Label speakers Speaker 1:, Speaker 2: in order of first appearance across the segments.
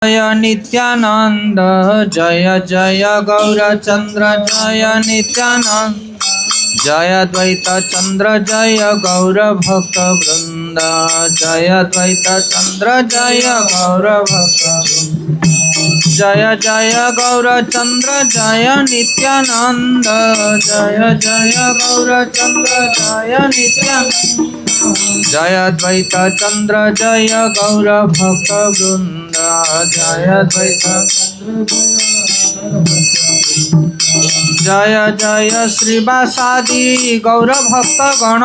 Speaker 1: जय नित्यानंद जय जय गौरचंद्र जय नित्यानंद जय द्वैत चंद्र जय गौर भक्त वृंद जय द्वैत चंद्र जय गौर भक्त वृंद जय जय गौरचंद्र जय नित्यानंद जय जय गौरचंद्र जय नित्यानंद जय द्वैत चंद्र जय गौर भक्त वृंद जय द्वैत जय जय श्रीवासादि गौर भक्त गण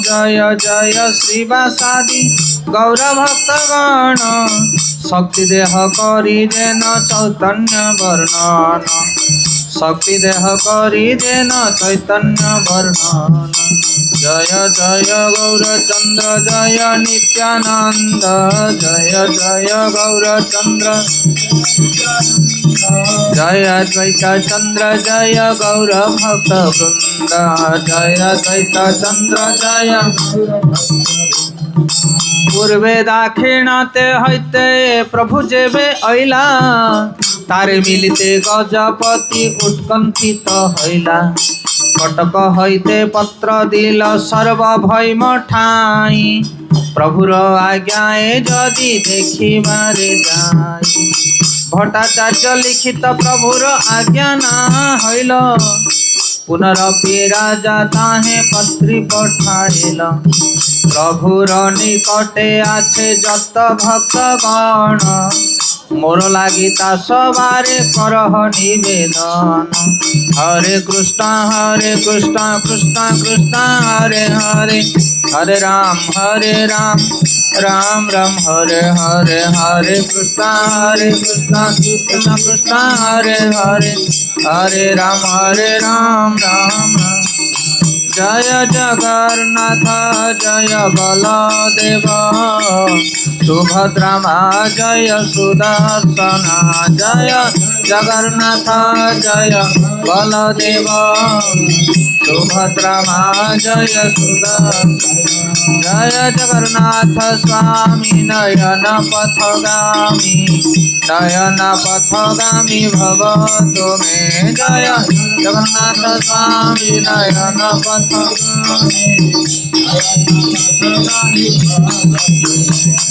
Speaker 1: जय जय श्रीवासादि गौर भक्त गण शक्ति देह करी जेन चैतन्य वर्णन शक्ति देह करी जेन चैतन्य वर्णन जय जय गौरचंद्र जय नित्यानंद जय जय गौरचंद्र जय द्वैत चंद्र जय गौर भक्त वृंद जय द्वैत चंद्र जय पूर्वे दाक्षिणाते हईते प्रभु जेबे अइला तारे मिलिते गजपति उत्कंठित हईला कटक हईते पत्र दिल सर्व भैम ठाई प्रभुर आज्ञाए जदि देखिबारे जाई भट्टाचार्य लिखित प्रभुर आज्ञा ना हईल पुनरपि राजा ताहे पत्री पठाइल प्रभुर निकटे आछे जत भक्तगण मोर लागि ता सवारे करह निवेदन हरे कृष्ण कृष्ण कृष्ण हरे हरे हरे राम राम राम हरे हरे हरे कृष्ण कृष्ण कृष्ण हरे हरे हरे राम राम राम जय जगन्नाथ जय बलदेव सुभद्रा जय सुदर्शन जय जगन्नाथ जय बलदेव सुभद्रा जय सुदर्शन जय जगन्नाथ स्वामी नयन पथगामी भगवतो मे जय जगन्नाथ स्वामी नयन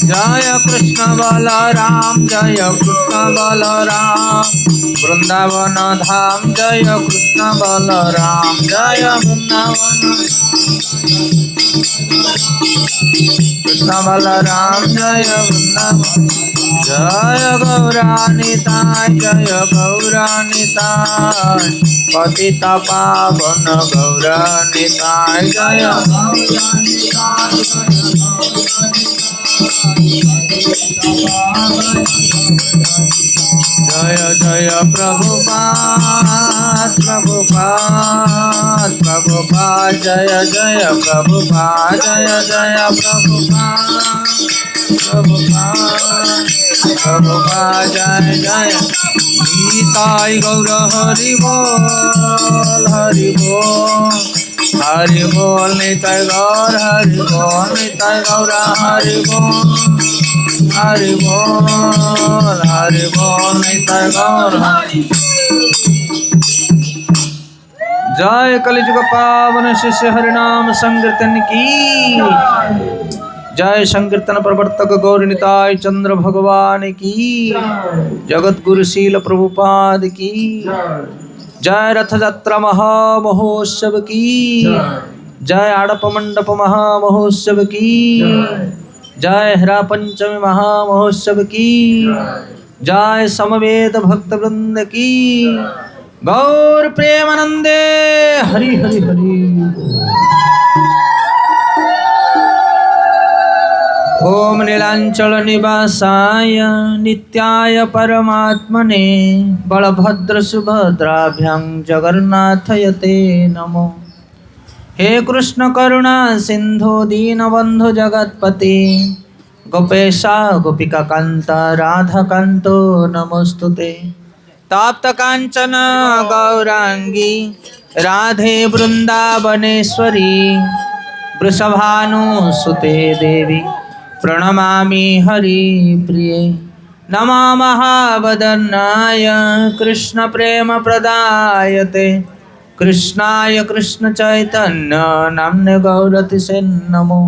Speaker 1: जय कृष्ण बलराम जय कृष्ण बलराम वृंदावन धाम जय कृष्ण बलराम जय वृंदावन कृष्ण बलराम जय वृंदावन जय गौरानिताय जय गौरानिताय पतित पावन गौरानिताय जय जय जय प्रभुपाद जय जय प्रभुपाद जय जय प्रभुपाद जय जय गीताय गौर हरि बोल हरि बोल निताय गौर हरि बोल निताय गौर हरि बोल निताय गौर जय कलिजुग पावन शिष्य हरिनाम संकीर्तन की जय संकीर्तन प्रवर्तक गौर निताय चंद्र भगवान की जगत गुरुशील प्रभुपाद की जय रथ यात्रा महामहोत्सव की जय आड़प मंडप महामहोत्सव की जय हरा पंचमी महामहोत्सव की जय समवेत भक्त वृंद की गौर प्रेमानंदे हरि हरि हरि ओम नीलांचल निवासाय नित्याय परमात्मने बलभद्र सुभद्राभ्यां जगन्नाथयते नमो हे कृष्ण करुणा सिंधु दीनबंधु जगत्पते गोपेशा गोपिका कांत राधा कांतो नमोस्तुते ताप्त कांचन गौरांगी राधे वृंदावनेश्वरी वृषभानुसुते देवी प्रणमामि हरि प्रिये नमो महावदन्नाय कृष्ण प्रेम प्रदायते कृष्णाय कृष्ण चैतन्य नाम्ने गौरतिसे नमो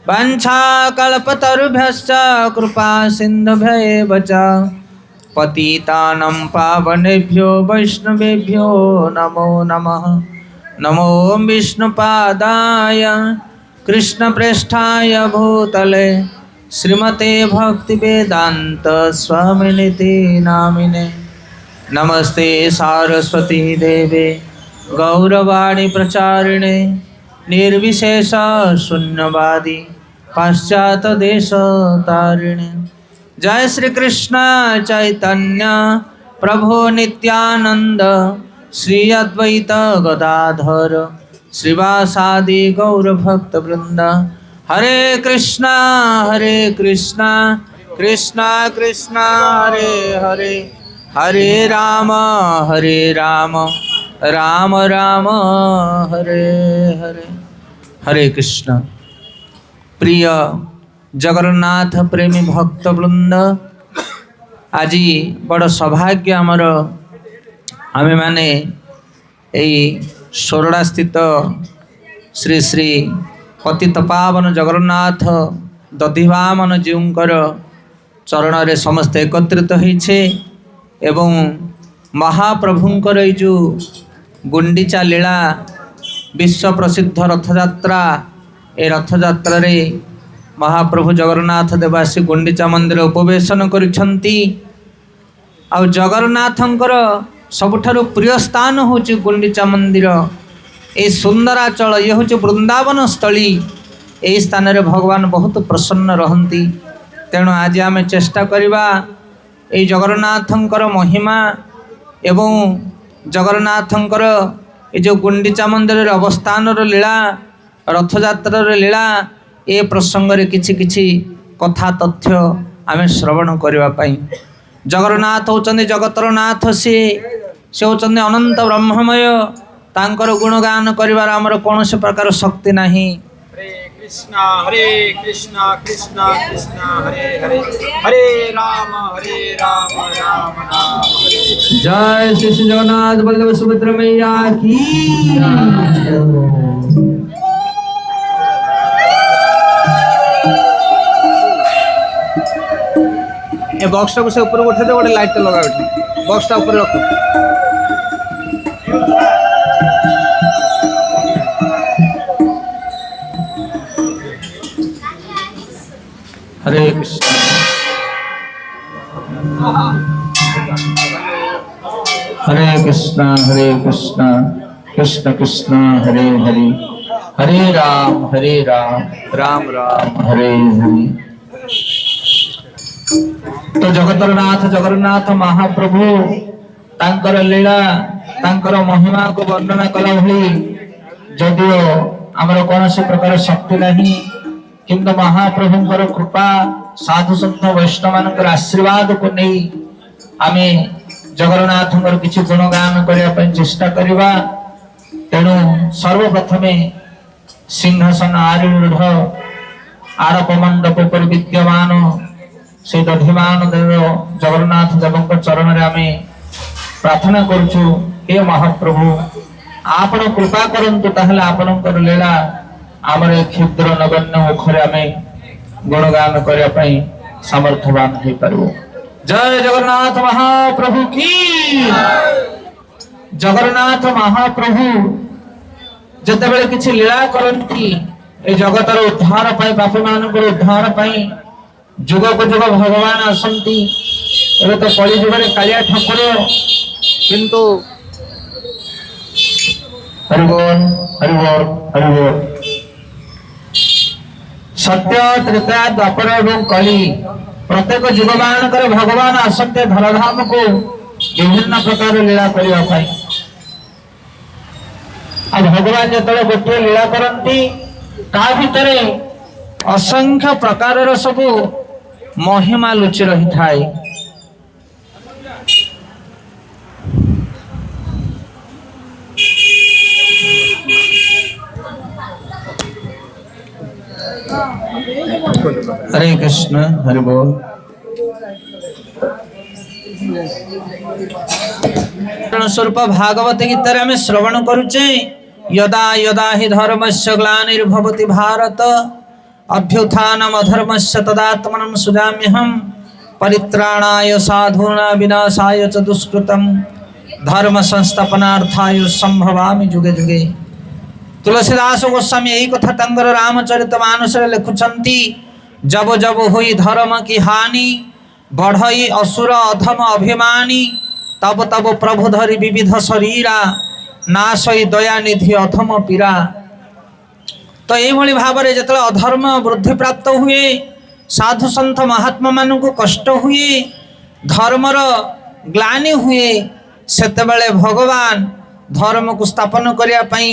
Speaker 1: वाञ्छाकल्पतरुभ्यश्च कृपा सिन्धुभ्येव च पतितानं पावनेभ्यो वैष्णवेभ्यो नमो नमः। नमो विष्णुपादाय कृष्णप्रेष्ठाय भूतले श्रीमते भक्तिवेदांत स्वामिनिति नामिने। नमस्ते सारस्वती देवे गौरवाणी प्रचारिणे निर्विशेष शून्यवादी पाश्चात देश तारिणे। जय श्री कृष्ण चैतन्य प्रभु नित्यानंद श्री अद्वैत गदाधर श्रीवासादि गौर भक्त वृंद। हरे कृष्णा कृष्णा कृष्णा हरे हरे हरे राम राम राम हरे हरे। हरे कृष्ण। प्रिय जगन्नाथ प्रेमी भक्त वृंद, आज बड़ सौभाग्य आमर आमे माने यही सोरड़ा स्थित श्री श्री पतित पावन जगन्नाथ दधिवामन जीउंकर चरण रे समस्त एकत्रित होइछे एवं महाप्रभुंकर ये जो गुंडीचा लीला विश्व प्रसिद्ध रथयात्रा ए रथयात्रा रे महाप्रभु जगन्नाथ देवासी गुंडीचा मंदिर उपवेशन करिछंती। आ जगन्नाथंकर सबुठारु प्रिय स्थान होची गुंडीचा मंदिर। ए सुंदराचल ये हूँ वृंदावन स्थली। यही स्थान रे भगवान बहुत प्रसन्न रहंती। तेणु आज आम चेष्टा करिबा ए जगन्नाथंकर महिमा एवं जगन्नाथंकर ये जो गुंडीचा मंदिर रे अवस्थान लीला रथयात्रा लीला ए प्रसंग रे किछि किछि कथा तथ्य आम श्रवण करबा पई। जगन्नाथ होचंदी जगतर नाथ से होचंदी अनंत ब्रह्ममय। तांकर गुणगान करिवार हमर कोनोसी प्रकार शक्ति नाही।
Speaker 2: हरे कृष्णा कृष्णा कृष्णा हरे हरे हरे राम राम राम हरे।
Speaker 1: जय श्री जगन्नाथ बल्लभ सुभद्रा मैया की। ए बॉक्स को से ऊपर उठे दे, गोटे लाइट लगा उठे बॉक्स ऊपर रखो। हरे कृष्ण कृष्ण कृष्ण कृष्ण हरे हरे हरे राम राम राम हरे हरे। तो जगन्नाथ महाप्रभु तांकर लीला तांकर महिमा को वर्णना कला भली जदियो आमर कौन से प्रकार शक्ति नहीं, किंतु महाप्रभुंकर कृपा साधु संत वैष्णव आशीर्वाद को नहीं आमे जगन्नाथंकर किछि गुणगान करने चेष्टा करिबा। तेणु सर्वप्रथमे सिंहासन आरूढ़ आड़प मंडप पर विद्यमान से दधिमान देव जगन्नाथ देवଙ୍କ चरण रे आमे प्रार्थना करूछु, हे महाप्रभु आपण कृपा करंतु ताहले आपनकर लीला आमर क्षुद्र नगण्य मुखरे आमे गुणगान करने पई सामर्थ्यवान हो पारू। जय जगन्नाथ महाप्रभु की। जगन्नाथ महाप्रभु जतेबेले किछि लीला करंती ए जगतर उद्धार पाई पापी मानकर उद्धार पाई जुग को जुग भगवान आसंती। एबे तो कली जुग रे कालिया ठाकुर, किंतु हरि बोल हरि बोल हरि बोल। सत्य त्रेता द्वापर एवं कली प्रत्येक जुगमान करे भगवान आसंते धराधाम को विभिन्न प्रकार लीला करने पाई। आ भगवान जतले गोटे लीला करंती ता भितरे असंख्य प्रकार सब महिमा लुचि रही थाए। हरे कृष्ण हरि बोल। स्वरूप भागवत गीतार आम श्रवण करुचे यदा यदा हि धर्मस्य ग्लानिर्भवति भारत अभ्युत्थानम् अधर्मस्य तदात्मनं सृजाम्यहम् परित्राणाय साधूनां विनाशाय च दुष्कृतं धर्म संस्थापनार्थाय संभवामि जुगे जुगे। तुलसीदास गोस्वामी यही कथा तंगर रामचरितमानस लिखुचंती। जब जब हुई धर्म की हानि बढ़ई असुर अधम अभिमानी तब तब प्रभु धरि विविध शरीरा नाशई दया निधि अधम पीरा। तो यही भाव में जो अधर्म वृद्धि प्राप्त हुए साधु सन्थ महात्मा मानक कष्ट हुए धर्मर ग्लानि हुए सेतेबेले भगवान धर्म को स्थापन करने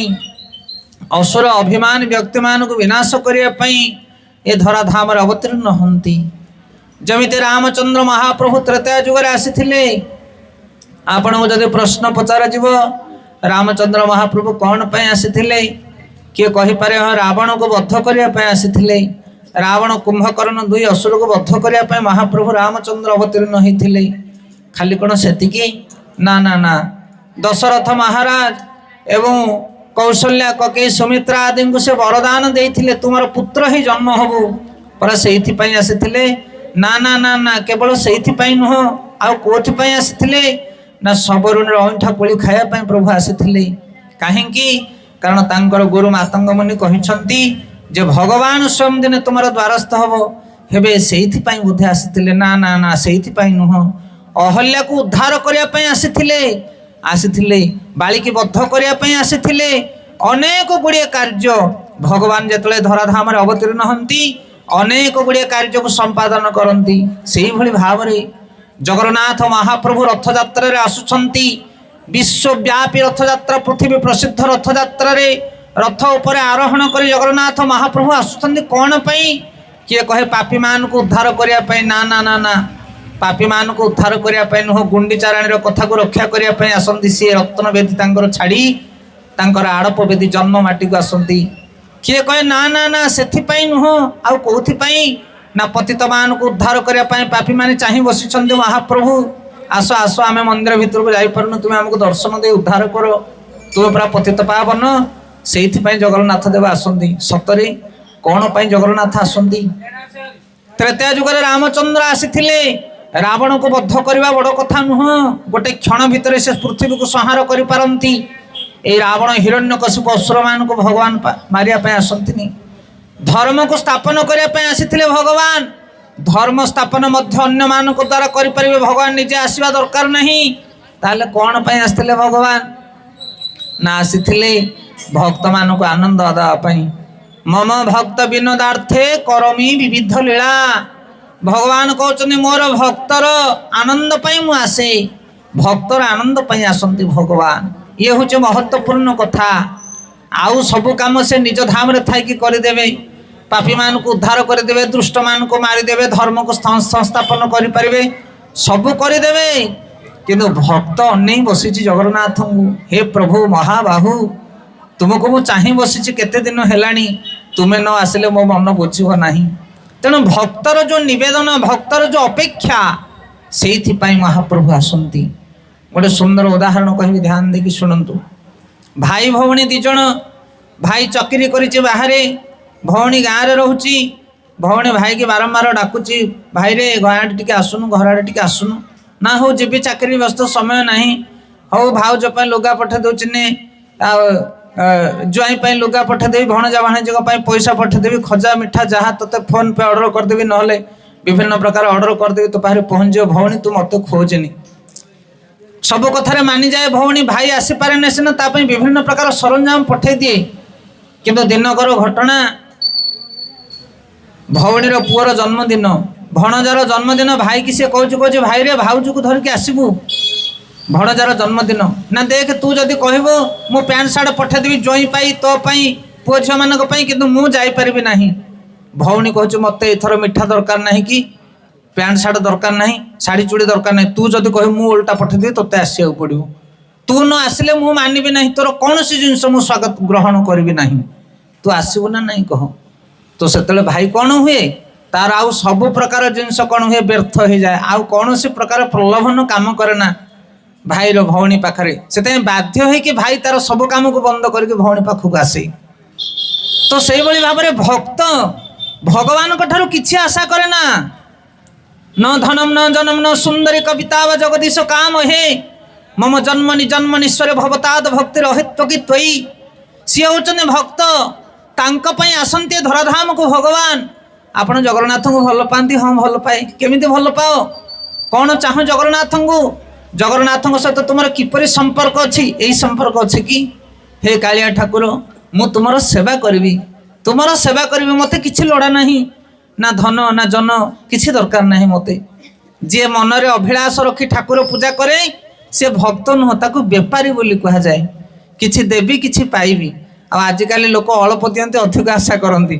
Speaker 1: असुर अभिमान व्यक्ति मान को विनाश करने ये धराधाम अवतीर्ण हंती। जमिति रामचंद्र महाप्रभु त्रेता जुगे आसी आपण को जदि प्रश्न पचार जीव रामचंद्र महाप्रभु कौन पे आसी किए कहीपे हाँ रावण को बद्ध करने आसी रावण कुंभकर्ण दुई असुर को बद्ध करने महाप्रभु रामचंद्र अवतीर्ण होते। खाली कौन से ना ना ना दशरथ महाराज एवं कौशल्या कके सुमित्रा आदि को से वरदान देते तुम पुत्र ही जन्म हबु पर से आसी ना ना ना ना केवल से नुह आउथपाई आसी ना सबरुण अंठा कोली खायापी प्रभु आसी कहीं कारण तांकर गुरु मातंग मुनि कहते जे भगवान स्वयं दिन तुम द्वारस्थ हम हेबे से बोधे आसी ना ना ना से नुह अहल्या को उद्धार करने आसी बालिकी बद्ध करने आसी अनेक गुड़िए कार्य भगवान जिते धराधाम अवतीर्ण हंती अनेक गुड़िए कार्य को संपादन करती। से भाव में जगन्नाथ महाप्रभु रथयात्रा आसुंच विश्वव्यापी रथयात्रा पृथ्वी प्रसिद्ध रथयात्रा रथ उपर आरोहण कर जगन्नाथ महाप्रभु आसुंच कौन पाई किए कहे पापी मान को उद्धार करने ना ना ना ना पापी मान को उद्धार करने नुह गुंडीचाराणी कथा को रक्षा करने आसती सी रत्न बेदी छाड़ी तांकर आड़प बेदी जन्म माटी को आसती किए कहे ना ना ना से नुह आउ कौथिपाई ना पतित मान को उद्धार करने पापी माने चाह बसी महाप्रभु आस आस आम मंदिर भीतर को जापरनु तुम्हें आमको दर्शन दे उद्धार कर तुम पूरा पतित पावन से जगन्नाथ देव आसती सतरे कौन पाई जगन्नाथ आसती। त्रेता जुगर रामचंद्र आसी रावण को बद्ध करने बड़ कथा नुह गोटे क्षण भितर से पृथ्वी को संहार करपारती। ये रावण हिरण्यकशिपु असुर मान को भगवान मारिया आसती धर्म को स्थापन करने आसी भगवान धर्म स्थापन मध्य अन्य मान द्वारा करें भगवान निजे आसवा दरकार नहीं ताले कौन पाई आसते भगवान ना आसी भक्त मान को आनंद देवाई मम भक्त विनोदार्थे करमी विविध लीला भगवान कहते मोर भक्तर आनंद पाई मु आसे भक्तर आनंद पाई आसती भगवान ये हूँ महत्वपूर्ण कथा आउ सबु काम से निज धाम रे थाई करदेवे पापी मान को उद्धार करदे दुष्ट मान को मारिदेवे धर्म को संस्थापन करें सबू करदे किंतु भक्त अने बसी जगन्नाथ हे प्रभु महाबाहु तुमको मु चाह बसी केते दिन है तुम्हें न आसिले मो मन बुझीब ना तेणु भक्तर जो निवेदन भक्तर जो अपेक्षा से महाप्रभु आसती। गोटे सुंदर उदाहरण कहि ध्यान देकी शुणु भाई भौणी दिज भाई चक्री करिछि बाहरे भौणी गाँव में रोची भौणी भाई की बारंबार डाकुची भाई रे गाँव टे आसुनु घर आड़े टे आसुनु ना हो जी चाकरी व्यस्त समय ना हो भाउज लुगा पठे दूची ने ज्वाई लुगा पठेदेवी भणजा भाणीजी पैसा पठेदेवी खजा मिठा जहाँ ते फोन पे ऑर्डर करदेवी ना विभिन्न प्रकार ऑर्डर करदेवी तो पाखे पहुँच भौणी तू मत खोजनी सब कथार मानि जाए भौणी भाई आसीपारे ना सीना विभिन्न प्रकार सरंजाम पठे दिए किंतु दिनकर घटना भौणीर पुअर जन्मदिन भणजार जन्मदिन भाई की सी कह भाई रे भाउज को धरिकी आसबू भणजार जन्मदिन ना देख तू जदि कहबो मु पैंट सार्ट पठेदेवी जोई पाई तो पाई पुओ झील मान किंतु मु जाइपारि ना भौणी कहूँ मत एथर मिठा दरकार ना कि पैंट सार्ट दरकार ना शाढ़ी चूड़ी दरकार ना तू जदि कह मु उल्टा पठेदेवी तोते आसो पड़ो तू न आसिले मु मानिबी ना तोर कौन सी जिनस मु स्वागत ग्रहण करी ना तू आसबू ना नहीं कह तो से भाई कौन हुए तार आउ सब प्रकार जिनस कौन हुए व्यर्थ हो जाए आउ कौन सी प्रकार प्रलोभन काम करे ना भाई रो भौणी पाखरे से बाध्य है कि भाई तार सब काम को बंद करके भौणी पाखक आसे तो से भाव में भक्त भगवान ठारू किछि आशा करे ना न धनम न जनम न सुंदरी कविता व जगदीश काम हे मम जन्मनि जन्मनीश्वर भवताद भक्ति रहित्व की त्वयि सी होचने भक्त तांको पई आसंती धराधाम को भगवान आपण जगन्नाथ को भल पाती हाँ भल पाए केमिति भल पाओ कौन चाह जगन्नाथ को जगन्नाथ सहित तुम किपरि संपर्क अच्छी यही संपर्क अच्छे कि हे कालिया ठाकुर मु तुमर सेवा करी तुमर सेवा करी मते किछि लोड़ा नहीं ना धन ना जन किछि दरकार नहीं मते जे मनरे अभिलाष रखी ठाकुर पूजा करे से भक्त नुह ताकू बेपारी बोली कहा जाए किछि देवी किछि पाइबी आजिकल लोक अल्प दियंते अधिक आशा करती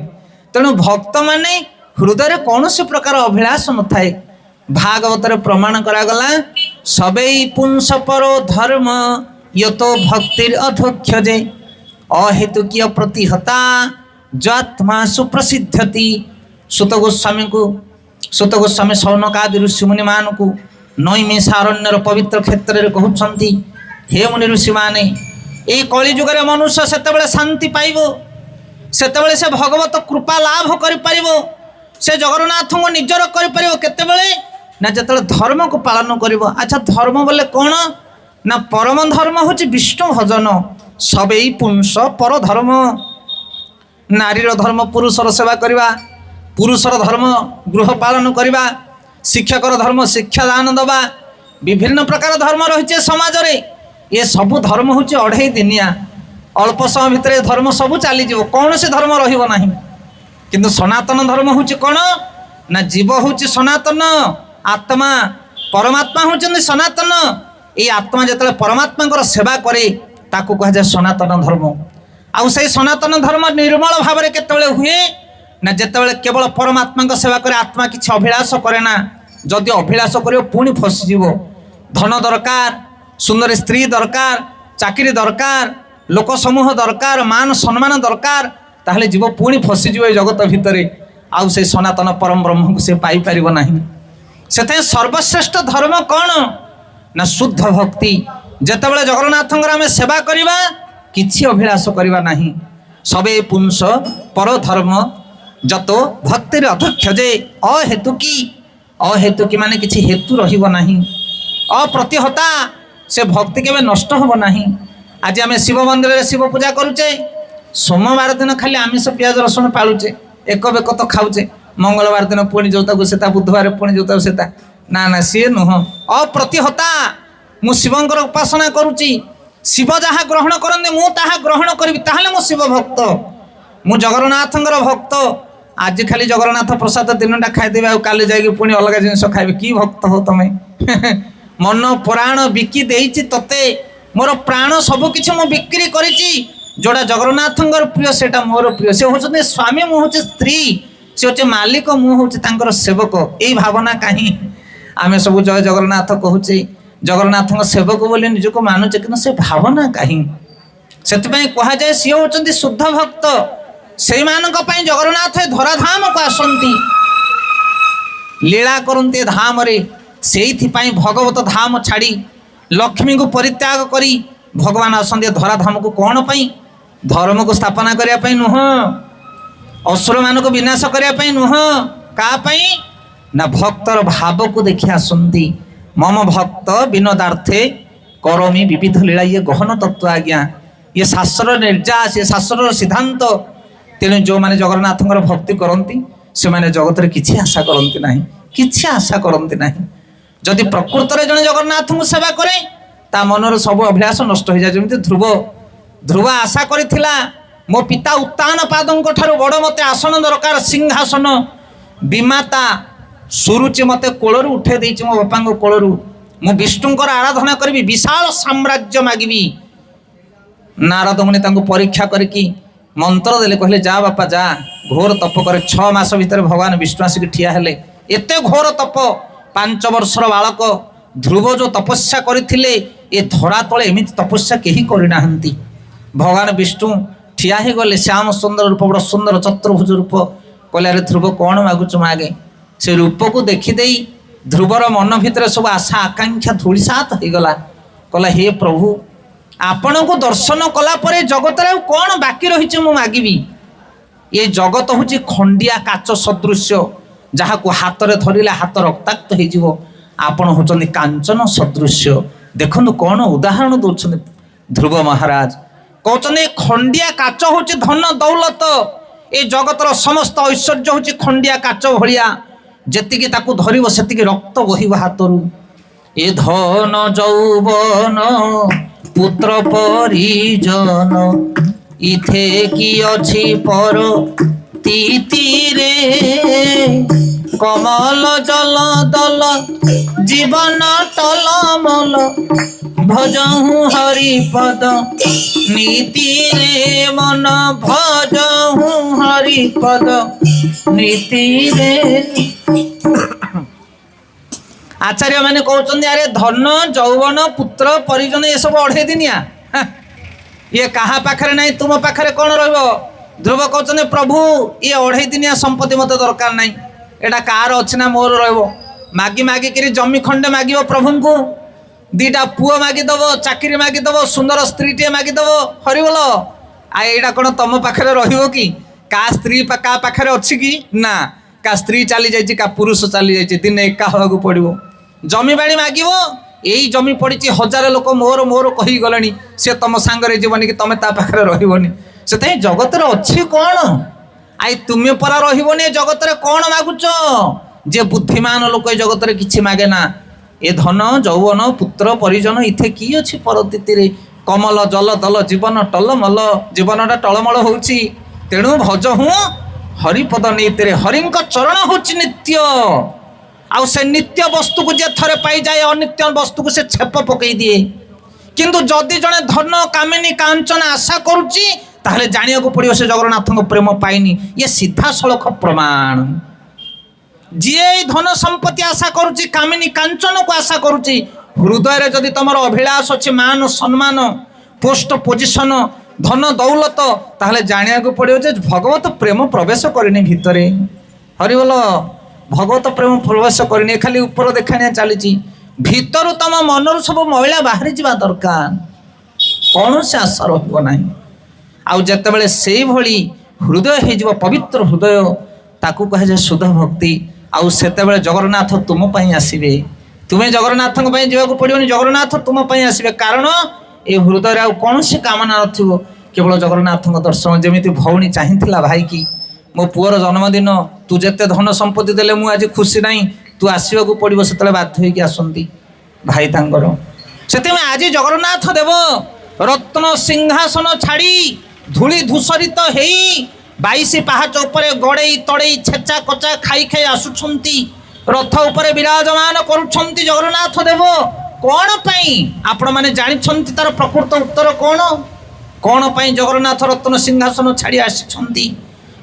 Speaker 1: तेणु भक्त माने हृदय कौन सी प्रकार अभिलाष न थाए भागवत प्रमाण करागला सबे पुंस परो धर्म यतो भक्तिर अधोक्षजे अहेतुकीय प्रतिहता जात्मा सुप्रसिद्धति सुत गोस्वामी सौनकादि ऋषि मुनि मान को नैमिषारण्यर पवित्र क्षेत्र में कहते हे मुनि ऋषि माने ये कलिजुगर मनुष्य सेतबेले शांति पाइब सेतबेले से भगवत कृपा लाभ कर से जगन्नाथ को निजर कर केतेबेले ना जतबेले धर्म को पालन करिवो। अच्छा धर्म बोले कौन ना परम धर्म हूँ विष्णु भजन सबे पुंस पर धर्म नारीर धर्म पुरुषर सेवा करवा पुरुषर धर्म गृह पालन करवा शिक्षकर धर्म शिक्षा दान दबा विभिन्न प्रकार धर्म रही समाज रे ये सबू धर्म हूँ अढ़ाई दिनिया अल्प समय भितर धर्म सबू चलीज कौन से धर्म रहिबो नाही किंतु सनातन धर्म हूँ कौन ना जीव हूँ सनातन आत्मा परमात्मा हूँ सनातन ये आत्मा जिते परमात्मा सेवा करे ताकू कह जाए सनातन धर्म आउ से सनातन धर्म निर्मल भाव में केतबेले हुए ना जितेबाला केवल परमात्मा सेवा करे आत्मा किसी अभिलाष करे ना जदि अभिलाष कर पुणी फसीज धन दरकार सुंदर स्त्री दरकार चाकरी दरकार लोक समूह दरकार मान सम्मान दरकार ताहले जीव पुणी फसीज जगत भितर आउ से सनातन परम ब्रह्म को से पाई परिबो नाही से सर्वश्रेष्ठ धर्म कौन ना शुद्ध भक्ति जितेबाला जगन्नाथ आम सेवा करवा किछि अभिलाष करवा नाही सबे पुंस पर धर्म जतो भक्तिर अध्यक्ष जे अहेतुकी माने किछि हेतु रहिबो नाही अप्रतिहता से भक्ति केबे नष्ट होबो नाही। आज आम शिव मंदिर में शिव पूजा करुचे सोमवार दिन खाली आमिष पियाज रसुण पालुचे एक बेक तो खाऊचे मंगलवार दिन पुणी जोता सेता बुधवार पुणी जोता सेता ना ना सी नुह अप्रतिहता मु शिवंकर उपासना करुची शिव जहाँ ग्रहण करते मु ताहा ग्रहण करी ताहले मु शिव भक्त मु जगन्नाथंकर भक्त आज खाली जगन्नाथ प्रसाद दिनटा खाईदेवी आ काली जाइए पुणी अलग जिनिस खाइबे कि भक्त हो तमें मन प्राण बिकी देइछि तते मोर प्राण सबकिछ मु बिक्री करिछि जोड़ा जगन्नाथंकर प्रिय सेटा मोर प्रिय से होचते स्वामी मु होचे स्त्री से होचे मालिक मु होचे तांकर सेवक एई भावना काहे आमे सब जय जगन्नाथ कहूचे जगन्नाथ सेवक बोली निजको मानुचे कि से भावना कहीं से कह जाए सी होचंती शुद्ध भक्त से जगन्नाथ धराधाम को आसंती लीला करते धाम रे से भगवत धाम छाड़ी लक्ष्मी को परित्याग करी भगवान आसंती धराधाम को कौन पाई धर्म को स्थापना करने नुह असुर मान को विनाश करने नुह का ना भक्तर भाव को देखी आसंती मम भक्त विनोदार्थे करोमि विविध लीला ये गहन तत्व आज्ञा ये शास्त्र निर्यास ये शास्त्र सिद्धांत तेणु जो मैंने जगन्नाथ भक्ति करती से मैंने जगत में किसी आशा करती ना किसी आशा करती ना जदि प्रकृत में जड़े जगन्नाथ को सेवा करे ता मनर सब अभिलाष नष्ट हो जाए जमी ध्रुव ध्रुव आशा करथिला मो पिता उत्तान पादों ठारू बड़ मते आसन दरकार सिंहासन विमाता सुरुचि मते कोलरू उठे देइछि मो बापा को कोलरू मु विष्णुंकर आराधना करी विशाल साम्राज्य मागिबी नारद मुनि तांको परीक्षा करके मंत्र देले कहले जा बापा जा घोर तप करे 6 मास भीतर भगवान विष्णु आसिक ठिया हेले एते घोर तप 5 वर्षर बालक ध्रुव जो तपस्या करथिले ए धरा तले एमिति तपस्या केही करि नाहंती भगवान विष्णु ठिया हे गले श्याम सुंदर रूप बड़ सुंदर चतुर्भुज रूप କହିଲେ ଆରେ ଧ୍ରୁବ କ'ଣ ମାଗୁଛୁ ମାଗେ। ସେ ରୂପକୁ ଦେଖିଦେଇ ଧ୍ରୁବର ମନ ଭିତରେ ସବୁ ଆଶା ଆକାଂକ୍ଷା ଧୂଳିସାତ ହେଇଗଲା। କହିଲା ହେ ପ୍ରଭୁ, ଆପଣଙ୍କୁ ଦର୍ଶନ କଲା ପରେ ଜଗତରେ ଆଉ କ'ଣ ବାକି ରହିଛି ମୁଁ ମାଗିବି। ଏ ଜଗତ ହେଉଛି ଖଣ୍ଡିଆ କାଚ ସଦୃଶ୍ୟ, ଯାହାକୁ ହାତରେ ଧରିଲେ ହାତ ରକ୍ତାକ୍ତ ହେଇଯିବ। ଆପଣ ହେଉଛନ୍ତି କାଞ୍ଚନ ସଦୃଶ୍ୟ। ଦେଖନ୍ତୁ କ'ଣ ଉଦାହରଣ ଦେଉଛନ୍ତି ଧ୍ରୁବ ମହାରାଜ। କହୁଛନ୍ତି ଖଣ୍ଡିଆ କାଚ ହେଉଛି ଧନ ଦୌଲତ, ଏ ଜଗତର ସମସ୍ତ ଐଶ୍ୱର୍ଯ୍ୟ ହେଉଛି ଖଣ୍ଡିଆ କାଚ ଭଳିଆ, ଯେତିକି ତାକୁ ଧରିବ ସେତିକି ରକ୍ତ ବହିବ ହାତରୁ। ଏ ଧନ ଯୌବନ ପୁତ୍ର ପରିଜନ, ଇଥେ କି ଅଛି ପର ତିତିରେ, କମଲ ଜଲ ଦଲ ଜୀବନ ଟଲମଲ, ଭଜହୁଁ ହରିପଦ ନୀତିରେ ମନ, ଭଜହୁଁ ହରିପଦ ନୀତିରେ। ଆଚାର୍ଯ୍ୟ ମାନେ କହୁଛନ୍ତି ଆରେ ଧନ ଯୌବନ ପୁତ୍ର ପରିଜନ ଏସବୁ 2.5 ଦିନିଆ, ଇଏ କାହା ପାଖରେ ନାହିଁ, ତୁମ ପାଖରେ କ'ଣ ରହିବ। ଧ୍ରୁବ କହୁଛନ୍ତି ପ୍ରଭୁ ଇଏ 2.5 ଦିନିଆ ସମ୍ପତ୍ତି ମୋତେ ଦରକାର ନାହିଁ, ଏଇଟା କାହାର ଅଛି ନା ମୋର ରହିବ। ମାଗି ମାଗିକିରି ଜମି ଖଣ୍ଡେ ମାଗିବ ପ୍ରଭୁଙ୍କୁ, 2ଟା ପୁଅ ମାଗିଦେବ, ଚାକିରି ମାଗିଦେବ, ସୁନ୍ଦର ସ୍ତ୍ରୀଟିଏ ମାଗିଦେବ, ହରିବୋଲ। ଆଉ ଏଇଟା କ'ଣ ତମ ପାଖରେ ରହିବ କି? କାହା ସ୍ତ୍ରୀ କାହା ପାଖରେ ଅଛି କି? ନା, କାହା ସ୍ତ୍ରୀ ଚାଲି ଯାଇଛି, କାହା ପୁରୁଷ ଚାଲି ଯାଇଛି, ଦିନେ ଏକା ହେବାକୁ ପଡ଼ିବ। ଜମିବାଡ଼ି ମାଗିବ, ଏଇ ଜମି ପଡ଼ିଛି, 1000 ଲୋକ ମୋର ମୋର କହିଗଲେଣି, ସେ ତମ ସାଙ୍ଗରେ ଯିବନି କି ତମେ ତା ପାଖରେ ରହିବନି। ସେଥିପାଇଁ ଜଗତରେ ଅଛି କ'ଣ? ଆଇ ତୁମେ ପରା ରହିବନି ଏ ଜଗତରେ, କ'ଣ ମାଗୁଛ? ଯେ ବୁଦ୍ଧିମାନ ଲୋକ ଏ ଜଗତରେ କିଛି ମାଗେ ନା। ଏ ଧନ ଯୌବନ ପୁତ୍ର ପରିଜନ ଇଥେ କି ଅଛି ପରତିତିରେ, କମଲ ଜଲ ଦଲ ଜୀବନ ଟଲମଲ, ଜୀବନଟା ଟଳମଳ ହେଉଛି। ତେଣୁ ଭଜ ହୁଁ ହରିପଦ ନୀତିରେ, ହରିଙ୍କ ଚରଣ ହେଉଛି ନିତ୍ୟ। ଆଉ ସେ ନିତ୍ୟ ବସ୍ତୁକୁ ଯିଏ ଥରେ ପାଇଯାଏ, ଅନିତ୍ୟ ବସ୍ତୁକୁ ସେ ଛେପ ପକେଇ ଦିଏ। କିନ୍ତୁ ଯଦି ଜଣେ ଧନ କାମିନୀ କାଞ୍ଚନ ଆଶା କରୁଛି, ତାହେଲେ ଜାଣିବାକୁ ପଡ଼ିବ ସେ ଜଗନ୍ନାଥଙ୍କ ପ୍ରେମ ପାଇନି। ଇଏ ସିଧାସଳଖ ପ୍ରମାଣ। ଯିଏ ଧନ ସମ୍ପତ୍ତି ଆଶା କରୁଛି, କାମିନୀ କାଞ୍ଚନକୁ ଆଶା କରୁଛି, ହୃଦୟରେ ଯଦି ତମର ଅଭିଳାଷ ଅଛି ମାନ ସମ୍ମାନ ପୋଷ୍ଟ ପୋଜିସନ ଧନ ଦୌଲତ, ତାହେଲେ ଜାଣିବାକୁ ପଡ଼ିବ ଯେ ଭଗବତ ପ୍ରେମ ପ୍ରବେଶ କରିନି ଭିତରେ। ହରିବୋଲ, ଭଗବତ ପ୍ରେମ ପ୍ରବେଶ କରିନି, ଖାଲି ଉପର ଦେଖାଣିଆ ଚାଲିଛି। ଭିତରୁ ତମ ମନରୁ ସବୁ ମଇଳା ବାହାରି ଯିବା ଦରକାର, କୌଣସି ଆଶା ରହିବ ନାହିଁ। ଆଉ ଯେତେବେଳେ ସେଇଭଳି ହୃଦୟ ହେଇଯିବ, ପବିତ୍ର ହୃଦୟ, ତାକୁ କୁହାଯାଏ ଶୁଦ୍ଧ ଭକ୍ତି। ଆଉ ସେତେବେଳେ ଜଗନ୍ନାଥ ତୁମ ପାଇଁ ଆସିବେ। ତୁମେ ଜଗନ୍ନାଥଙ୍କ ପାଇଁ ଯିବାକୁ ପଡ଼ିବନି, ଜଗନ୍ନାଥ ତୁମ ପାଇଁ ଆସିବେ। କାରଣ ଏ ହୃଦୟରେ ଆଉ କୌଣସି କାମନା ନଥିବ, କେବଳ ଜଗନ୍ନାଥଙ୍କ ଦର୍ଶନ। ଯେମିତି ଭଉଣୀ ଚାହିଁଥିଲା ଭାଇକି, ମୋ ପୁଅର ଜନ୍ମଦିନ, ତୁ ଯେତେ ଧନ ସମ୍ପତ୍ତି ଦେଲେ ମୁଁ ଆଜି ଖୁସି ନାହିଁ, ତୁ ଆସିବାକୁ ପଡ଼ିବ। ସେତେବେଳେ ବାଧ୍ୟ ହୋଇକି ଆସନ୍ତି ଭାଇ ତାଙ୍କର। ସେଥିପାଇଁ ଆଜି ଜଗନ୍ନାଥ ଦେବ ରତ୍ନ ସିଂହାସନ ଛାଡ଼ି ଧୂଳି ଧୂସରିତ ହେଇ 22 ପାହାଚ ଉପରେ ଗଡ଼େଇ ତଡ଼େଇ ଛେଚା କଚା ଖାଇ ଖାଇ ଆସୁଛନ୍ତି, ରଥ ଉପରେ ବିରାଜମାନ କରୁଛନ୍ତି ଜଗନ୍ନାଥ ଦେବ। କ'ଣ ପାଇଁ ଆପଣମାନେ ଜାଣିଛନ୍ତି ତାର ପ୍ରକୃତ ଉତ୍ତର କ'ଣ? କ'ଣ ପାଇଁ ଜଗନ୍ନାଥ ରତ୍ନ ସିଂହାସନ ଛାଡ଼ି ଆସିଛନ୍ତି?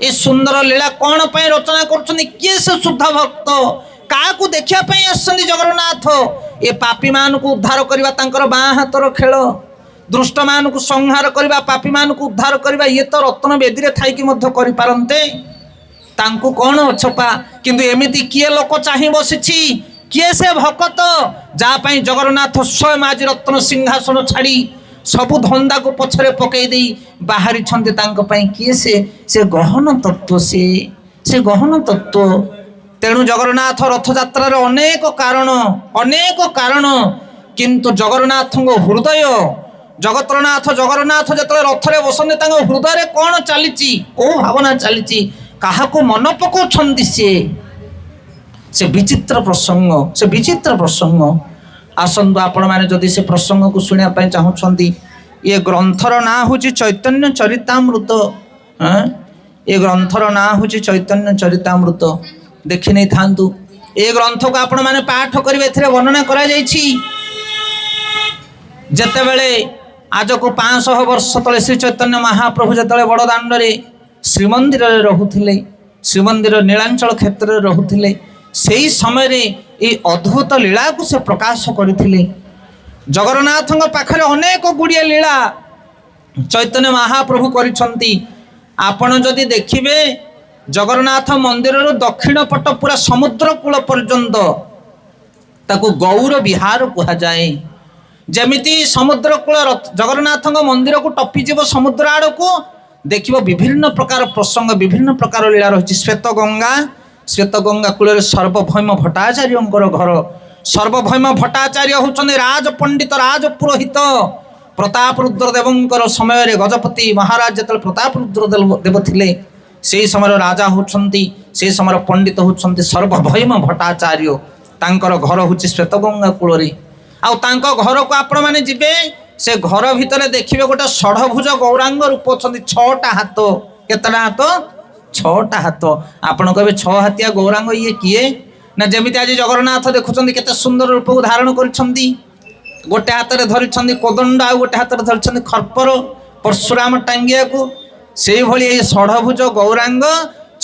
Speaker 1: ଏ ସୁନ୍ଦର ଲୀଳା କ'ଣ ପାଇଁ ରଚନା କରୁଛନ୍ତି? କିଏ ସେ ଶୁଦ୍ଧ ଭକ୍ତ? କାହାକୁ ଦେଖିବା ପାଇଁ ଆସିଛନ୍ତି ଜଗନ୍ନାଥ? ଏ ପାପୀମାନଙ୍କୁ ଉଦ୍ଧାର କରିବା ତାଙ୍କର ବାଁ ହାତର ଖେଳ। ଦୁଷ୍ଟମାନଙ୍କୁ ସଂହାର କରିବା, ପାପୀମାନଙ୍କୁ ଉଦ୍ଧାର କରିବା, ଇଏ ତ ରତ୍ନ ବେଦୀରେ ଥାଇକି ମଧ୍ୟ କରିପାରନ୍ତେ। ତାଙ୍କୁ କ'ଣ ଅଛପା? କିନ୍ତୁ ଏମିତି କିଏ ଲୋକ ଚାହିଁ ବସିଛି? କିଏ ସେ ଭକ୍ତ ଯାହା ପାଇଁ ଜଗନ୍ନାଥ ସ୍ୱୟଂ ଆଜି ରତ୍ନ ସିଂହାସନ ଛାଡ଼ି ସବୁ ଧନ୍ଦାକୁ ପଛରେ ପକାଇ ଦେଇ ବାହାରିଛନ୍ତି ତାଙ୍କ ପାଇଁ? କିଏ ସେ? ସେ ଗହନ ତତ୍ତ୍ୱ, ସେ ଗହନ ତତ୍ତ୍ୱ। ତେଣୁ ଜଗନ୍ନାଥ ରଥଯାତ୍ରାର ଅନେକ କାରଣ, କିନ୍ତୁ ଜଗନ୍ନାଥଙ୍କ ହୃଦୟ, ଜଗତରନାଥ ଜଗନ୍ନାଥ ଯେତେବେଳେ ରଥରେ ବସନ୍ତି, ତାଙ୍କ ହୃଦୟରେ କ'ଣ ଚାଲିଛି, କୋଉ ଭାବନା ଚାଲିଛି, କାହାକୁ ମନ ପକାଉଛନ୍ତି, ସେ ବିଚିତ୍ର ପ୍ରସଙ୍ଗ। ଆସନ୍ତୁ ଆପଣମାନେ ଯଦି ସେ ପ୍ରସଙ୍ଗକୁ ଶୁଣିବା ପାଇଁ ଚାହୁଁଛନ୍ତି, ଏ ଗ୍ରନ୍ଥର ନାଁ ହେଉଛି ଚୈତନ୍ୟ ଚରିତାମୃତ। ଏ ଗ୍ରନ୍ଥର ନାଁ ହେଉଛି ଚୈତନ୍ୟ ଚରିତାମୃତ। ଦେଖି ନେଇଥାନ୍ତୁ। ଏ ଗ୍ରନ୍ଥକୁ ଆପଣମାନେ ପାଠ କରିବେ। ଏଥିରେ ବର୍ଣ୍ଣନା କରାଯାଇଛି ଯେତେବେଳେ ଆଜକୁ 500 ବର୍ଷ ତଳେ ଶ୍ରୀ ଚୈତନ୍ୟ ମହାପ୍ରଭୁ ଯେତେବେଳେ ବଡ଼ଦାଣ୍ଡରେ ଶ୍ରୀମନ୍ଦିରରେ ରହୁଥିଲେ, ଶ୍ରୀମନ୍ଦିର ନୀଳାଞ୍ଚଳ କ୍ଷେତ୍ରରେ ରହୁଥିଲେ, ସେହି ସମୟରେ ଏହି ଅଦ୍ଭୁତ ଲୀଳାକୁ ସେ ପ୍ରକାଶ କରିଥିଲେ। ଜଗନ୍ନାଥଙ୍କ ପାଖରେ ଅନେକ ଗୁଡ଼ିଏ ଲୀଳା ଚୈତନ୍ୟ ମହାପ୍ରଭୁ କରିଛନ୍ତି। ଆପଣ ଯଦି ଦେଖିବେ ଜଗନ୍ନାଥ ମନ୍ଦିରରୁ ଦକ୍ଷିଣ ପଟ ପୁରା ସମୁଦ୍ର କୂଳ ପର୍ଯ୍ୟନ୍ତ ତାକୁ ଗୌର ବିହାର କୁହାଯାଏ। ଯେମିତି ସମୁଦ୍ର କୂଳ ଜଗନ୍ନାଥଙ୍କ ମନ୍ଦିରକୁ ଟପିଯିବ ସମୁଦ୍ର ଆଡ଼କୁ ଦେଖିବ ବିଭିନ୍ନ ପ୍ରକାର ପ୍ରସଙ୍ଗ, ବିଭିନ୍ନ ପ୍ରକାର ଲୀଳା ରହିଛି। ଶ୍ଵେତଗଙ୍ଗା କୂଳରେ ସର୍ବଭୌମ ଭଟ୍ଟାଚାର୍ଯ୍ୟଙ୍କର ଘର। ସର୍ବଭୌମ ଭଟ୍ଟାଚାର୍ଯ୍ୟ ହେଉଛନ୍ତି ରାଜ ପଣ୍ଡିତ, ରାଜ ପୁରୋହିତ। ପ୍ରତାପରୁଦ୍ର ଦେବଙ୍କର ସମୟରେ ଗଜପତି ମହାରାଜ ଯେତେବେଳେ ପ୍ରତାପରୁଦ୍ର ଦେବ ଥିଲେ, ସେହି ସମୟର ରାଜା ହେଉଛନ୍ତି, ସେହି ସମୟର ପଣ୍ଡିତ ହେଉଛନ୍ତି ସର୍ବଭୌମ ଭଟ୍ଟାଚାର୍ଯ୍ୟ। ତାଙ୍କର ଘର ହେଉଛି ଶ୍ଵେତଗଙ୍ଗା କୂଳରେ। ଆଉ ତାଙ୍କ ଘରକୁ ଆପଣମାନେ ଯିବେ, ସେ ଘର ଭିତରେ ଦେଖିବେ ଗୋଟେ ଷଢ଼ଭୁଜ ଗୌରାଙ୍ଗ ରୂପ ଅଛନ୍ତି। 6ଟା ହାତ। କେତେଟା ହାତ? 6ଟା ହାତ। ଆପଣ କହିବେ 6 ହାତିଆ ଗୌରାଙ୍ଗ ଇଏ କିଏ? ନା ଯେମିତି ଆଜି ଜଗନ୍ନାଥ ଦେଖୁଛନ୍ତି କେତେ ସୁନ୍ଦର ରୂପକୁ ଧାରଣ କରିଛନ୍ତି। ଗୋଟେ ହାତରେ ଧରିଛନ୍ତି କୋଦଣ୍ଡ, ଆଉ ଗୋଟେ ହାତରେ ଧରିଛନ୍ତି ଖର୍ପର ପରଶୁରାମ ଟାଙ୍ଗିଆକୁ। ସେଇଭଳି ଏଇ ଷଢ଼ଭୁଜ ଗୌରାଙ୍ଗ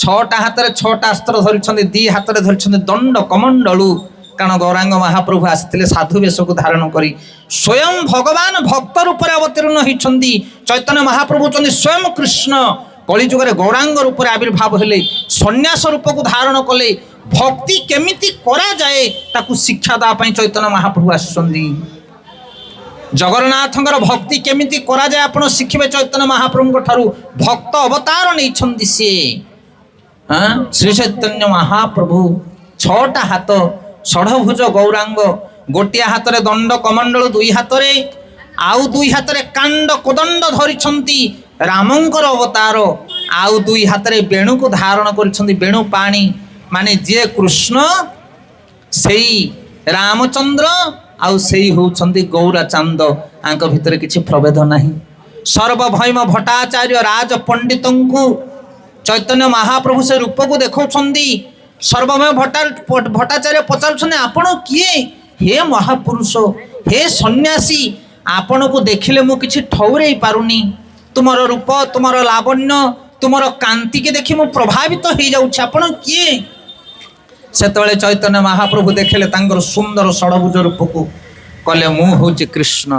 Speaker 1: 6ଟା ହାତରେ 6ଟା ଅସ୍ତ୍ର ଧରିଛନ୍ତି, 2 ହାତରେ ଧରିଛନ୍ତି ଦଣ୍ଡ କମଣ୍ଡଳୁ। କାରଣ ଗୌରାଙ୍ଗ ମହାପ୍ରଭୁ ଆସିଥିଲେ ସାଧୁ ବେଶକୁ ଧାରଣ କରି। ସ୍ୱୟଂ ଭଗବାନ ଭକ୍ତ ରୂପରେ ଅବତୀର୍ଣ୍ଣ ହୋଇଛନ୍ତି। ଚୈତନ୍ୟ ମହାପ୍ରଭୁ ହେଉଛନ୍ତି ସ୍ୱୟଂ କୃଷ୍ଣ। କଳିଯୁଗରେ ଗୌରାଙ୍ଗ ରୂପରେ ଆବିର୍ଭାବ ହେଲେ, ସନ୍ନ୍ୟାସ ରୂପକୁ ଧାରଣ କଲେ। ଭକ୍ତି କେମିତି କରାଯାଏ ତାକୁ ଶିକ୍ଷା ଦେବା ପାଇଁ ଚୈତନ୍ୟ ମହାପ୍ରଭୁ ଆସିଛନ୍ତି। ଜଗନ୍ନାଥଙ୍କର ଭକ୍ତି କେମିତି କରାଯାଏ ଆପଣ ଶିଖିବେ ଚୈତନ୍ୟ ମହାପ୍ରଭୁଙ୍କ ଠାରୁ। ଭକ୍ତ ଅବତାର ନେଇଛନ୍ତି ସିଏ। ଶ୍ରୀ ଚୈତନ୍ୟ ମହାପ୍ରଭୁ 6ଟା ହାତ, ଷଢ଼ଭୁଜ ଗୌରାଙ୍ଗ। ଗୋଟିଏ ହାତରେ ଦଣ୍ଡ କମଣ୍ଡଳ, 2 ହାତରେ, ଆଉ 2 ହାତରେ କାଣ୍ଡ କୋଦଣ୍ଡ ଧରିଛନ୍ତି ରାମଙ୍କର ଅବତାର। ଆଉ 2 ହାତରେ ବେଣୁକୁ ଧାରଣ କରିଛନ୍ତି, ବେଣୁ ପାଣି। ମାନେ ଯିଏ କୃଷ୍ଣ ସେଇ ରାମଚନ୍ଦ୍ର, ଆଉ ସେଇ ହେଉଛନ୍ତି ଗୌରାଚାନ୍ଦ। ଆଙ୍କ ଭିତରେ କିଛି ପ୍ରଭେଦ ନାହିଁ। ସର୍ବଭୌମ ଭଟ୍ଟାଚାର୍ଯ୍ୟ ରାଜ ପଣ୍ଡିତଙ୍କୁ ଚୈତନ୍ୟ ମହାପ୍ରଭୁ ସେ ରୂପକୁ ଦେଖାଉଛନ୍ତି। ସର୍ବଭୌମ ଭଟ୍ଟାଚାର୍ଯ୍ୟ ପଚାରୁଛନ୍ତି ଆପଣ କିଏ? ହେ ମହାପୁରୁଷ, ହେ ସନ୍ନ୍ୟାସୀ, ଆପଣଙ୍କୁ ଦେଖିଲେ ମୁଁ କିଛି ଠଉରେଇ ପାରୁନି। ତୁମର ରୂପ, ତୁମର ଲାବଣ୍ୟ, ତୁମର କାନ୍ତିକି ଦେଖି ମୁଁ ପ୍ରଭାବିତ ହେଇଯାଉଛି। ଆପଣ କିଏ? ସେତେବେଳେ ଚୈତନ୍ୟ ମହାପ୍ରଭୁ ଦେଖିଲେ ତାଙ୍କର ସୁନ୍ଦର ଷଢ଼ଭୁଜ ରୂପକୁ, କହିଲେ ମୁଁ ହେଉଛି କୃଷ୍ଣ।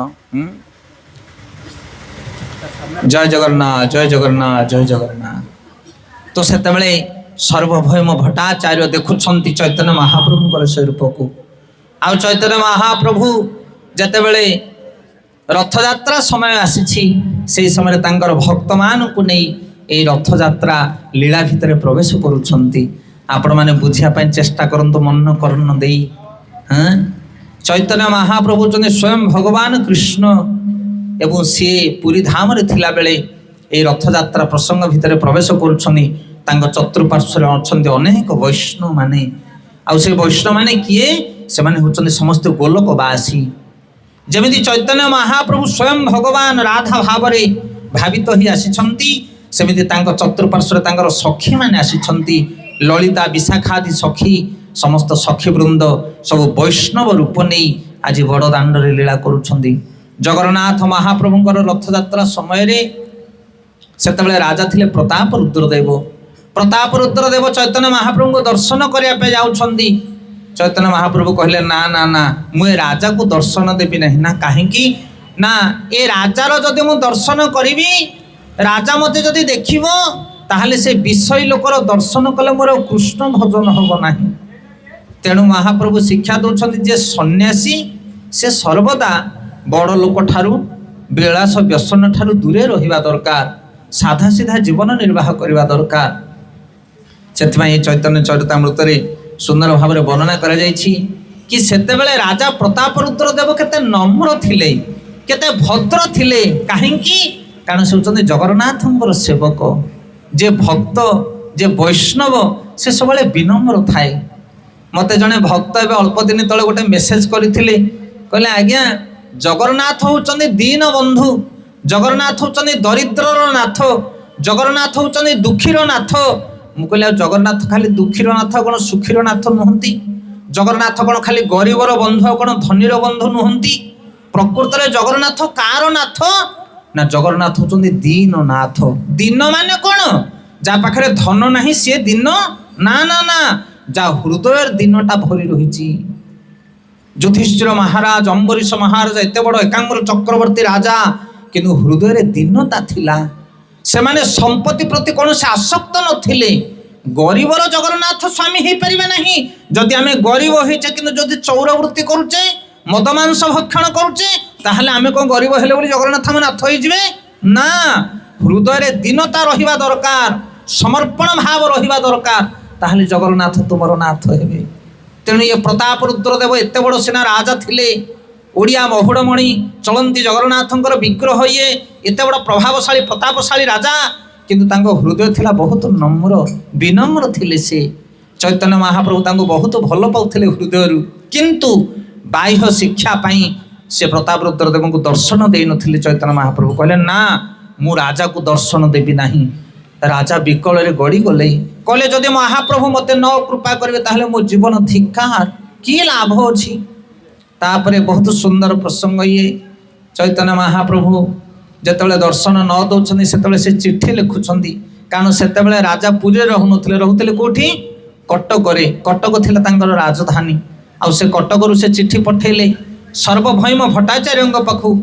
Speaker 1: ଜୟ ଜଗନ୍ନାଥ, ଜୟ ଜଗନ୍ନାଥ, ଜୟ ଜଗନ୍ନାଥ। ତ ସେତେବେଳେ ସର୍ବଭୌମ ଭଟ୍ଟାଚାର୍ଯ୍ୟ ଦେଖୁଛନ୍ତି ଚୈତନ୍ୟ ମହାପ୍ରଭୁଙ୍କର ସେ ରୂପକୁ। ଆଉ ଚୈତନ୍ୟ ମହାପ୍ରଭୁ ଯେତେବେଳେ ରଥଯାତ୍ରା ସମୟ ଆସିଛି, ସେହି ସମୟରେ ତାଙ୍କର ଭକ୍ତମାନଙ୍କୁ ନେଇ ଏହି ରଥଯାତ୍ରା ଲୀଳା ଭିତରେ ପ୍ରବେଶ କରୁଛନ୍ତି। ଆପଣମାନେ ବୁଝିବା ପାଇଁ ଚେଷ୍ଟା କରନ୍ତୁ ମନ କର୍ଣ୍ଣ ଦେଇ। ଚୈତନ୍ୟ ମହାପ୍ରଭୁ ହେଉଛନ୍ତି ସ୍ୱୟଂ ଭଗବାନ କୃଷ୍ଣ, ଏବଂ ସିଏ ପୁରୀ ଧାମରେ ଥିଲାବେଳେ ଏହି ରଥଯାତ୍ରା ପ୍ରସଙ୍ଗ ଭିତରେ ପ୍ରବେଶ କରୁଛନ୍ତି। ତାଙ୍କ ଚତୁଃପାର୍ଶ୍ୱରେ ଅଛନ୍ତି ଅନେକ ବୈଷ୍ଣବମାନେ। ଆଉ ସେ ବୈଷ୍ଣବମାନେ କିଏ? ସେମାନେ ହେଉଛନ୍ତି ସମସ୍ତେ ଗୋଲକବାସୀ। ଯେମିତି ଚୈତନ୍ୟ ମହାପ୍ରଭୁ ସ୍ୱୟଂ ଭଗବାନ ରାଧା ଭାବରେ ଭାବିତ ହୋଇ ଆସିଛନ୍ତି, ସେମିତି ତାଙ୍କ ଚତୁଃପାର୍ଶ୍ୱରେ ତାଙ୍କର ସଖୀମାନେ ଆସିଛନ୍ତି। ଲଳିତା ବିଶାଖାଦି ସଖୀ, ସମସ୍ତ ସଖୀ ବୃନ୍ଦ ସବୁ ବୈଷ୍ଣବ ରୂପ ନେଇ ଆଜି ବଡ଼ ଦାଣ୍ଡରେ ଲୀଳା କରୁଛନ୍ତି। ଜଗନ୍ନାଥ ମହାପ୍ରଭୁଙ୍କର ରଥଯାତ୍ରା ସମୟରେ ସେତେବେଳେ ରାଜା ଥିଲେ ପ୍ରତାପରୁଦ୍ର ଦେବ। ପ୍ରତାପରୁଦ୍ର ଦେବ ଚୈତନ୍ୟ ମହାପ୍ରଭୁଙ୍କୁ ଦର୍ଶନ କରିବା ପାଇଁ ଯାଉଛନ୍ତି। ଚୈତନ୍ୟ ମହାପ୍ରଭୁ କହିଲେ ନା ନା ନା, ମୁଁ ଏ ରାଜାକୁ ଦର୍ଶନ ଦେବି ନାହିଁ। ନା କାହିଁକି? ନା ଏ ରାଜାର ଯଦି ମୁଁ ଦର୍ଶନ କରିବି, ରାଜା ମୋତେ ଯଦି ଦେଖିବ, ତାହେଲେ ସେ ବିଷୟୀ ଲୋକର ଦର୍ଶନ କଲେ ମୋର କୃଷ୍ଣ ଭଜନ ହେବ ନାହିଁ। ତେଣୁ ମହାପ୍ରଭୁ ଶିକ୍ଷା ଦେଉଛନ୍ତି ଯେ ସନ୍ନ୍ୟାସୀ ସେ ସର୍ବଦା ବଡ଼ ଲୋକ ଠାରୁ, ବିଳାସ ବ୍ୟସନ ଠାରୁ ଦୂରେ ରହିବା ଦରକାର। ସାଧା ସିଧା ଜୀବନ ନିର୍ବାହ କରିବା ଦରକାର। ସେଥିପାଇଁ এই ଚୈତନ୍ୟ ଚରିତାମୃତରେ ସୁନ୍ଦର ଭାବରେ ବର୍ଣ୍ଣନା କରାଯାଇଛି କି ସେତେବେଳେ ରାଜା ପ୍ରତାପରୁଦ୍ର ଦେବ କେତେ ନମ୍ର ଥିଲେ, କେତେ ଭଦ୍ର ଥିଲେ। କାହିଁକି? କାରଣ ସେ ହେଉଛନ୍ତି ଜଗନ୍ନାଥଙ୍କର ସେବକ। ଯେ ଭକ୍ତ, ଯେ ବୈଷ୍ଣବ, ସେ ସବୁବେଳେ ବିନମ୍ର ଥାଏ। ମୋତେ ଜଣେ ଭକ୍ତ ଏବେ ଅଳ୍ପ ଦିନ ତଳେ ଗୋଟେ ମେସେଜ କରିଥିଲେ, କହିଲେ ଆଜ୍ଞା ଜଗନ୍ନାଥ ହେଉଛନ୍ତି ଦୀନ ବନ୍ଧୁ, ଜଗନ୍ନାଥ ହେଉଛନ୍ତି ଦରିଦ୍ରର ନାଥ, ଜଗନ୍ନାଥ ହେଉଛନ୍ତି ଦୁଃଖୀର ନାଥ। ମୁଁ କହିଲି ଆଉ ଜଗନ୍ନାଥ ଖାଲି ଦୁଃଖୀର ନାଥ, କ'ଣ ସୁଖୀର ନାଥ ନୁହନ୍ତି? ଜଗନ୍ନାଥ କ'ଣ ଖାଲି ଗରିବର ବନ୍ଧୁ, ଆଉ କ'ଣ ଧନୀର ବନ୍ଧୁ ନୁହନ୍ତି? ପ୍ରକୃତରେ ଜଗନ୍ନାଥ କାହାର ନାଥ? ନା ଜଗନ୍ନାଥ ହେଉଛନ୍ତି ଦୀନ ନାଥ। ଦୀନ ମାନେ କ'ଣ? ଯାହା ପାଖରେ ଧନ ନାହିଁ ସିଏ ଦୀନ? ନା ନା ନା, ଯାହା ହୃଦୟର ଦିନଟା ଭରି ରହିଛି। ଯୁଧିଷ୍ଠିର ମହାରାଜ, ଅମ୍ବରୀଶ ମହାରାଜ ଏତେ ବଡ଼ ଏକାମ୍ର ଚକ୍ରବର୍ତ୍ତୀ ରାଜା, କିନ୍ତୁ ହୃଦୟରେ ଦୀନତା ଥିଲା। ସେମାନେ ସମ୍ପତ୍ତି ପ୍ରତି କୌଣସି ଆସକ୍ତ ନଥିଲେ। गरीबर जगन्नाथ स्वामी हो पारे ना जदि आम गरीब होचे कि चौरवृत्ति करुचे मद मांस भक्षण करुचे ताहले आम कौन गरीब हेले बोली जगन्नाथ नाथ हो ना हृदय दीनता रहिबा दरकार समर्पण भाव रहिबा दरकार ताहले जगन्नाथ तुमर नाथ हेबे। तेणु ये प्रताप रुद्रदेव एत बड़ सेना राजा थिले ओडिया महुड़मणि चलती जगन्नाथंकर विग्रह ये एत बड़ प्रभावशाली प्रतापशाली राजा किंतु तांको हृदय थिला बहुत नम्र विनम्र थिले से चैतन्य महाप्रभु तांको बहुत भल पाउथिले हृदय किंतु बाह्य शिक्षा पाई से प्रताप रुद्रदेव को दर्शन दे नथिले। चैतन्य महाप्रभु कहले ना मु राजा को दर्शन देवी नाही। राजा विकल रे गड़ी गले कहले जदि महाप्रभु मते न कृपा करेंगे ताहले मो जीवन धिक्कार कि लाभ अछि। तापरे बहुत सुंदर प्रसंग ये चैतन्य महाप्रभु जेतेबेले दर्शन न दौरान से चिट्ठी लिखुंट कारण से राजा पुरी रहूनुले रोते कौटी कटक थिला तांकर राजधानी आउ से कटकरू से चिट्ठी पठेले सर्वभौम भट्टाचार्य पाखु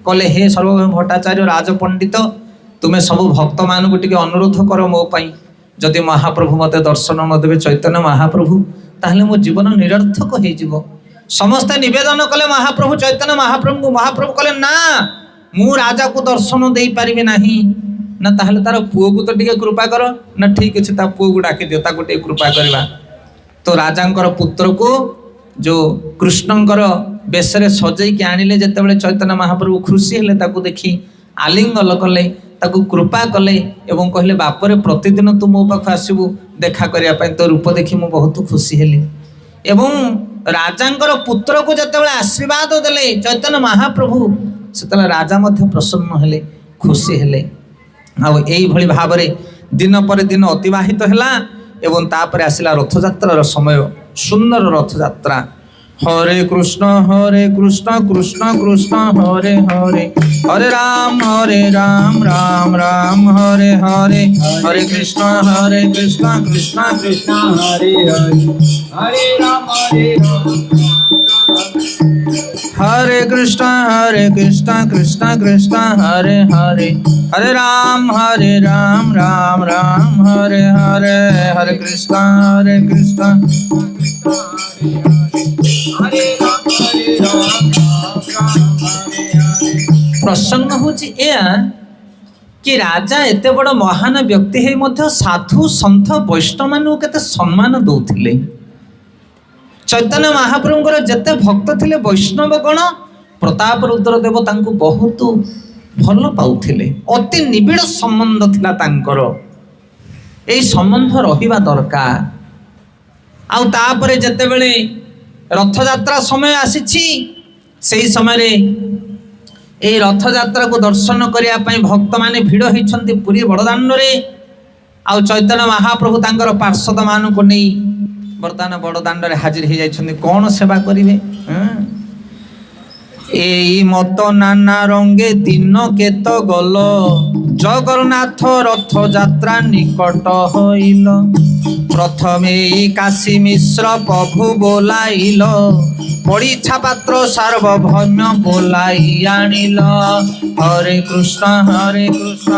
Speaker 1: कहले हे सर्वभौम भट्टाचार्य राजपंडित तुम्हें सब भक्त मान को अनुरोध कर मो पाई जदि महाप्रभु मते दर्शन न देवे चैतन्य महाप्रभु ताहले मो जीवन निरर्थक हो। समस्ते निवेदन कले महाप्रभु चैतन्य महाप्रभु को महाप्रभु कहले ना मु राजा को दर्शन दे पारिबे नाही ना ताहले तार पुओ को तो टिके कृपा कर ना ठीक अछि ता पुओ को डाकी दियो ताको टिके कृपा करबा। तो राजांकर पुत्र को जो कृष्णंकर बेसरे सजई के आनिले जेतेबेले चैतन्य महाप्रभु खुशी हेले ताको देखी आलिंगन कले ताको कृपा कले एवं कहले बापरे प्रतिदिन तू मो पाख आसबू देखा करिया पई तो रूप देखी मु बहुत खुशी हेली एवं राजांकर पुत्र को जेतेबेले आशीर्वाद देले चैतन्य महाप्रभु सेतेबेले राजा मध्य प्रसन्न हेले खुशी हेले। आ एई भली भाबरे दिन पर दिन अतिबाहित हैला एवं तापर आसिला रथयात्रार समय सुंदर रथयात्रा। हरे कृष्ण कृष्ण कृष्ण हरे हरे हरे राम राम राम हरे हरे हरे कृष्ण कृष्ण कृष्ण हरे हरे हरे राम हरे कृष्ण कृष्ण कृष्ण हरे हरे हरे राम राम राम हरे हरे हरे कृष्ण प्रसंग होची कि राजा एते बड़ महान व्यक्ति है मध्य साधु संत वैष्णव मानू केते सम्मान दौथिले। चैतन्य महाप्रभुଙ୍କର जेते भक्त थिले वैष्णव गण प्रताप रुद्रदेव तांको बहुत भल पाउथिले अति निबिड़ संबंध थिला तांकर एई संबंध रहिबा दरकार। आउ तापरे जेतेबेले रथयात्रा समय आसीछि सेही समय ए रथयात्रा को दर्शन करिया पई भक्त माने भिड़ होइछन्ति पुरी बड़दाण्ड रे। आउ चैतन्य महाप्रभु तांकर पार्षद मान को नहीं बर्तमान बड़दाण्ड रे हाजिर हो जाइछन्ति कौन सेवा करिवे। एई मत नाना रंगे दिन केत गल जगन्नाथ रथ यात्रा निकट होइल प्रथमे काशी मिश्र प्रभु बोलाइल परीक्षा पात्र सार्वभौम बोलाई आनिल हरे कृष्ण हरे कृष्ण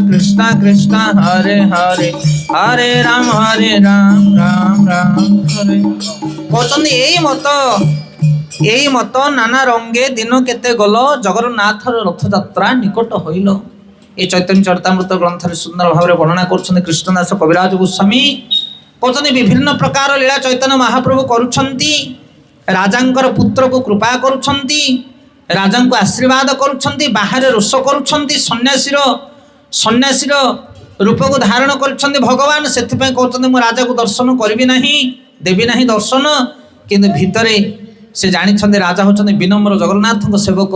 Speaker 1: कृष्ण कृष्ण हरे हरे हरे राम राम हरे कहते यही मत नाना रंगे दिन केते गल जगन्नाथ रथ यात्रा निकट होइल। ये चैतन्य चरितामृत ग्रंथ सुंदर भाव में वर्णना कर कृष्णदास कविराज गोस्वामी कहते विभिन्न प्रकार लीला चैतन्य महाप्रभु करुछंती राजांकर पुत्र को कृपा करुछंती राजा को आशीर्वाद करुछंती बाहर रोष करुछंती सन्यासीर रूप को धारण करुछंती भगवान से कहते मु राजा को दर्शन करी नहीं देवी नहीं दर्शन किंतु भितरे से जानी राजा होचंदी विनम्र जगन्नाथ सेवक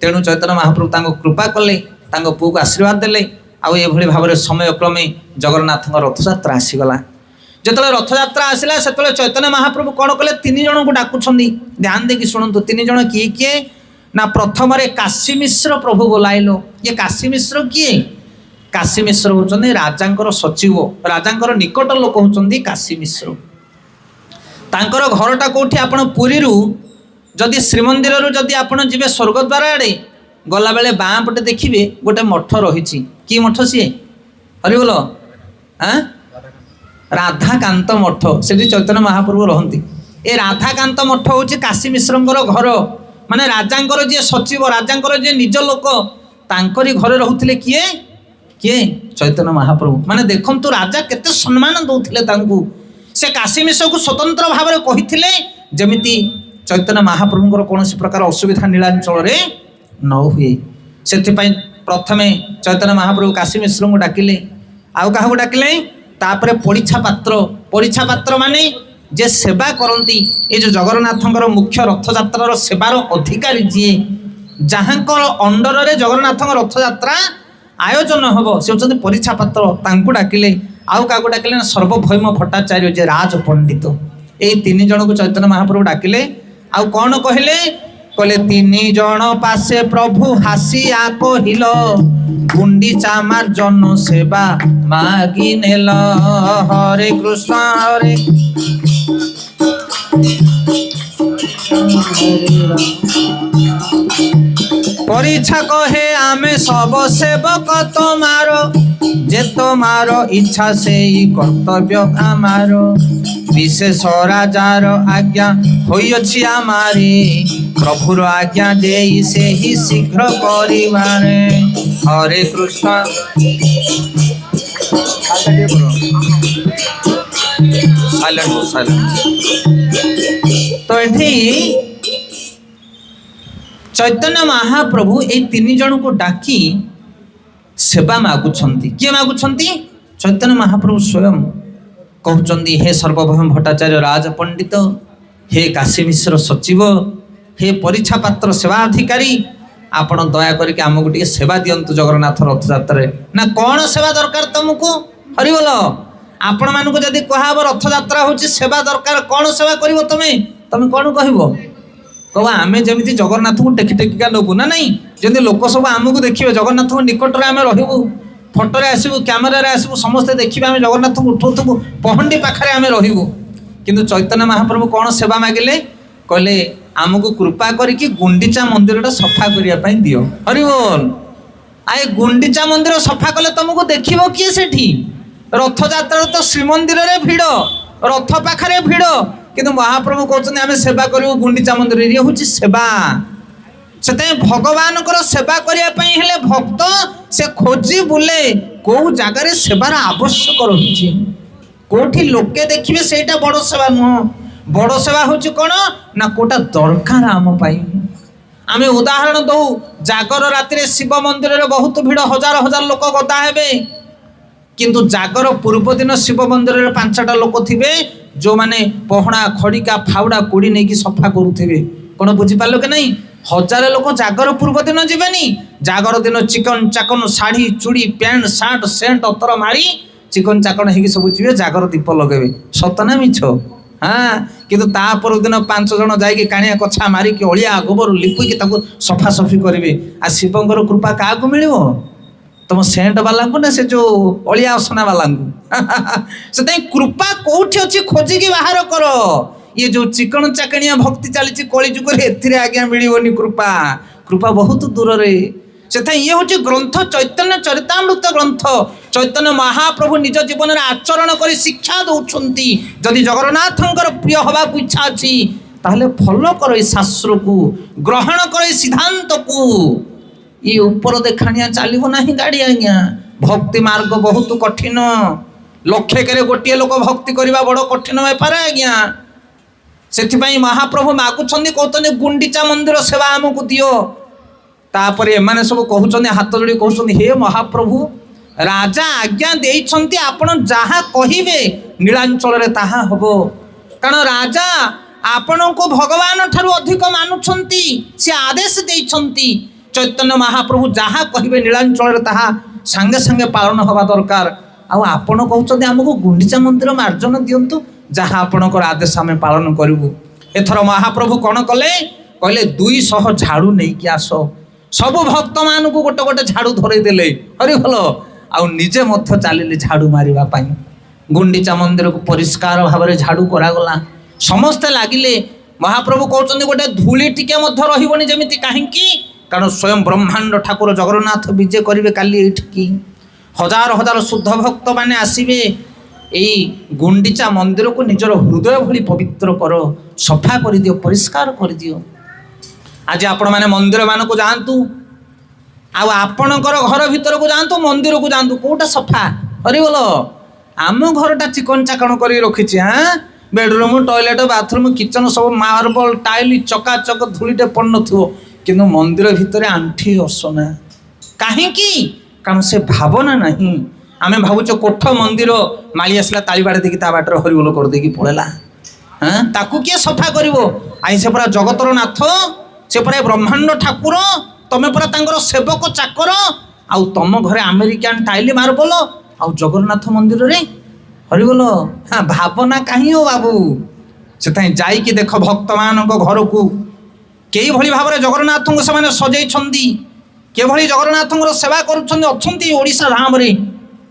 Speaker 1: तेणु चैतन्य महाप्रभु तांको कृपा कले तांको पुओ को आशीर्वाद देले आउ एभली भाव समय क्रमे जगन्नाथ रथयात्रा आसीगला। जेतले रथयात्रा आसिला सेतले चैतन्य महाप्रभु कौन कले 3 जन को डाकुछंदी ध्यान देकी शुणु 3 जन किए ना प्रथम काशी मिश्र प्रभु बोलाइलो। ये काशी मिश्र किए काशी मिश्र होचंदी राजांकर सचिव राजांकर निकट लोक होचंदी काशी मिश्र। तांकर घरटा कोठी आपण पुरी जदि श्रीमंदिर जदि आपण जी स्वर्गद्वार आड़े गला बेले बाँ पटे देखिए गोटे मठ रही कि मठ सी हरि बोल हाँ राधाकांत मठ से चैतन्य महाप्रभु रहती ए राधाकांत मठ हूँ काशी मिश्र घर माने राजांकर जी सचिव राजांकर जी निज लोक तांकरी घरे रहते किए किए चैतन्य महाप्रभु माने देखंतु राजा केते सम्मान दौथिले तांकू से काशी मिश्र को स्वतंत्र भाव में कही जमिति चैतन्य महाप्रभुଙ୍କର कौन प्रकार असुविधा नीलांचल रे न हुए से प्रथमे चैतन्य महाप्रभु काशी मिश्र को डाकिले आउ क्या डाकिले तापर परीक्षा पात्र माने जे सेवा करती ये जो जगन्नाथंकर मुख्य रथयात्रार सेवार अधिकारी जी जहाँकर अंडर रे जगन्नाथंकर रथयात्रा आयोजन हम से होती परीक्षा पात्र तांकू डाकिले आउ क्या डाकिले सर्वभौम भट्टाचार्य जे राज पंडित ये तीन जन को चैतन्य महाप्रभु डाकिले आउ कौन कहले कहले तीन जन पासे प्रभु हासिया कहिल गुंडीचा मार्जन सेवा मागी नेल हरे कृष्ण हरे परीक्षा कहे आमे सब सेवक तोमार जे तोमार इच्छा से ही कर्तव्य आमार विशेष राजार आज्ञा होइछि आमारे प्रभुर आज्ञा देई से ही शीघ्र करिबारे हरे कृष्ण तो एठी चैतन्य महाप्रभु ये तीन जन को डाकी सेवा मागुछंती किए मागुछंती चैतन्य महाप्रभु स्वयं कहउचंदी हे सर्वभौम भट्टाचार्य राज पंडित हे काशी मिश्र सचिव हे परीक्षा पात्र सेवा अधिकारी आपण दया करके आमको टे सेवा दियंतु जगन्नाथ रथयात्रा ना कौन सेवा दरकार तुमको हरि बोल आपण मानक जदि कहब रथयात्रा होची सेवा दरकार कौन सेवा करिवो तमे कौन कहबो कहबा आमे जेमिति जगन्नाथ को टेकी टेकिका नबु ना नहीं जदि लोक सब आमको देखिबे जगन्नाथ को निकट रे आमे रहिबु फोटो रे आसीबु कैमरा रे आसीबु समस्त देखिबे आमे जगन्नाथ को उठौथबु पहंडी पाखरे आमे रहिबु किंतु चैतन्य महाप्रभु कौन सेवा मागिले कहले आमको कृपा करिकि गुंडीचा मंदिरटा सफा करिया पई दियो हरि बोल आए गुंडीचा मंदिर सफा कले तुमको देखिबो किए सेठी रथयात्रा तो श्रीमंदिर रे भिड़ रथ पाखरे भिड़ किंतु महाप्रभु कहते आम सेवा करूँ गुंडीचा मंदिर ये हूँ सेवा से भगवान सेवा करने हेले भक्त से खोजी बुले कौ जगार सेवार आवश्यक रही कौटी लोके देखिए सेटा बड़ सेवा नुह बड़ सेवा हूँ कौन ना कोटा दरकार आम आम उदाहरण दौ जागर राति शिव मंदिर में बहुत भिड़ हजार हजार लोक गदा हे किंतु जागर पूर्व दिन शिव मंदिर में 5टा लोक थे जो माने पहना खड़िका फाउड़ा कोड़ी नहीं कि सफा करुवे कौन बुझीपार कि नहीं 1000 लोक जागर पूर्व दिन जीवेनी जागर दिन चिकन चाकन शाढ़ी चूड़ी पैंट सार्ट सेंट अतर मारी चिकन चाकन हो सब जी जागर दीप लगे सतना मिछ हाँ किंतु तापर दिन 5 जन जाकि काणिया कछा मारिकी अलिया गोबर लिपिकी सफासफी करेंगे आ शिवंकर कृपा क्या मिल तुम सेंट वाला ना से जो अलिया असना वाला से कृपा कौटी अच्छी खोजिकी बाहर कर ये जो चिकन चाकणिया भक्ति चली कली जुग आज्ञा मिलनी कृपा कृपा बहुत दूर रे से ये हूँ ग्रंथ चैतन्य चरितामृत ग्रंथ चैतन्य महाप्रभु निज जीवन में आचरण कर शिक्षा दौरान जदि जगन्नाथंकर प्रिय हवा इच्छा अच्छी ताहले फॉलो कर शास्त्र को ग्रहण कर सिद्धांत को ये ऊपर देखाणिया चलो ना गाड़ी आज्ञा भक्ति मार्ग बहुत कठिन लक्षेक गोटे लोक भक्ति करवा बड़ कठिन बेपार आज्ञा से महाप्रभु मागुंट कहते गुंडीचा मंदिर सेवा आमको दियो तापर एमाने सब कहते हाथ जोड़ी कहते हे महाप्रभु राजा आज्ञा देइछंती आपण जहाँ कहिबे नीलांचल रे ताहा हबो कारण राजा आपण को भगवान ठारू अधिक मानुछंती से आदेश देइछंती चैतन्य महाप्रभु जहाँ कहिबे नीलांचल ताहा सांगे सांगे पालन हवा दरकार आपण कहते आमको गुंडीचा मंदिर मार्जन दिंतु जहाँ आपणकर आदेश आम पालन करूँ एथर महाप्रभु कौन कले कहले 200 झाड़ू नहीं कि आस सबु भक्त मान को गोटे गोटे झाड़ू धरईदे हरि भल आउ निजे मध्य चलिले झाड़ू मारिबा गुंडीचा मंदिर को परिष्कार भाव में झाड़ू करागला समस्ते लगिले ମହାପ୍ରଭୁ କହୁଛନ୍ତି ଗୋଟେ ଧୂଳି ଟିକେ ମଧ୍ୟ ରହିବନି ଯେମିତି। କାହିଁକି? କାରଣ ସ୍ୱୟଂ ବ୍ରହ୍ମାଣ୍ଡ ଠାକୁର ଜଗନ୍ନାଥ ବିଜେ କରିବେ କାଲି ଏଇଠିକି। ହଜାର ହଜାର ଶୁଦ୍ଧ ଭକ୍ତମାନେ ଆସିବେ। ଏଇ ଗୁଣ୍ଡିଚା ମନ୍ଦିରକୁ ନିଜର ହୃଦୟ ଭଳି ପବିତ୍ର କର, ସଫା କରିଦିଅ, ପରିଷ୍କାର କରିଦିଅ। ଆଜି ଆପଣମାନେ ମନ୍ଦିର ମାନଙ୍କୁ ଯାଆନ୍ତୁ, ଆଉ ଆପଣଙ୍କର ଘର ଭିତରକୁ ଯାଆନ୍ତୁ, ମନ୍ଦିରକୁ ଯାଆନ୍ତୁ, କୋଉଟା ସଫା? ହରିବୋଲ। ଆମ ଘରଟା ଚିକଣ ଚାକଣ କରି ରଖିଛି। ବେଡରୁମ୍, ଟଏଲେଟ୍, ବାଥରୁମ୍, କିଚେନ୍ ସବୁ ମାର୍ବଲ ଟାଇଲ ଚକାଚକ, ଧୂଳିଟେ ପଡ଼ିନଥିବ, କିନ୍ତୁ ମନ୍ଦିର ଭିତରେ ଆଣ୍ଠି ଅସନା। କାହିଁକି? କାରଣ ସେ ଭାବନା ନାହିଁ। ଆମେ ଭାବୁଛୁ କୋଠ ମନ୍ଦିର, ମାଳି ଆସିଲା ତାଳି ବାଡ଼େ ଦେଇକି ତା ବାଟରେ ହରିବୋଲ କରିଦେଇକି ପଳେଇଲା। ତାକୁ କିଏ ସଫା କରିବ? ଆଇ ସେ ପରା ଜଗତର ନାଥ, ସେ ପରା ବ୍ରହ୍ମାଣ୍ଡ ଠାକୁର, ତମେ ପରା ତାଙ୍କର ସେବକ ଚାକର। ଆଉ ତମ ଘରେ ଆମେରିକାନ ଟାଇଲ ମାର୍ବଲ, ଆଉ ଜଗନ୍ନାଥ ମନ୍ଦିରରେ ହରିବୋଲ। ଭାବନା କାହିଁ ଓ ବାବୁ? ସେଥିପାଇଁ ଯାଇକି ଦେଖ ଭକ୍ତମାନଙ୍କ ଘରକୁ କେଇଭଳି ଭାବରେ ଜଗନ୍ନାଥଙ୍କୁ ସେମାନେ ସଜେଇଛନ୍ତି, କେଭଳି ଜଗନ୍ନାଥଙ୍କର ସେବା କରୁଛନ୍ତି। ଅଛନ୍ତି ଓଡ଼ିଶା ଧାମରେ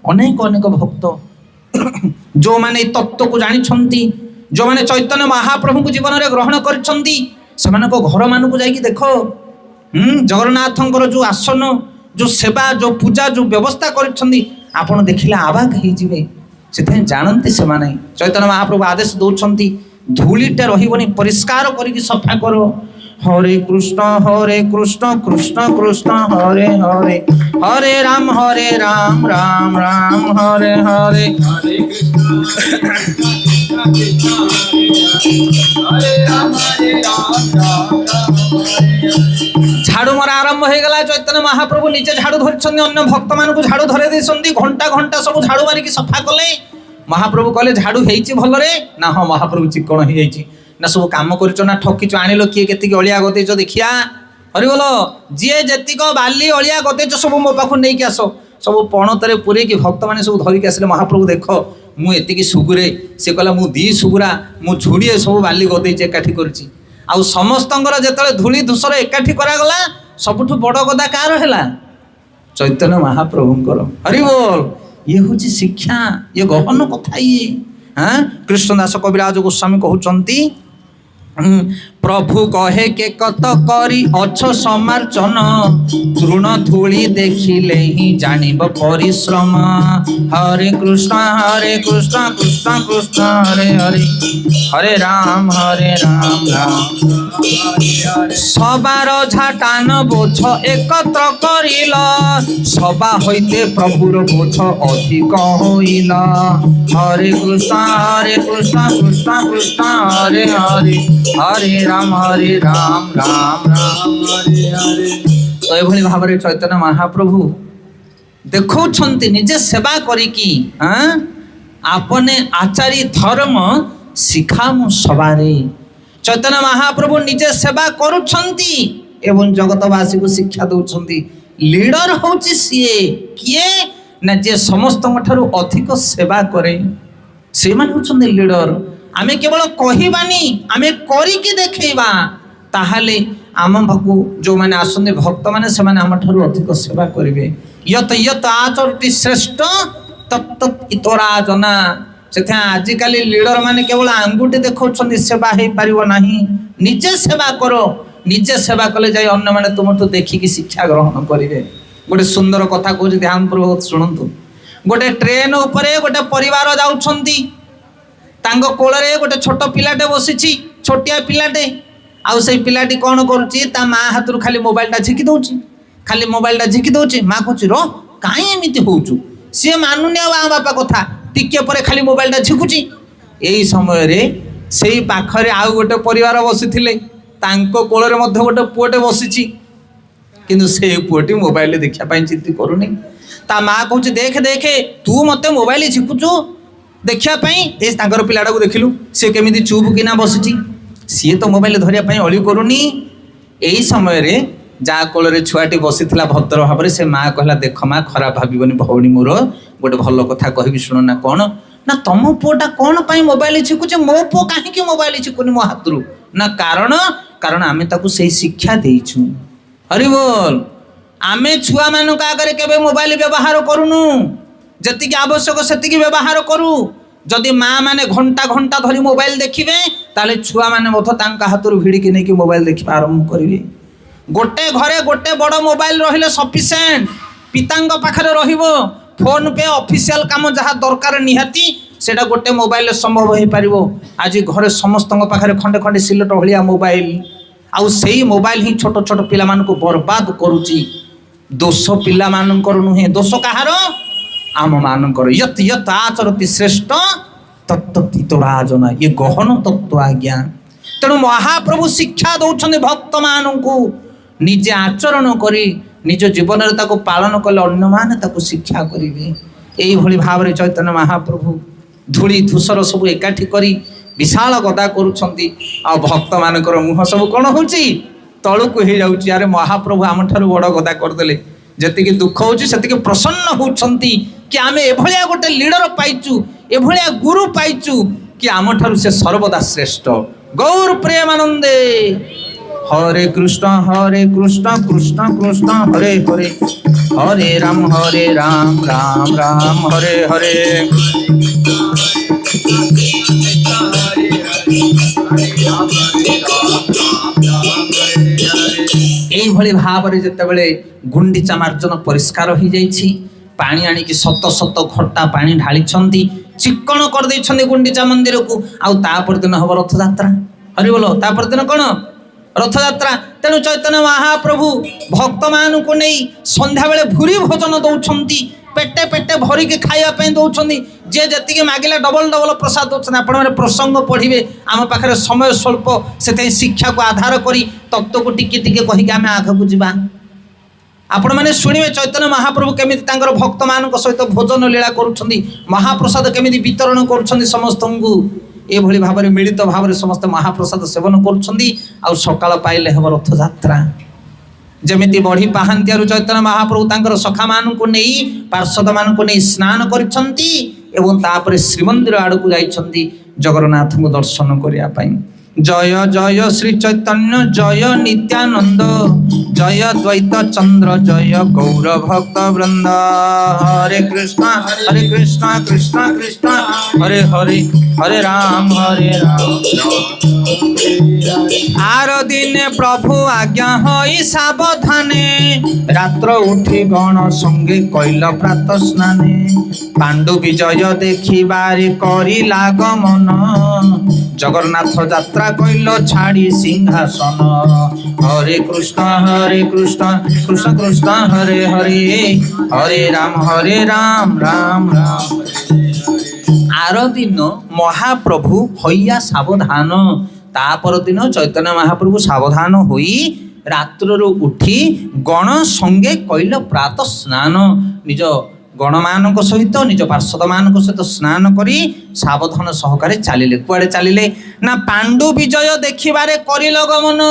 Speaker 1: ଅନେକ ଅନେକ ଭକ୍ତ ଯେଉଁମାନେ ଏହି ତତ୍ତ୍ୱକୁ ଜାଣିଛନ୍ତି, ଯେଉଁମାନେ ଚୈତନ୍ୟ ମହାପ୍ରଭୁଙ୍କୁ ଜୀବନରେ ଗ୍ରହଣ କରିଛନ୍ତି, ସେମାନଙ୍କ ଘରମାନଙ୍କୁ ଯାଇକି ଦେଖ। ଜଗନ୍ନାଥଙ୍କର ଯେଉଁ ଆସନ, ଯେଉଁ ସେବା, ଯେଉଁ ପୂଜା, ଯେଉଁ ବ୍ୟବସ୍ଥା କରିଛନ୍ତି, ଆପଣ ଦେଖିଲେ ଆବାକ ହେଇଯିବେ। ସେଥିପାଇଁ ଜାଣନ୍ତି ସେମାନେ। ଚୈତନ୍ୟ ମହାପ୍ରଭୁ ଆଦେଶ ଦେଉଛନ୍ତି, ଧୂଳିଟା ରହିବନି, ପରିଷ୍କାର କରିକି ସଫା କର। ହରେ କୃଷ୍ଣ କୃଷ୍ଣ କୃଷ୍ଣ ହରେ ହରେ, ହରେ ରାମ ରାମ ରାମ ହରେ ହରେ। ଝାଡୁ ମରା ଆରମ୍ଭ ହେଇଗଲା। ଚୈତନ୍ୟ ମହାପ୍ରଭୁ ନିଜେ ଝାଡୁ ଧରିଛନ୍ତି, ଅନ୍ୟ ଭକ୍ତମାନଙ୍କୁ ଝାଡୁ ଧରେଇ ଦେଇଛନ୍ତି। ଘଣ୍ଟା ଘଣ୍ଟା ସବୁ ଝାଡୁ ମାରିକି ସଫା କଲେ। ମହାପ୍ରଭୁ କହିଲେ ଝାଡୁ ହେଇଛି ଭଲରେ? ନା ହଁ ମହାପ୍ରଭୁ ଚିକଣ ହେଇଯାଇଛି। ନା ସବୁ କାମ କରିଛ ନା ଠକିଛ? ଆଣିଲ କିଏ କେତିକି ଅଳିଆ ଗଦେଇଛ ଦେଖିଆ। ହରିବୋଲ। ଯିଏ ଯେତିକ ବାଲି ଅଳିଆ ଗଦେଇଛ ସବୁ ମୋ ପାଖକୁ ନେଇକି ଆସ। ସବୁ ପଣତରେ ପୁରେଇକି ଭକ୍ତମାନେ ସବୁ ଧରିକି ଆସିଲେ। ମହାପ୍ରଭୁ ଦେଖ ମୁଁ ଏତିକି ସୁଗୁରେ, ସେ କହିଲା ମୁଁ 2 ସୁଗୁରା, ମୁଁ ଝୁଡ଼ିଏ ସବୁ ବାଲି ଗଦେଇଛି, ଏକାଠି କରିଛି। ଆଉ ସମସ୍ତଙ୍କର ଯେତେବେଳେ ଧୂଳି ଧୂସର ଏକାଠି କରାଗଲା, ସବୁଠୁ ବଡ଼ ଗଦା କାହାର ହେଲା? ଚୈତନ୍ୟ ମହାପ୍ରଭୁଙ୍କର। ହରିବୋଲ। ଇଏ ହେଉଛି ଶିକ୍ଷା, ଇଏ ଗହନ କଥା। ଇଏ କୃଷ୍ଣଦାସ କବିରାଜ ଗୋସ୍ୱାମୀ କହୁଛନ୍ତି, ପ୍ରଭୁ କହେ କେ କତ କରି ଅଛ ସମାର୍ଜନ, ତୃଣ ଧୂଳି ଦେଖିଲେ ହିଁ ଜାଣିବ ପରିଶ୍ରମ। ହରେ କୃଷ୍ଣ କୃଷ୍ଣ କୃଷ୍ଣ ହରେ ହରେ, ହରେ ରାମ ରାମ। সবার ঝাটান বোঝ একত্র করিল, সবা হইতে প্রভুর বোঝ অধিক হইল। হরে কৃষ্ণ কৃষ্ণ কৃষ্ণ হরে হরে, হরে রাম রাম রাম হরে হরে। তো এভাবে ভাবে চৈতন্য মহাপ্রভু দেখুଛନ୍ତି নিজে সেবা করিকি, আপনে আচারি ধর্ম শিখামু সবারে। চৈতন্য মহাপ্রভু নিজে সেবা କରୁଛନ୍ତି ଏବଂ ଜଗତବାସୀକୁ ଶିକ୍ଷା ଦେଉଛନ୍ତି। ଲିଡର ହେଉଛି ସିଏ। କିଏ? ନା ଯିଏ ସମସ୍ତଙ୍କ ଠାରୁ ଅଧିକ ସେବା କରେ, ସେମାନେ ହେଉଛନ୍ତି ଲିଡର। ଆମେ କେବଳ କହିବାନି, ଆମେ କରିକି ଦେଖେଇବା, ତାହେଲେ ଆମ ପାଖକୁ ଯେଉଁମାନେ ଆସନ୍ତି ଭକ୍ତମାନେ, ସେମାନେ ଆମ ଠାରୁ ଅଧିକ ସେବା କରିବେ। ୟତ୍ ୟତ୍ ଆଚରତି ଶ୍ରେଷ୍ଠ ତତ୍ ତତ୍ ଇତରାଜନା। ସେଥିପାଇଁ ଆଜିକାଲି ଲିଡର ମାନେ କେବଳ ଆଙ୍ଗୁଠି ଦେଖାଉଛନ୍ତି, ସେବା ହେଇପାରିବ ନାହିଁ। ନିଜେ ସେବା କର, ନିଜେ ସେବା କଲେ ଯାଇ ଅନ୍ୟମାନେ ତୁମଠୁ ଦେଖିକି ଶିକ୍ଷା ଗ୍ରହଣ କରିବେ। ଗୋଟେ ସୁନ୍ଦର କଥା କହୁଛି, ଧ୍ୟାନପୂର୍ବକ ଶୁଣନ୍ତୁ। ଗୋଟେ ଟ୍ରେନ ଉପରେ ଗୋଟେ ପରିବାର ଯାଉଛନ୍ତି, ତାଙ୍କ କୋଳରେ ଗୋଟେ ଛୋଟ ପିଲାଟେ ବସିଛି, ଛୋଟିଆ ପିଲାଟେ। ଆଉ ସେଇ ପିଲାଟି କ'ଣ କରୁଛି? ତା ମା ହାତରୁ ଖାଲି ମୋବାଇଲଟା ଝିକି ଦେଉଛି, ଖାଲି ମୋବାଇଲଟା ଝିକି ଦେଉଛି। ମା କହୁଛି ର କାହିଁ ଏମିତି ହଉଛୁ? ସିଏ ମାନୁନି ଆଉ ମା ବାପା କଥା, ଟିକେ ପରେ ଖାଲି ମୋବାଇଲଟା ଝିକୁଛି। ଏଇ ସମୟରେ ସେଇ ପାଖରେ ଆଉ ଗୋଟେ ପରିବାର ବସିଥିଲେ, ତାଙ୍କ କୋଳରେ ମଧ୍ୟ ଗୋଟେ ପୁଅଟେ ବସିଛି, କିନ୍ତୁ ସେ ପୁଅଟି ମୋବାଇଲ ଦେଖିବା ପାଇଁ ଚିନ୍ତା କରୁନି। ତା ମା କହୁଛି ଦେଖେ ଦେଖେ ତୁ ମତେ ମୋବାଇଲ ଝିକୁଛୁ ଦେଖିବା ପାଇଁ। ଏ ତାଙ୍କର ପିଲାଟାକୁ ଦେଖିଲୁ, ସେ କେମିତି ଚୁପ୍ କିନା ବସିଛି, ସିଏ ତ ମୋବାଇଲ ଧରିବା ପାଇଁ ଅଳି କରୁନି। ଏଇ ସମୟରେ ଯାହା କୋଳରେ ଛୁଆଟି ବସିଥିଲା ଭଦ୍ର ଭାବରେ, ସେ ମା କହିଲା ଦେଖ ମା, ଖରାପ ଭାବିବନି ଭଉଣୀ, ମୋର ଗୋଟେ ଭଲ କଥା କହିବି ଶୁଣ। ନା କ'ଣ? ନା ତମ ପୁଅଟା କ'ଣ ପାଇଁ ମୋବାଇଲ ଝିକୁଛି? ମୋ ପୁଅ କାହିଁକି ମୋବାଇଲ ଝିକୁନି ମୋ ହାତରୁ? ନା କାରଣ ଆମେ ତାକୁ ସେଇ ଶିକ୍ଷା ଦେଇଛୁ। ହରିବୋଲ। ଆମେ ଛୁଆମାନଙ୍କ ଆଗରେ କେବେ ମୋବାଇଲ ବ୍ୟବହାର କରୁନୁ, ଯେତିକି ଆବଶ୍ୟକ ସେତିକି ବ୍ୟବହାର କରୁ। ଯଦି ମା ମାନେ ଘଣ୍ଟା ଘଣ୍ଟା ଧରି ମୋବାଇଲ ଦେଖିବେ, ताले छुआ मैंने हाथ भिड़िकी नहीं मोबाइल देखा आरंभ करेंगे। गोटे घरे गोटे बड़ मोबाइल रहिले सफिशिएंट। पिता पाखरे रहिबो फोन पे ऑफिशियल काम जहाँ दरकार निहाती सेटा गोटे मोबाइल संभव हो पार। आज घरे समस्त पाखरे खंडे खंडे सिलट भलिया मोबाइल आउ सेई मोबाइल ही छोट छोट पिला मानकु बर्बाद करूची। दोष पिला मानकर नुहे, दोष कहार आम मानकर। यत यत आचरति श्रेष्ठ तत्त राजना, ये गहन तत्व आज्ञा। तेणु महाप्रभु शिक्षा दौरान भक्त मानू निजे आचरण करी निज जीवन में ताको पालन कले अन्य माने ताको शिक्षा करेंगे। यही भाव में चैतन्य महाप्रभु धूली धूसर सब एकाठी करी विशाल गदा करुछंती। आ भक्त मानकर मुह सब कौन होची तलुक हो जाउची। अरे महाप्रभु आम ठारू बड़ गदा करदेले। जतिक दुख होची सेतिक प्रसन्न होउछंती कि आमे एभलिया गोटे लीडर पाइचु, एभलिया गुरु पाइचु कि आम ठारू से सर्वदा श्रेष्ठ। गौर प्रेमानंदे हरे कृष्ण कृष्ण कृष्ण हरे हरे, हरे राम राम राम हरे हरे। यही भाव में जितेबाला गुंडीचा मार्जन परिष्कार हो जाइछि, पानी आनिकी सत सत घटा पानी ढाली चिक्कण कर देइछन्ते गुंडीचा मंदिर को। आउ तापर दिन हम रथयात्रा। हरि बोलो। तापर दिन कौन रथयात्रा। तेणु चैतन्य महाप्रभु भक्त मान को नहीं संध्या बेले भूरी भोजन दौरान पेटे पेटे भरिक खावाई दौरान। जे जी मागिले डबल डबल प्रसाद दौरान। आपण प्रसंग पढ़े आम पाखे समय स्वल्प से शिक्षा को आधार करी तत्व को टिके टिके कहीकि आम आगक जा। आपण मैंने शुणवे चैतन्य महाप्रभु केमी भक्त मान सहित भोजन लीला करुँच, महाप्रसाद केमी वितरण करुँच समस्त को। एभली भाव में मिलित भाव में समस्त महाप्रसाद सेवन कर सकाल पाइले हम रथयात्रा। जमिति बढ़ी पाहांतियारु चैतन्य महाप्रभु तांकर सखा मान को नहीं पार्षद मान को नहीं स्नान करिसंती एवं तापर श्रीमंदिर आड़ को जाइछंती जगन्नाथ को दर्शन करिया पाई। जय जय श्री चैतन्य जय नित्यानंद, जय द्वैत चंद्र जय गौर भक्त वृंद। हरे कृष्ण कृष्ण कृष्ण हरे हरे, हरे राम आर दिने प्रभु आज्ञा होई सावधाने, रात्र उठी गण संगे कैल प्रात स्नाने। पांडु विजय देखिबारे करी लागमन, जगन्नाथ यात्रा कैल छाड़ी सिंहासन। हरे कृष्ण कृष्ण कृष्ण हरे हरे, हरे राम राम राम। आर दिन महाप्रभु हइया सावधान। तापर दिन चैतन्य महाप्रभु सावधान होई रात्र उठी गण संगे कैल प्रात स्नान। निज गण मान सहित निज पार्षद मान सहित स्नान करी सावधान सहकारे चलिले। कुआडे चलिले ना पांडु विजय देखिबारे करिल गमन।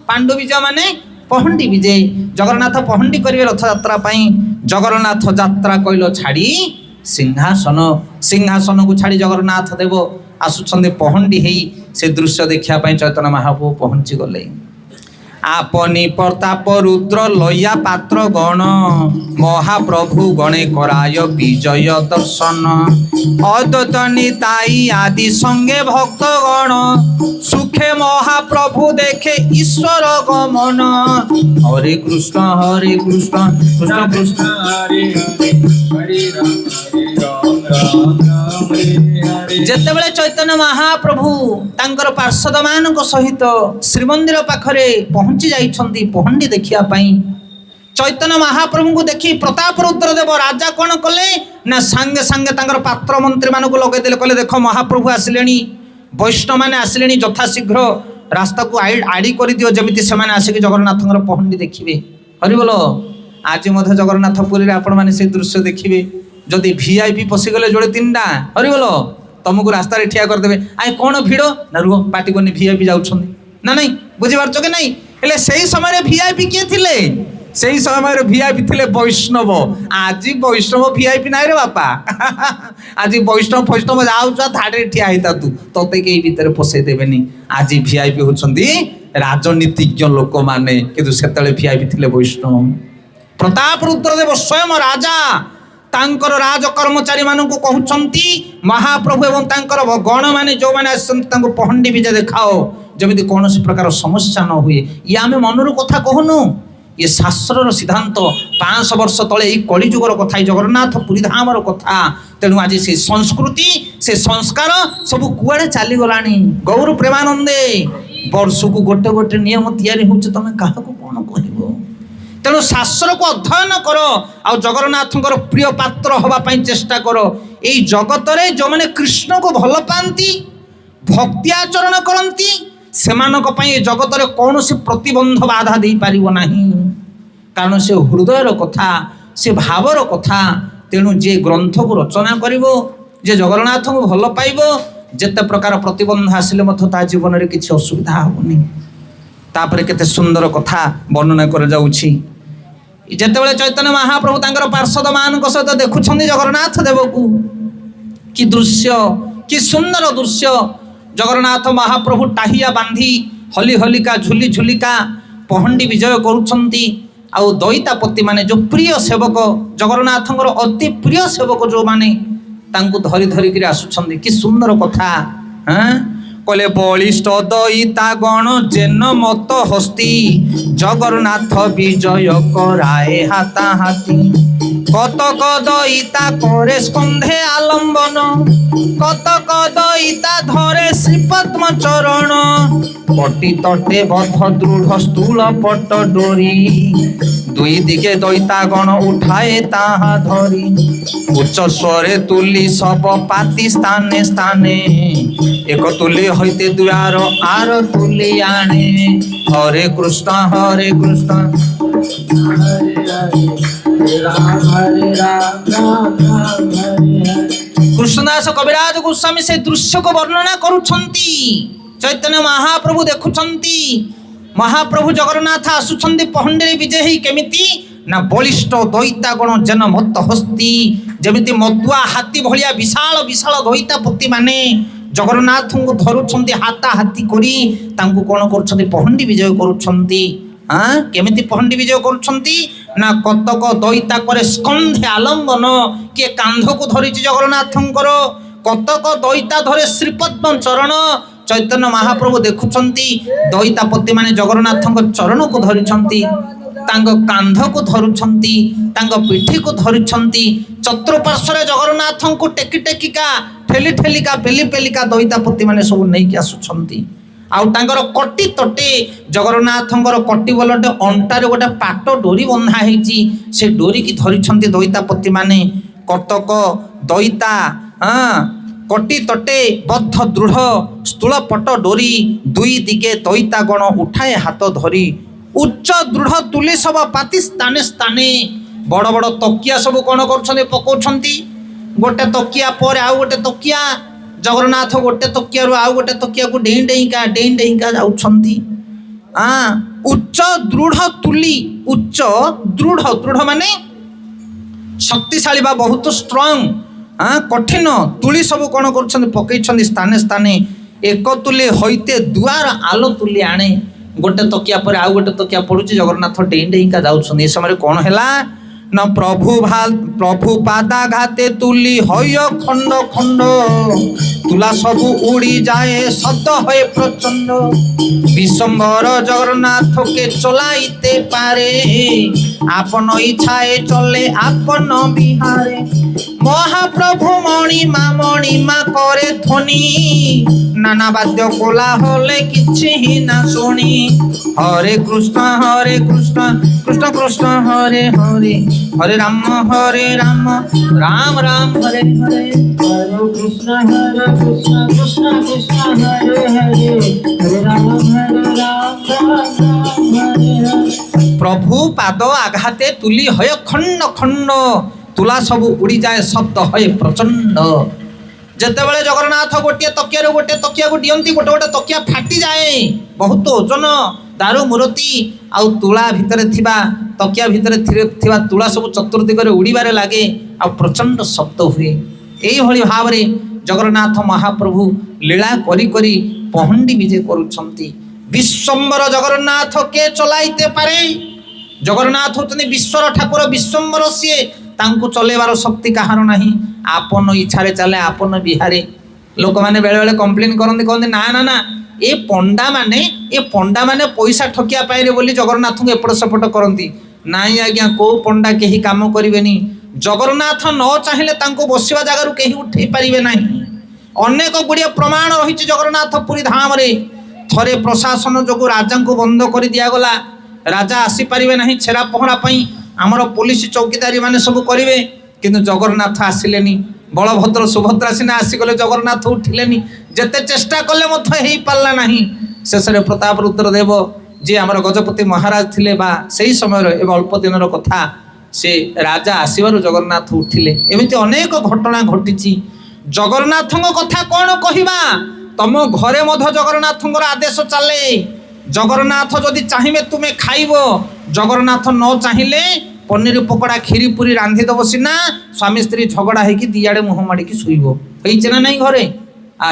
Speaker 1: पांडु विजय माने पहंडी विजय। जगन्नाथ पहंडी करिवे रथयात्रा पई। जगन्नाथ यात्रा कैल छाड़ी सिंहासन, सिंहासन को छाड़ी जगन्नाथ देव आसुछंदे पहंडी हेई। से दृश्य देखा चैतन्य महाप्रभु पहुंची गले। आपनी प्रताप रुद्र लया पात्र गण, महाप्रभु गणे कराय विजय दर्शन। अद्वैतनी ताई आदि संगे भक्त गण, सुखे महाप्रभु देखे ईश्वर गमन। हरे कृष्ण कृष्ण कृष्ण हरे जेतेबेले चैतन्य महाप्रभु तांकर पार्षद मान सहित श्रीमंदिर पाखरे पहुंची जाइछंती पहंडी देखिया पाई। चैतन्य महाप्रभु को देखी प्रताप रुद्रदेव राजा कौन कले ना सांगे सांगे तांकर पात्र मंत्री मान को लगे देले। कहले देख महाप्रभु आसिलेनी, वैष्णव माने आसिलेनी, यथाशीघ्र रास्ता को आड़ी कर दियो जमिति सेमाने आसिक जगन्नाथंकर पहंडी देखिबे। हरि बोलो। आज मध्य जगन्नाथ पुरी रे आपण माने से दृश्य देखिबे। जदि वीआईपी पशिगले जोड़े तीनटा हरि बोलो तुमको रास्ता रे ठिया करदेबे। आए कौन भिड़ ना रुह पाटी बनी वीआईपी जाउछन ना नहीं बुझी पारछ के नहीं। हेले सेही समय वीआईपी किए थिले? सेही समय वीआईपी थिले वैष्णव। आज वैष्णव वीआईपी नाई रे बापा। आज वैष्णव फैष्णव जाउछ धाडे ठिया हेता तू तते के भीतर पसै देबेनी। आज वीआईपी होछंदी राजनीतिज्ञ लोक माने, किंतु सेतले वीआईपी थिले वैष्णव। प्रताप रुद्रदेव स्वयं राजा ତାଙ୍କର ରାଜ କର୍ମଚାରୀ ମାନଙ୍କୁ କହୁଛନ୍ତି ମହାପ୍ରଭୁ ଏବଂ ତାଙ୍କର ଗଣ ମାନେ ଯୋଉମାନେ ଆସିଛନ୍ତି ତାଙ୍କୁ ପହଣ୍ଡି ବିଜେ ଦେଖାଅ, ଯେମିତି କୌଣସି ପ୍ରକାର ସମସ୍ୟା ନ ହୁଏ। ଇଏ ଆମେ ମନରୁ କଥା କହୁନୁ, ଇଏ ଶାସ୍ତ୍ରର ସିଦ୍ଧାନ୍ତ। 500 ବର୍ଷ ତଳେ ଏଇ କଳିଯୁଗର କଥା, ଏଇ ଜଗନ୍ନାଥ ପୁରୀ ଧାମର କଥା। ତେଣୁ ଆଜି ସେ ସଂସ୍କୃତି, ସେ ସଂସ୍କାର ସବୁ କୁଆଡେ ଚାଲିଗଲାଣି। ଗୌର ପ୍ରେମାନନ୍ଦେ ବର୍ଷକୁ ଗୋଟେ ଗୋଟେ ନିୟମ ତିଆରି ହଉଛି, ତମେ କାହାକୁ କଣ କହିବ? ତେଣୁ ଶାସ୍ତ୍ରକୁ ଅଧ୍ୟୟନ କର, ଆଉ ଜଗନ୍ନାଥଙ୍କର ପ୍ରିୟ ପାତ୍ର ହବା ପାଇଁ ଚେଷ୍ଟା କର। ଏଇ ଜଗତରେ ଯୋଉମାନେ କୃଷ୍ଣକୁ ଭଲ ପାଆନ୍ତି, ଭକ୍ତି ଆଚରଣ କରନ୍ତି, ସେମାନଙ୍କ ପାଇଁ ଏ ଜଗତରେ କୌଣସି ପ୍ରତିବନ୍ଧ ବାଧା ଦେଇପାରିବ ନାହିଁ। କାରଣ ସେ ହୃଦୟର କଥା, ସେ ଭାବର କଥା। ତେଣୁ ଯିଏ ଗ୍ରନ୍ଥକୁ ରଚନା କରିବ, ଯେ ଜଗନ୍ନାଥଙ୍କୁ ଭଲ ପାଇବ, ଯେତେ ପ୍ରକାର ପ୍ରତିବନ୍ଧ ଆସିଲେ ମଧ୍ୟ ତା ଜୀବନରେ କିଛି ଅସୁବିଧା ହେବନି। ତାପରେ କେତେ ସୁନ୍ଦର କଥା ବର୍ଣ୍ଣନା କରାଯାଉଛି। ଯେତେବେଳେ ଚୈତନ୍ୟ ମହାପ୍ରଭୁ ତାଙ୍କର ପାର୍ଷଦ ମାନଙ୍କ ସହିତ ଦେଖୁଛନ୍ତି ଜଗନ୍ନାଥ ଦେବକୁ, କି ଦୃଶ୍ୟ, କି ସୁନ୍ଦର ଦୃଶ୍ୟ। ଜଗନ୍ନାଥ ମହାପ୍ରଭୁ ଟାହିଆ ବାନ୍ଧି ହଲି ହଲିକା ଝୁଲି ଝୁଲିକା ପହଣ୍ଡି ବିଜୟ କରୁଛନ୍ତି। ଆଉ ଦଇତାପତି ମାନେ ଯୋଉ ପ୍ରିୟ ସେବକ, ଜଗନ୍ନାଥଙ୍କର ଅତି ପ୍ରିୟ ସେବକ ଯୋଉମାନେ, ତାଙ୍କୁ ଧରି ଧରିକିରି ଆସୁଛନ୍ତି। କି ସୁନ୍ଦର କଥା। କହିଲେ ବଳିଷ୍ଠ ଦଇତା ଗଣ ଯେନ ମତ ହସ୍ତି, ଜଗନ୍ନାଥ ବିଜୟ କରାଏ ହାତାହାତି। কতক দইতা করে স্কন্ধে আলম্বন, কতক দইতা ধরে শ্রীপদ্ম চরণ। পটি তটে বদ্ধ দৃঢ় স্থূল পট ডোরি, দুই দিকে দইতাগণ উঠায়ে তাহা ধরি। উচ্চ স্বরে তুলি সব পাতি স্থানে স্থানে, এক তুলি হইতে দুয়ার আর তুলি আনে। হরে কৃষ্ণ হরে কৃষ্ণ কৃষ্ণদাস কবিরাজ গোস্বামী সেই দৃশ্যকে বর্ণনা করুছন্তি। চৈতন্য মহাপ্রভু দেখুছন্তি, মহাপ্রভু জগন্নাথ আসুছন্তি পহଣ୍ଡିରେ ବିଜେ ହେଇ କେମିତି ନା ବଳିଷ୍ଠ ଦଇତାଗଣ ଯେନ ମତ ହସ୍ତି, ଯେମିତି ମଦୁଆ ହାତୀ ଭଳିଆ ବିଶାଳ ବିଶାଳ ଦଇତାପତି ମାନେ ଜଗନ୍ନାଥଙ୍କୁ ଧରୁଛନ୍ତି ହାତାହାତି କରି, ତାଙ୍କୁ କ'ଣ କରୁଛନ୍ତି? ପହଣ୍ଡି ବିଜୟ କରୁଛନ୍ତି। କେମିତି ପହଣ୍ଡି ବିଜୟ କରୁଛନ୍ତି? ନା କତକ ଦଇତା କରେ ସ୍କନ୍ଧେ ଆଲମ୍ବନ, କିଏ କାନ୍ଧକୁ ଧରିଛି ଜଗନ୍ନାଥଙ୍କର, କତକ ଦଇତା ଧରେ ଶ୍ରୀପଦ୍ମ ଚରଣ। ଚୈତନ୍ୟ ମହାପ୍ରଭୁ ଦେଖୁଛନ୍ତି ଦଇତାପତି ମାନେ ଜଗନ୍ନାଥଙ୍କ ଚରଣକୁ ଧରିଛନ୍ତି, ତାଙ୍କ କାନ୍ଧକୁ ଧରୁଛନ୍ତି, ତାଙ୍କ ପିଠିକୁ ଧରୁଛନ୍ତି। ଚତୁଃପାର୍ଶ୍ୱରେ ଜଗନ୍ନାଥଙ୍କୁ ଟେକି ଟେକିକା, ଠେଲି ଠେଲିକା, ପେଲି ପେଲିକା ଦଇତାପତି ମାନେ ସବୁ ନେଇକି ଆସୁଛନ୍ତି। ଆଉ ତାଙ୍କର କଟି ତଟେ ଜଗନ୍ନାଥଙ୍କର କଟି ବଲଟେ ଅଣ୍ଟାରେ ଗୋଟେ ପାଟ ଡୋରି ବନ୍ଧା ହେଇଛି, ସେ ଡୋରିକି ଧରିଛନ୍ତି ଦଇତାପତି ମାନେ। କତକ ଦଇତା କଟି ତଟେ ବଦ୍ଧ ଦୃଢ଼ ସ୍ଥୂଳ ପଟ ଡୋରି, ଦୁଇ ଦିଗେ ଦଇତାଗଣ ଉଠାଏ ହାତ ଧରି। ଉଚ୍ଚ ଦୃଢ଼ ତୁଲି ସବ ପାତି ସ୍ଥାନେ ସ୍ଥାନେ, ବଡ଼ ବଡ଼ ତକିଆ ସବୁ କ'ଣ କରୁଛନ୍ତି? ପକାଉଛନ୍ତି। ଗୋଟେ ତକିଆ ପରେ ଆଉ ଗୋଟେ ତକିଆ, ଜଗନ୍ନାଥ ଗୋଟେ ତକିଆରୁ ଆଉ ଗୋଟେ ତକିଆକୁ ଡେଇଁ ଡେଇଁକା ଯାଉଛନ୍ତି। ଉଚ୍ଚ ଦୃଢ଼ ତୁଲି, ଉଚ୍ଚ ଦୃଢ଼, ଦୃଢ଼ ମାନେ ଶକ୍ତିଶାଳୀ ବା ବହୁତ ଷ୍ଟ୍ରଙ୍ଗ, କଠିନ ତୁଳି ସବୁ କ'ଣ କରୁଛନ୍ତି? ପକେଇଛନ୍ତି ସ୍ଥାନେ ସ୍ଥାନେ। ଏକ ତୁଲି ହଇତେ ଦୁଆର ଆଲୋ ତୁଲି ଆଣେ, ଗୋଟେ ତକିଆ ପରେ ଆଉ ଗୋଟେ ତକିଆ ପଡୁଛି, ଜଗନ୍ନାଥ ଡେଇଁ ଡେଇଁକା ଯାଉଛନ୍ତି। ଏ ସମୟରେ କ'ଣ ହେଲା ନା ପ୍ରଭୁ ପାଦାଘାତେ ତୁଲି ହୟ ଖଣ୍ଡ ଖଣ୍ଡ, তুলা সবু উড়ি যায় শব্দ হয়ে প্রচন্ড। বিশ্বম্বর জগন্নাথকে চলাইতে পারে, আপন ইচ্ছায় চলে আপন বিহারে। মহাপ্রভু মণিমা করে ধ্বনি, নানা বাদ্য কোলা হলে কিছু না শুনি। হরে কৃষ্ণ কৃষ্ণ কৃষ্ণ হরে হরে, হরে রাম রাম রাম হরে হরে। হরে কৃষ্ণ কৃষ্ণ কৃষ্ণ কৃষ্ণ হরে হরে, হরে রাম রাম হরে হরে। প্রভু পাদ আঘাতে তুলি হয় খণ্ড খণ্ড, তুলা সবু উড়ি যায় শব্দ হয় প্রচন্ড। যেତେବେଳେ ଜଗନ୍ନାଥ ଗୋଟିଏ ତକିଆରୁ ଗୋଟିଏ ତକିଆକୁ ଦିଅନ୍ତି, ଗୋଟେ ଗୋଟେ ତକିଆ ଫାଟି ଯାଏ, ବହୁତ ଓଜନ ଦାରୁ ମୂରତି ଆଉ ତୁଳା ଭିତରେ ଥିବା, ତକିଆ ଭିତରେ ଥିବା ତୁଳା ସବୁ ଚତୁର୍ଦିଗରେ ଉଡ଼ିବାରେ ଲାଗେ, ଆଉ ପ୍ରଚଣ୍ଡ ଶବ୍ଦ ହୁଏ। ଏଇଭଳି ଭାବରେ ଜଗନ୍ନାଥ ମହାପ୍ରଭୁ ଲୀଳା କରି କରି ପହଣ୍ଡି ବିଜେ କରୁଛନ୍ତି। ବିଶ୍ୱମ୍ବର ଜଗନ୍ନାଥ କେ ଚଲାଇତେ ପାରେ? ଜଗନ୍ନାଥ ହେଉଛନ୍ତି ବିଶ୍ୱର ଠାକୁର, ବିଶ୍ୱମ୍ବର ସିଏ, ତାଙ୍କୁ ଚଲେଇବାର ଶକ୍ତି କାହାର ନାହିଁ। ଆପନ ଇଚ୍ଛାରେ ଚାଲେ ଆପନ ବିହାରେ। ଲୋକମାନେ ବେଳେ ବେଳେ କମ୍ପ୍ଲେନ୍ କରନ୍ତି, କହନ୍ତି ନା ନା ନା ଏ ପଣ୍ଡାମାନେ ପଇସା ଠକିବା ପାଇଲେ ବୋଲି ଜଗନ୍ନାଥଙ୍କୁ ଏପଟ ସେପଟ କରନ୍ତି। ନାଇଁ ଆଜ୍ଞା, କୋଉ ପଣ୍ଡା କେହି କାମ କରିବେନି। ଜଗନ୍ନାଥ ନ ଚାହିଁଲେ ତାଙ୍କୁ ବସିବା ଜାଗାରୁ କେହି ଉଠେଇ ପାରିବେ ନାହିଁ। ଅନେକ ଗୁଡ଼ିଏ ପ୍ରମାଣ ରହିଛି ଜଗନ୍ନାଥ ପୁରୀ ଧାମରେ। ଥରେ ପ୍ରଶାସନ ଯୋଗୁଁ ରାଜାଙ୍କୁ ବନ୍ଦ କରି ଦିଆଗଲା। ରାଜା ଆସିପାରିବେ ନାହିଁ ଛେରା ପହଁରା ପାଇଁ, ଆମର ପୋଲିସ ଚୌକିଦାରୀ ମାନେ ସବୁ କରିବେ, କିନ୍ତୁ ଜଗନ୍ନାଥ ଆସିଲେନି। ବଳଭଦ୍ର ସୁଭଦ୍ରା ସିନା ଆସିଗଲେ, ଜଗନ୍ନାଥ ଉଠିଲେନି। ଯେତେ ଚେଷ୍ଟା କଲେ ମଧ୍ୟ ହେଇପାରିଲା ନାହିଁ। ଶେଷରେ ପ୍ରତାପ ରୁଦ୍ର ଦେବ ଯିଏ ଆମର ଗଜପତି ମହାରାଜ ଥିଲେ, ବା ସେଇ ସମୟର ଏବେ ଅଳ୍ପ ଦିନର କଥା, ସେ ରାଜା ଆସିବାରୁ ଜଗନ୍ନାଥ ଉଠିଲେ। ଏମିତି ଅନେକ ଘଟଣା ଘଟିଛି। ଜଗନ୍ନାଥଙ୍କ କଥା କ'ଣ କହିବା, ତମ ଘରେ ମଧ୍ୟ ଜଗନ୍ନାଥଙ୍କର ଆଦେଶ ଚାଲେ। ଜଗନ୍ନାଥ ଯଦି ଚାହିଁବେ ତୁମେ ଖାଇବ, ଜଗନ୍ନାଥ ନ ଚାହିଁଲେ ପନିର ପକୋଡ଼ା କ୍ଷୀରି ପୁରୀ ରାନ୍ଧିଦେବ ସିନା, ସ୍ୱାମୀ ସ୍ତ୍ରୀ ଝଗଡ଼ା ହେଇକି ଦିଆଡ଼େ ମୁହଁ ମାଡ଼ିକି ଶୋଇବ। ହେଇଛି ନା ନାଇଁ ଘରେ?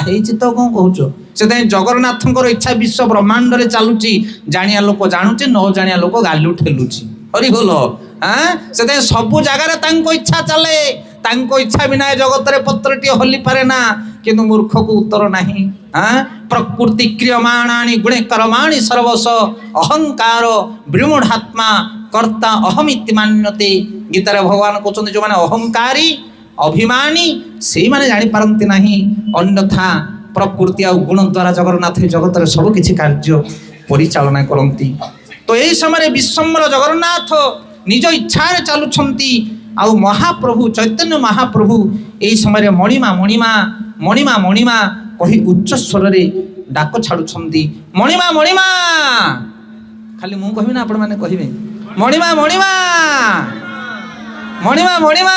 Speaker 1: ହେଇଛି ତ, କ'ଣ କହୁଛ? ସେଥିପାଇଁ ଜଗନ୍ନାଥଙ୍କର ଇଚ୍ଛା ବିଶ୍ୱ ବ୍ରହ୍ମାଣ୍ଡରେ ଚାଲୁଛି। ଜାଣିଆ ଲୋକ ଜାଣୁଛି, ନ ଜାଣିଆ ଲୋକ ଗାଲୁ ଠେଲୁଛି। ହରିବୋଲ। ସେଥିପାଇଁ ସବୁ ଜାଗାରେ ତାଙ୍କ ଇଚ୍ଛା ଚାଲେ। ତାଙ୍କ ଇଚ୍ଛା ବିନା ଏ ଜଗତରେ ପତ୍ରଟିଏ ହଲିପାରେ ନା। କିନ୍ତୁ ମୂର୍ଖକୁ ଉତ୍ତର ନାହିଁ। ପ୍ରକୃତି କ୍ରିୟମାଣାନି ଗୁଣେ କରମାଣି ସର୍ବସ ଅହଙ୍କାର ବିମୂଢ଼ାତ୍ମା କର୍ତ୍ତା ଅହମିତି ମାନ୍ୟତେ। ଗୀତାରେ ଭଗବାନ କହୁଛନ୍ତି ଯେଉଁମାନେ ଅହଙ୍କାରୀ ଅଭିମାନୀ ସେଇମାନେ ଜାଣିପାରନ୍ତି ନାହିଁ, ଅନ୍ୟଥା ପ୍ରକୃତି ଆଉ ଗୁଣ ଦ୍ୱାରା ଜଗନ୍ନାଥ ଏ ଜଗତରେ ସବୁ କିଛି କାର୍ଯ୍ୟ ପରିଚାଳନା କରନ୍ତି। ତ ଏହି ସମୟରେ ବିଶ୍ୱମ୍ବର ଜଗନ୍ନାଥ ନିଜ ଇଚ୍ଛାରେ ଚାଲୁଛନ୍ତି। ଆଉ ମହାପ୍ରଭୁ ଚୈତନ୍ୟ ମହାପ୍ରଭୁ ଏହି ସମୟରେ ମଣିମା ମଣିମା ମଣିମା ମଣିମା କହି ଉଚ୍ଚ ସ୍ୱରରେ ଡାକ ଛାଡୁଛନ୍ତି। ମଣିମା ମଣିମା, ଖାଲି ମୁଁ କହିବି ନା ଆପଣମାନେ କହିବେ? ମଣିମା ମଣିମା ମଣିମା ମଣିମା।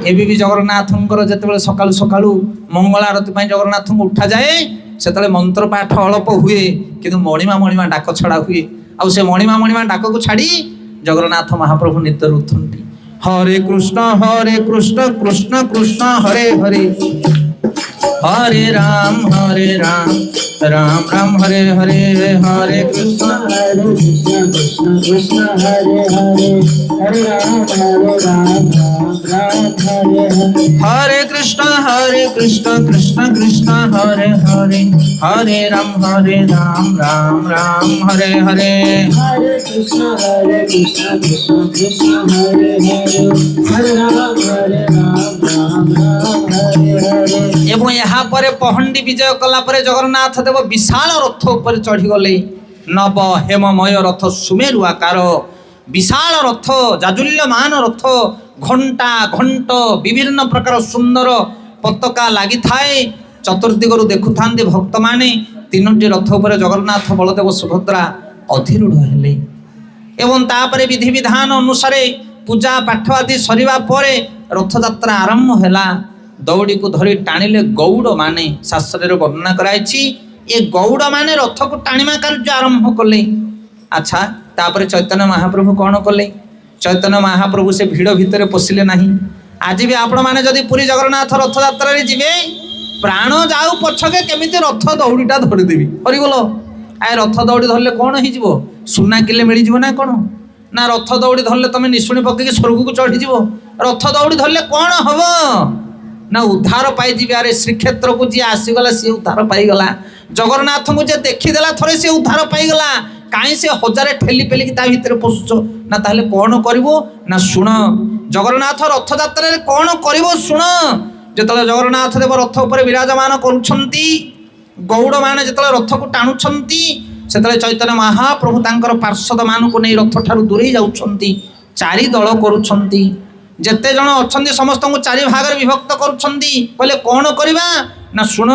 Speaker 1: ଏବେ ବି ଜଗନ୍ନାଥଙ୍କର ଯେତେବେଳେ ସକାଳୁ ସକାଳୁ ମଙ୍ଗଳ ଆରତି ପାଇଁ ଜଗନ୍ନାଥଙ୍କୁ ଉଠାଯାଏ, ସେତେବେଳେ ମନ୍ତ୍ର ପାଠ ଅଳ୍ପ ହୁଏ, କିନ୍ତୁ ମଣିମା ମଣିମା ଡାକ ଛଡ଼ା ହୁଏ। ଆଉ ସେ ମଣିମା ମଣିମା ଡାକକୁ ଛାଡ଼ି ଜଗନ୍ନାଥ ମହାପ୍ରଭୁ ନିତ୍ୟରେ ଉଠନ୍ତି। ହରେ କୃଷ୍ଣ କୃଷ୍ଣ କୃଷ୍ଣ ହରେ ହରେ, हरे राम राम राम हरे हरे, हरे कृष्ण कृष्ण कृष्ण हरे हरे, हरे राम राम राम हरे हरे, हरे कृष्ण कृष्ण कृष्ण हरे हरे, हरे राम राम राम हरे हरे, हरे कृष्ण कृष्ण कृष्ण हरे हरे, हरे राम राम राम हरे हरे। এবং এহাপরে পহଣ୍ଡି বিজয় কলা পরে জগন্নাথ দেব বিশাল রথ উপরে চড়িগলে। নব হেমময় রথ সুমেরু আকার, বিশাল রথ জাজুল্যমান রথ, ঘণ্টা ঘণ্ট বিভিন্ন প্রকার সুন্দর পতাকা লাগিথায়ে। চতুর্দিগରୁ ଦେଖୁଥାନ୍ତି ଭକ୍ତମାନେ। ତିନୋଟି ରଥ ଉପରେ ଜଗନ୍ନାଥ ବଳଦେବ ସୁଭଦ୍ରା ଅଧିରୂଢ଼ ହେଲେ। ଏବଂ ତାପରେ ବିଧିବିଧାନ ଅନୁସାରେ ପୂଜା ପାଠ ଆଦି ସରିବା ପରେ ରଥଯାତ୍ରା ଆରମ୍ଭ ହେଲା। ଦଉଡ଼ିକୁ ଧରି ଟାଣିଲେ ଗୌଡ଼ ମାନେ, ଶାସ୍ତ୍ରରେ ବର୍ଣ୍ଣନା କରାଯାଇଛି। ଏ ଗୌଡ଼ ମାନେ ରଥକୁ ଟାଣିବା କାର୍ଯ୍ୟ ଆରମ୍ଭ କଲେ। ଆଚ୍ଛା, ତାପରେ ଚୈତନ୍ୟ ମହାପ୍ରଭୁ କ'ଣ କଲେ? ଚୈତନ୍ୟ ମହାପ୍ରଭୁ ସେ ଭିଡ଼ ଭିତରେ ପଶିଲେ ନାହିଁ। ଆଜି ବି ଆପଣମାନେ ଯଦି ପୁରୀ ଜଗନ୍ନାଥ ରଥଯାତ୍ରାରେ ଯିବେ, ପ୍ରାଣ ଯାଉ ପଛକେ କେମିତି ରଥ ଦଉଡ଼ିଟା ଧରିଦେବି। ହରିବୋଲ। ରଥ ଦଉଡ଼ି ଧରିଲେ କ'ଣ ହେଇଯିବ? ସୁନା କିଲେ ମିଳିଯିବ ନା କ'ଣ? ନା ରଥ ଦଉଡ଼ି ଧରିଲେ ତମେ ନିଶୁଣି ପକେଇକି ସ୍ୱର୍ଗକୁ ଚଢ଼ିଯିବ? ରଥ ଦଉଡ଼ି ଧରିଲେ କ'ଣ ହବ? ନା ଉଦ୍ଧାର ପାଇଯିବେ। ଆରେ ଶ୍ରୀକ୍ଷେତ୍ରକୁ ଯିଏ ଆସିଗଲା ସିଏ ଉଦ୍ଧାର ପାଇଗଲା। ଜଗନ୍ନାଥଙ୍କୁ ଯିଏ ଦେଖିଦେଲା ଥରେ ସିଏ ଉଦ୍ଧାର ପାଇଗଲା। କାହିଁ ସେ ହଜାରେ ଠେଲି ପେଲିକି ତା ଭିତରେ ପଶୁଛ? ନା ତାହେଲେ କ'ଣ କରିବ? ନା ଶୁଣ, ଜଗନ୍ନାଥ ରଥଯାତ୍ରାରେ କ'ଣ କରିବ ଶୁଣ। ଯେତେବେଳେ ଜଗନ୍ନାଥ ଦେବ ରଥ ଉପରେ ବିରାଜମାନ କରୁଛନ୍ତି, ଗୌଡ଼ମାନେ ଯେତେବେଳେ ରଥକୁ ଟାଣୁଛନ୍ତି, ସେତେବେଳେ ଚୈତନ୍ୟ ମହାପ୍ରଭୁ ତାଙ୍କର ପାର୍ଷଦ ମାନଙ୍କୁ ନେଇ ରଥ ଠାରୁ ଦୂରେଇ ଯାଉଛନ୍ତି। ଚାରି ଦଳ କରୁଛନ୍ତି। ଯେତେ ଜଣ ଅଛନ୍ତି ସମସ୍ତଙ୍କୁ ଚାରି ଭାଗରେ ବିଭକ୍ତ କରୁଛନ୍ତି। କହିଲେ କ'ଣ କରିବା? ନା ଶୁଣ,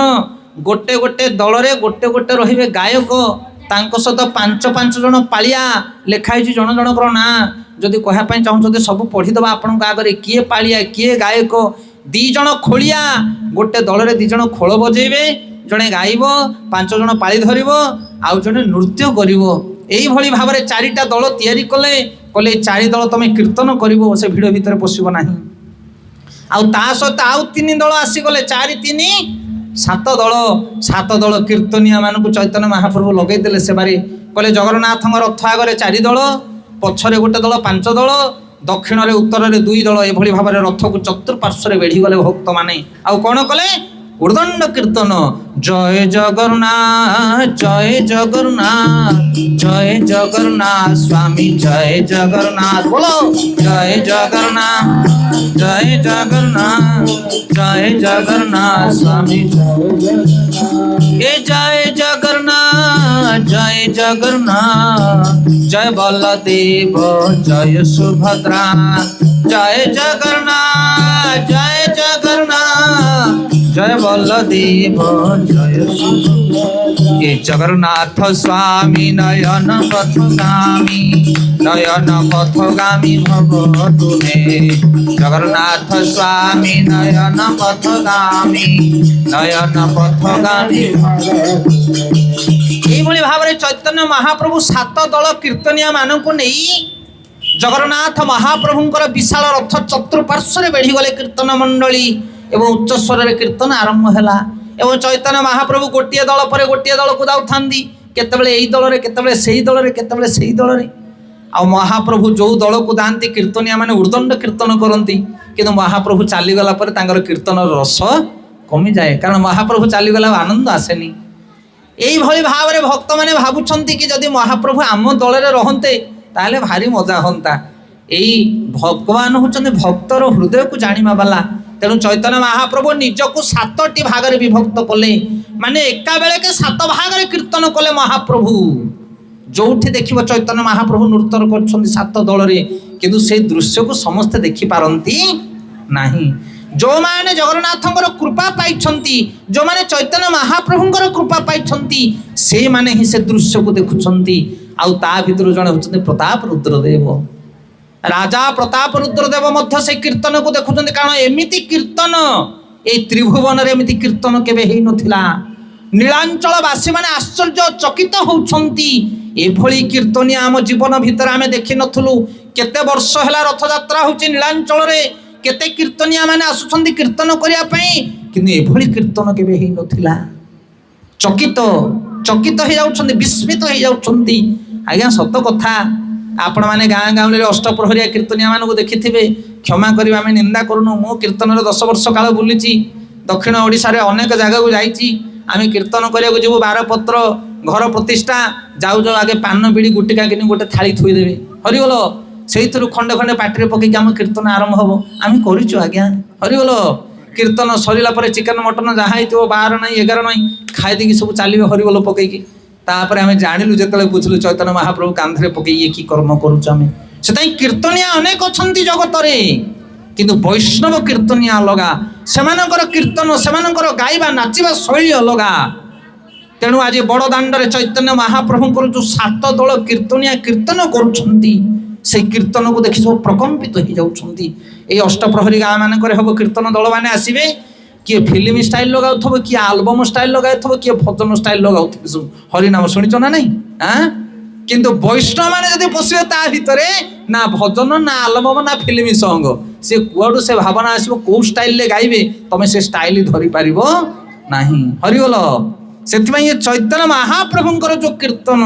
Speaker 1: ଗୋଟେ ଗୋଟେ ଦଳରେ ଗୋଟେ ଗୋଟେ ରହିବେ ଗାୟକ, ତାଙ୍କ ସହିତ ପାଞ୍ଚ ଜଣ ପାଳିଆ ଲେଖା ହେଇଛି ଜଣ ଜଣଙ୍କର ନାଁ। ଯଦି କହିବା ପାଇଁ ଚାହୁଁଛନ୍ତି ସବୁ ପଢ଼ିଦେବା ଆପଣଙ୍କ ଆଗରେ, କିଏ ପାଳିଆ କିଏ ଗାୟକ। 2 ଜଣ ଖୋଳିଆ, ଗୋଟେ ଦଳରେ 2 ଜଣ ଖୋଳ ବଜେଇବେ, ଜଣେ ଗାଇବ, 5 ଜଣ ପାଳି ଧରିବ, ଆଉ ଜଣେ ନୃତ୍ୟ କରିବ। এইভাবে ভাবে 4টা দল তৈরি কলে কলে 4 দল তুমি কীর্তন করিব, সে ভিড় ভিতরে পশিব না। আউ তা সহিত আউ 3 দল আসিগলে 4 3 7 দল কীর্তনিয়া মানুষ চৈতন্য মহাপ্রভু লগাইদেলে সেবারে। কলে জগন্নাথଙ୍କ রথ আগরে 4 দল, পছরে গোটে দল 5 দল, ଦକ୍ଷିଣରେ ଉତ୍ତରରେ ଦୁଇ ଦଳ ଏଭଳି ଭାବରେ ରଥକୁ ଚତୁଃପାର୍ଶ୍ୱରେ ବେଢ଼ିଗଲେ ଭକ୍ତମାନେ। ଆଉ କ'ଣ କଲେ? ଉର୍ଦ୍ଦଣ୍ଡ କୀର୍ତ୍ତନ, ଜୟ ଜଗନ୍ନାଥ ଜୟ ଜଗନ୍ନାଥ ଜୟ ଜଗନ୍ନାଥ ସ୍ୱାମୀ ଜୟ ଜଗନ୍ନାଥ, ବୋଲୋ ଜୟ ଜଗନ୍ନାଥ ଜୟ ଜଗନ୍ନାଥ ଜୟ ଜଗନ୍ନାଥ ସ୍ୱାମୀ ଏ ଜୟ ଜଗନ୍ନାଥ ଜୟ ଜଗନ୍ନାଥ জয় বলদেব জয় সুভদ্রা, জয় জগন্নাথ জয় জগন্নাথ জয় বলদেব জয় এ জগন্নাথ স্বামী নয়ন পথগামী, নয়ন পথগামী ভব তুমে, জগন্নাথ স্বামী নয়ন পথগামী, নয়ন পথগামী। এইভাবে ভাবে চৈতন্য মহাপ্রভু সাত দল কীর্তনিয়া মানুষ নেই জগন্নাথ মহাপ্রভুঙ্কর বিশাল রথ চতুর্পার্শ্বরে বেড়িগলে কীর্তন মণ্ডলী এবং উচ্চস্বরের কীর্তন আরম্ভ হেলা। এবং চৈতন্য মহাপ্রভু গোটিয়ে দল পরে গোটিয়ে দলକୁ যাଉଥାନ୍ତି, କେତେବେଳେ ଏଇ ଦଳରେ କେତେବେଳେ ସେଇ ଦଳରେ କେତେବେଳେ ସେଇ ଦଳରେ। ଆଉ ମହାପ୍ରଭୁ ଯେଉଁ ଦଳକୁ ଯାଆନ୍ତି କୀର୍ତ୍ତନିଆ ମାନେ ଉର୍ଦ୍ଦଣ୍ଡ କୀର୍ତ୍ତନ କରନ୍ତି, କିନ୍ତୁ ମହାପ୍ରଭୁ ଚାଲିଗଲା ପରେ ତାଙ୍କର କୀର୍ତ୍ତନର ରସ କମିଯାଏ, କାରଣ ମହାପ୍ରଭୁ ଚାଲିଗଲା ଆନନ୍ଦ ଆସେନି। এইভাবে ভাবে ভক্ত মানে ভাবুଛନ୍ତି কি যদি মহাপ্রভু আম দଳରେ রহন্তে তাহলে ভারি মজা হন্তা। এই ভগবান হচ্ছেন ভক্তর হৃদয়କୁ জাଣିବା বালা। তেণু চৈতন্য মহাপ্রভু নিজକୁ সাতটি ভাগরে বিভক্ত কলে, মানে একা বেড়েকে সাত ভাগরে কীর্তন কলে মহাপ্রভু। ଯୋଉଠି ଦେଖିବ ଚୈତନ୍ୟ ମହାପ୍ରଭୁ ନୃତ୍ୟ କରୁଛନ୍ତି ସାତ ଦଳରେ, କିନ୍ତୁ ସେଇ ଦୃଶ୍ୟକୁ ସମସ୍ତେ ଦେଖିପାରନ୍ତି ନାହିଁ। ଯେଉଁମାନେ ଜଗନ୍ନାଥଙ୍କର କୃପା ପାଇଛନ୍ତି, ଯେଉଁମାନେ ଚୈତନ୍ୟ ମହାପ୍ରଭୁଙ୍କର କୃପା ପାଇଛନ୍ତି, ସେଇମାନେ ହିଁ ସେ ଦୃଶ୍ୟକୁ ଦେଖୁଛନ୍ତି। ଆଉ ତା ଭିତରୁ ଜଣେ ହେଉଛନ୍ତି ପ୍ରତାପ ରୁଦ୍ରଦେବ। ରାଜା ପ୍ରତାପ ରୁଦ୍ରଦେବ ମଧ୍ୟ ସେ କୀର୍ତ୍ତନକୁ ଦେଖୁଛନ୍ତି, କାରଣ ଏମିତି କୀର୍ତ୍ତନ এই ত্রিভুବନରେ ଏମିତି କୀର୍ତ୍ତନ କେବେ ହେଇନଥିଲା। ନୀଳାଞ୍ଚଳବାସୀମାନେ ଆଶ୍ଚର୍ଯ୍ୟ ଚକିତ ହେଉଛନ୍ତି, ଏଭଳି କୀର୍ତ୍ତନିଆ ଆମ ଜୀବନ ଭିତରେ ଆମେ ଦେଖିନଥିଲୁ। କେତେ ବର୍ଷ ହେଲା ରଥଯାତ୍ରା ହେଉଛି ନୀଳାଞ୍ଚଳରେ, କେତେ କୀର୍ତ୍ତନିଆ ମାନେ ଆସୁଛନ୍ତି କୀର୍ତ୍ତନ କରିବା ପାଇଁ, କିନ୍ତୁ ଏଭଳି କୀର୍ତ୍ତନ କେବେ ହେଇନଥିଲା। ଚକିତ ହେଇଯାଉଛନ୍ତି, ବିସ୍ମିତ ହେଇଯାଉଛନ୍ତି। ଆଜ୍ଞା ସତ କଥା, ଆପଣମାନେ ଗାଁ ଗାଉଁଲିରେ ଅଷ୍ଟପ୍ରହରିଆ କୀର୍ତ୍ତନିଆ ମାନଙ୍କୁ ଦେଖିଥିବେ। କ୍ଷମା କରିବେ, ଆମେ ନିନ୍ଦା କରୁନୁ। ମୁଁ କୀର୍ତ୍ତନରେ 10 ବର୍ଷ କାଳ ବୁଲିଛି, ଦକ୍ଷିଣ ଓଡ଼ିଶାରେ ଅନେକ ଜାଗାକୁ ଯାଇଛି। ଆମେ କୀର୍ତ୍ତନ କରିବାକୁ ଯିବୁ, ବାରପତ୍ର ଘର ପ୍ରତିଷ୍ଠା ଯାଉ ଯାଉ ଆଗେ ପାନ ବିଡ଼ି ଗୁଟିକା କିନି ଗୋଟେ ଥାଳି ଥୋଇଦେବେ, ହରିବୋଲ। ସେଇଥିରୁ ଖଣ୍ଡେ ଖଣ୍ଡେ ପାଟିରେ ପକେଇକି ଆମ କୀର୍ତ୍ତନ ଆରମ୍ଭ ହବ। ଆମେ କରିଛୁ ଆଜ୍ଞା, ହରିବୋଲ। କୀର୍ତ୍ତନ ସରିଲା ପରେ ଚିକେନ ମଟନ ଯାହା ହେଇଥିବ 12 ନାହିଁ 11 ନାହିଁ ଖାଇଦେଇକି ସବୁ ଚାଲିବେ ହରିବୋଲ ପକେଇକି। ତାପରେ ଆମେ ଜାଣିଲୁ, ଯେତେବେଳେ ବୁଝିଲୁ ଚୈତନ୍ୟ ମହାପ୍ରଭୁ କାନ୍ଧରେ ପକେଇ ଇଏ କି କର୍ମ କରୁଛୁ ଆମେ। ସେଥିପାଇଁ କୀର୍ତ୍ତନିଆ ଅନେକ ଅଛନ୍ତି ଜଗତରେ, କିନ୍ତୁ ବୈଷ୍ଣବ କୀର୍ତ୍ତନିଆ ଅଲଗା। ସେମାନଙ୍କର କୀର୍ତ୍ତନ, ସେମାନଙ୍କର ଗାଇବା ନାଚିବା ଶୈଳୀ ଅଲଗା। ତେଣୁ ଆଜି ବଡ଼ ଦାଣ୍ଡରେ ଚୈତନ୍ୟ ମହାପ୍ରଭୁଙ୍କର ଯେଉଁ 7 ଦଳ କୀର୍ତ୍ତନିଆ କୀର୍ତ୍ତନ କରୁଛନ୍ତି, সেই কীর্তনକୁ দেখি ସବୁ ପ୍ରକମ୍ପିତ ହେଇଯାଉଛନ୍ତି। এই ଅଷ୍ଟପ୍ରହରୀ ଗାଁ ମାନଙ୍କରେ ହବ, କୀର୍ତ୍ତନ ଦଳମାନେ ଆସିବେ, କିଏ ଫିଲ୍ମ ଷ୍ଟାଇଲ ଲଗାଉଥିବ, କିଏ ଆଲବମ ଷ୍ଟାଇଲ ଲଗାଉଥିବ, କିଏ ଭଜନ ଷ୍ଟାଇଲ ଲଗାଉଥିବେ। ସବୁ ହରିନାମ ଶୁଣିଛ ନା ନାଇଁ? କିନ୍ତୁ ବୈଷ୍ଣବ ମାନେ ଯଦି ପଶିବେ ତା ଭିତରେ, ନା ଭଜନ ନା ଆଲବମ ନା ଫିଲ୍ମ ସଙ୍ଗ, ସେ କୁଆଡୁ ସେ ଭାବନା ଆସିବ କୋଉ ଷ୍ଟାଇଲରେ ଗାଇବେ, ତମେ ସେ ଷ୍ଟାଇଲ ଧରିପାରିବ ନାହିଁ। ହରିବୋଲ। ସେଥିପାଇଁ ଏ ଚୈତନ୍ୟ ମହାପ୍ରଭୁଙ୍କର ଯେଉଁ କୀର୍ତ୍ତନ,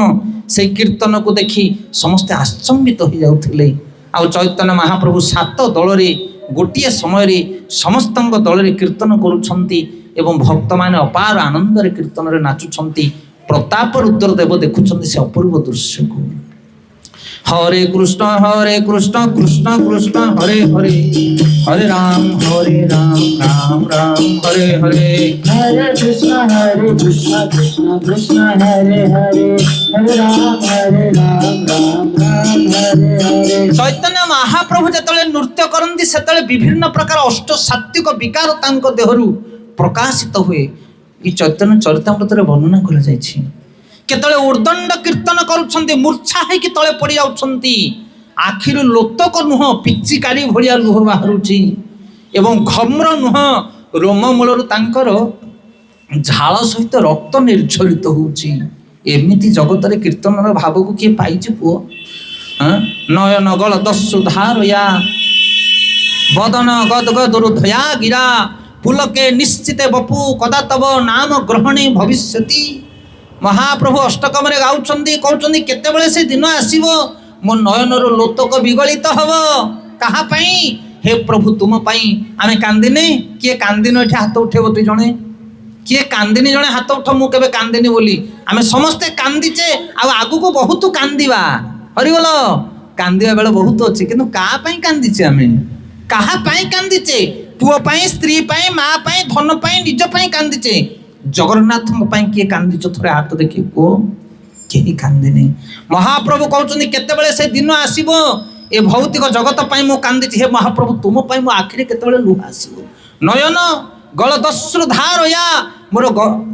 Speaker 1: সেই କୀର୍ତ୍ତନକୁ ଦେଖି ସମସ୍ତେ ଆଶ୍ଚମ୍ବିତ ହେଇଯାଉଥିଲେ। ଆଉ ଚୈତନ୍ୟ ମହାପ୍ରଭୁ 7 ଦଳରେ ଗୋଟିଏ ସମୟରେ ସମସ୍ତଙ୍କ ଦଳରେ କୀର୍ତ୍ତନ କରୁଛନ୍ତି ଏବଂ ଭକ୍ତମାନେ ଅପାର ଆନନ୍ଦରେ କୀର୍ତ୍ତନରେ ନାଚୁଛନ୍ତି। ପ୍ରତାପ ରୁଦ୍ରଦେବ ଦେଖୁଛନ୍ତି ସେ ଅପୂର୍ବ ଦୃଶ୍ୟକୁ। হরে কৃষ্ণ কৃষ্ণ কৃষ্ণ হরে হরে, হরে রাম রাম রাম হরে হরে,
Speaker 3: হরে কৃষ্ণ কৃষ্ণ কৃষ্ণ হরে হরে, হরে রাম রাম রাম হরে হরে।
Speaker 1: চৈতন্য মহাপ্রভু যেତେବେଳେ ନୃତ୍ୟ କରନ୍ତି, ସେତେବେଳେ ବିଭିନ୍ନ ପ୍ରକାର ଅଷ୍ଟ ସାତ୍ଵିକ ବିକାର ତାଙ୍କ ଦେହରୁ ପ୍ରକାଶିତ ହୁଏ। এই ଚୈତନ୍ୟ ଚରିତାମୃତରେ ବର୍ଣ୍ଣନା କରାଯାଇଛି। କେତେବେଳେ ଉର୍ଦ୍ଦଣ୍ଡ କୀର୍ତ୍ତନ କରୁଛନ୍ତି, ମୂର୍ଚ୍ଛା ହେଇକି ତଳେ ପଡ଼ି ଯାଉଛନ୍ତି, ଆଖିରୁ ଲୋତକ ନୁହଁ ପିଚିକାରି ଭଳିଆ ଲୁହ ବାହାରୁଛି, ଏବଂ ଘମ୍ର ନୁହଁ ରୋମ ମୂଳରୁ ତାଙ୍କର ଝାଳ ସହିତ ରକ୍ତ ନିର୍ଝରିତ ହେଉଛି। ଏମିତି ଜଗତରେ କୀର୍ତ୍ତନର ଭାବକୁ କିଏ ପାଇଛି ପୁଅ? ନୟନ ଗଳ ଦସ୍ସୁଧାରୟା ବଦନ ଗଦଗଦରୁ ଧୟା ଗିରା, ପୁଲକେ ନିଶ୍ଚିତେ ବପୁ କଦା ତବ ନାମ ଗ୍ରହଣେ ଭବିଷ୍ୟତି। ମହାପ୍ରଭୁ ଅଷ୍ଟକମରେ ଗାଉଛନ୍ତି, କହୁଛନ୍ତି କେତେବେଳେ ସେ ଦିନ ଆସିବ ମୋ ନୟନରୁ ଲୋତକ ବିଗଳିତ ହବ, କାହା ପାଇଁ? हे प्रभु तुम पाई आमे कांदिने। किए कांदिन एठी हाथ उठेबो तु जणे? किए कांदिनी जणे हाथ उठ। मु केबे कांदिनी बोली आमे समस्ते कांदिचे आ आगु को बहुत कांदिबा। हरि बोल। कांदिबा बेले बहुत अछि किंतु का पई कांदिचे आमे? काहा पई कांदिचे? पुओ पई, स्त्री पई, मां पई, धन पई, निज पई कांदिचे। जगन्नाथ पई किए कांदिचो? थोड़े हाथ देखि को केही कांदिनी। महाप्रभु कहउछनी केतेबेले से दिन आसीबो ए भौतिक जगत पाई मु कांदिची। हे महाप्रभु तुम पाई मो आखिरे केतेबेले लुह आसीबो। नयन गलदस्रु धारया मोर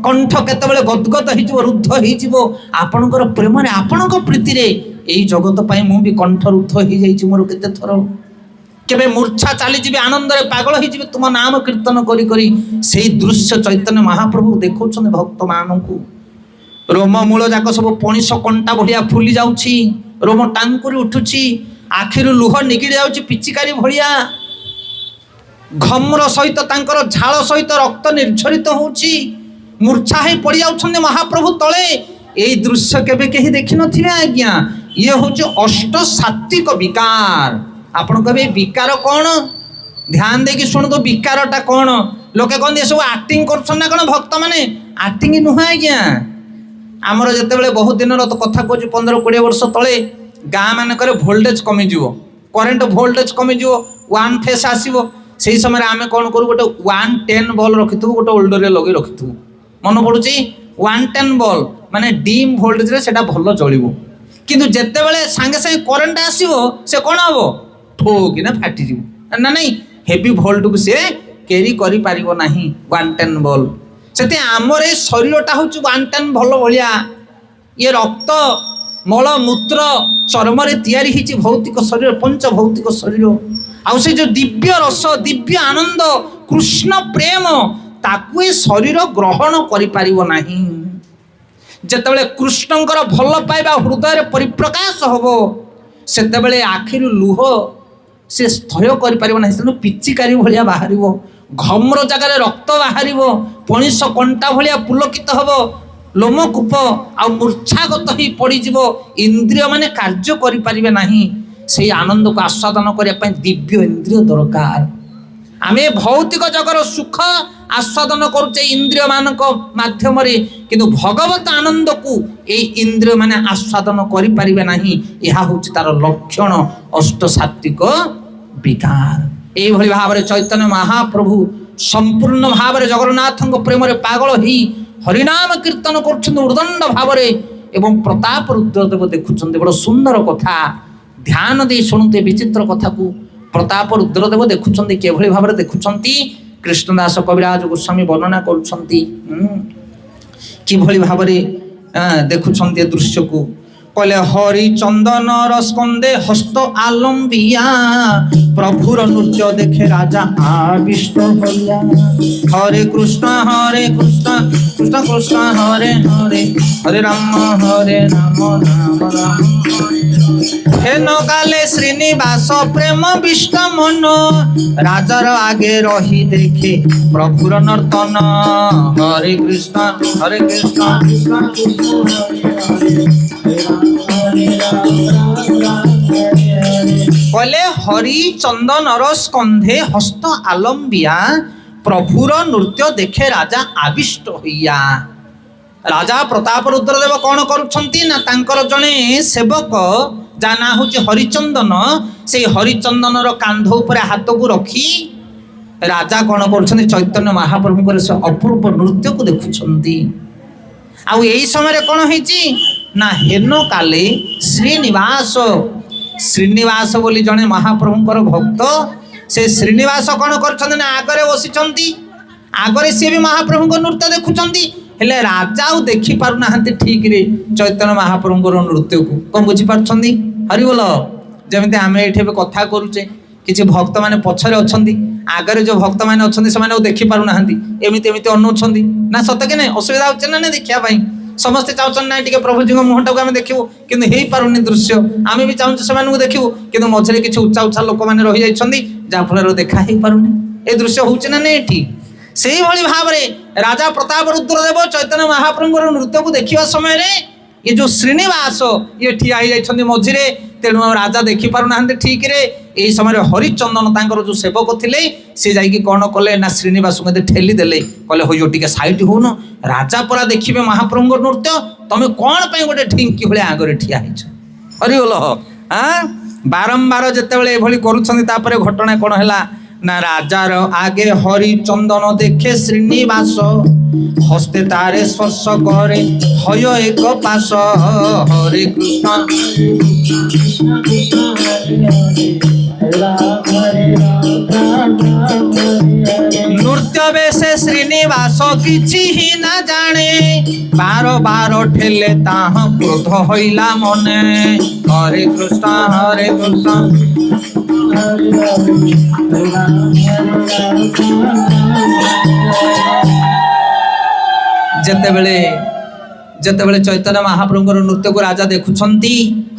Speaker 1: कंठ केतेबेले गदगद हिजिबो, रुद्ध हिजिबो आपणकर प्रेम रे, आपणक प्रीति रे। एई जगत पाई मु भी कंठ रुद्ध हि जाईची मोर केते थरो। केबे मूर्छा चली जिबे, आनंद रे पागल हि जिबे तुम नाम कीर्तन करी करी। सेई दृश्य चैतन्य महाप्रभु देखौछन भक्त माननकु। रोम मूल जाक सब पणिस कंटा भलिया फुली जाउची, रोम टांकुरी उठुची, आखिरु लुह निगिड़ी जाउची पिचिकारी भलिया। घम्र सहित तांकर झाल सहित रक्त निर्झरित होउची, मूर्छा हे पड़ी जाउछन महाप्रभु तळे। एई दृश्य केबे केही देखि नथिले आज्ञा। ये होउची अष्ट सात्विक विकार। आपण कबे विकार कोन? ध्यान देकी सुन तो विकारटा कोन? लोके कहन सब एक्टिंग करछन ना कोन भक्त माने? एक्टिंग नुह आज्ञा। आमर जेतेबेले बहुत दिनर तो कथा कहूँ 15-20 वर्ष तले गाँ मानकर भोल्टेज कमी जीवो, करेंट भोल्टेज कमी जीवो, वन फेस आसीबो। सेही समय आमे कोन करू गोटे 110 बल्ब रखिथु, गोटे होल्डर रे लगे रखिथु। मन पडुची 110 बल्ब माने डीम वोल्टेज रे सेटा भलो जळिबो। किंतु जेतेबेले संगे संगे करेंट आसीबो से कोन हबो? ठोकी ना फाटी जीवो ना। नहीं हेवी वोल्ट को से कैरी करि पारिबो नाही 110 बल्ब। सेते आमर ए शरीरटा होची 110 भलो भलिया। ये रक्त मल मूत्र चर्म रे तैयारी हिची भौतिक शरीर, पंच भौतिक शरीर। आउ से जो दिव्य रस, दिव्य आनंद, कृष्ण प्रेम ताकू ए शरीर ग्रहण करि पारिबो नाही। जेतेबेले कृष्णंकर भल पाइबा हृदय रे परिप्रकाश हबो सेतेबेले आखिरु लुह से स्थय करि पारिबो नाही। सेनु पिचिकारी भलिया बाहरिबो, घम्र जगार रक्त बाहरिबो, पणिस कंटा भलिया पुलकित हबो, लोमकूप आ मूर्छागत ही पड़ी जीवो। इंद्रिय माने कार्य करि पारिबे नाही। सेई आनंद को आस्वादन करिया पई दिव्य इंद्रिय दरकार। आमे भौतिक जगर सुख आस्वादन करूचे इंद्रिय मानक माध्यम रे, किंतु भगवत आनंद को एई इंद्रिय माने आस्वादन करि पारिबे नाही। एहा होची तार लक्षण अष्ट सात्विक विकार। एई भली भाबरे चैतन्य महाप्रभु संपूर्ण भाबरे जगन्नाथଙ୍କ प्रेम रे पागल ही हरिनाम कीर्तन करछन उर्दंड भाबरे एवं प्रताप रुद्रदेव देखुछन। बड़ सुंदर कथा, ध्यान दे शुणुते विचित्र कथा को प्रताप रुद्रदेव देखुछन। के भली भाबरे देखुछन कृष्णदास कविराज गोस्वामी वर्णना करुछंती कि भली भाबरे देखुछन दृश्य को। कहले हरि चंदन रस्कंदे हस्त आलम्बिया, प्रभुर नृत्य देखे राजा आविष्ट होया। हरे कृष्ण कृष्ण कृष्ण हरे हरे, हरे राम राम राम हेन काले श्रीनिवास प्रेम विष्ट मन, राजार आगे रही देखे प्रभुर नर्तन। हरे कृष्ण कृष्ण कृष्ण कहले हरि चंदन स्कंधे हस्त आलम्बिया, प्रभुर नृत्य देखे राजा आविष्ट होइया। राजा प्रताप रुद्रदेव कौन करुछंती ना तांकर जने सेवक जा ना होची हरिचंदन, से हरिचंदन रो कांध ऊपर हाथ को रखी राजा कौन करुछंती चैतन्य महाप्रभु से अपूर्व नृत्य को देखुछंती। आउ एई समय रे कौन हेची ना हेन काले श्रीनिवास बोली जने महाप्रभुंकर भक्त, से श्रीनिवास कौन करछंती ना आगरे बसिछंती, आगरे से भी महाप्रभुंक नृत्य देखुछंती। हेले राजा आउ देखि पारु नाहंती ठीक रे चैतन्य महाप्रभुंकर नृत्य को। कौन बुझी पारछंती? हरि बोल। जेमिति आमे एठे कथा करूचे, किछि भक्त माने पछरे अछंती, आगरे जो भक्त माने अछंती से माने देखि पारु नाहंती, एमिति एमिति अनुछंती ना। सत के नै असुविधा होचे ना नै देखिया भाई। समस्ते चाहछन ना टिके प्रभुजी को मुहटा को आमे देखिबो, किंतु हेई पारुनी दृश्य। आमे भी चाहछ से माने को देखिबो, किंतु मझरे किछि उच्चा उच्चा लोक माने रहि जाइछंती, जा फल देखा हेई पारुनी। ए दृश्य होचे ना नै एठी। सेही भली भाबरे राजा प्रताप रुद्रदेव चैतन्य महाप्रभुंकर नृत्य को देखिबा समय रे ये जो श्रीनिवास ये ठिया ही जाइछंती मझिरे, तेणु राजा देखि पारु नाहंती ठीक रे এই সময় হরিচন্দন তাঙ্কর যে সেবক ଥିଲେ সে যাইকি কোণ কলে না শ্রীনিবাসকে ঠেলি দেলে কলে হইও টিকে সাইড হউন রাজা পরা দেখবে মহাপ্রভুঙ্ নৃত্য তুমি কোণ পাই গোটে ঢিঙ্কি ভଳି আগরে ঠিয়া হইছ হরিবোল হ্যাঁ বারম্বার যেତେବେଳେ এভাবে করছেন তাপরে ঘটনা কোণ হেলা না রাজার আগে হরিচন্দন দেখে শ্রীনিবাস হস্তে তারে স্পর্শ করে হয় এক পাশ হরে কৃষ্ণ নৃত্য বেশে শ্রীনিবাস কিছু হি না জানে বার বার ঠেলে তাহ ক্রোধ হইলা মনে হরে কৃষ্ণ যেତେବେଳେ ଚୈତନ୍ୟ ମହାପ୍ରଭୁଙ୍କର ନୃତ୍ୟକୁ ରାଜା ଦେଖୁଛନ୍ତି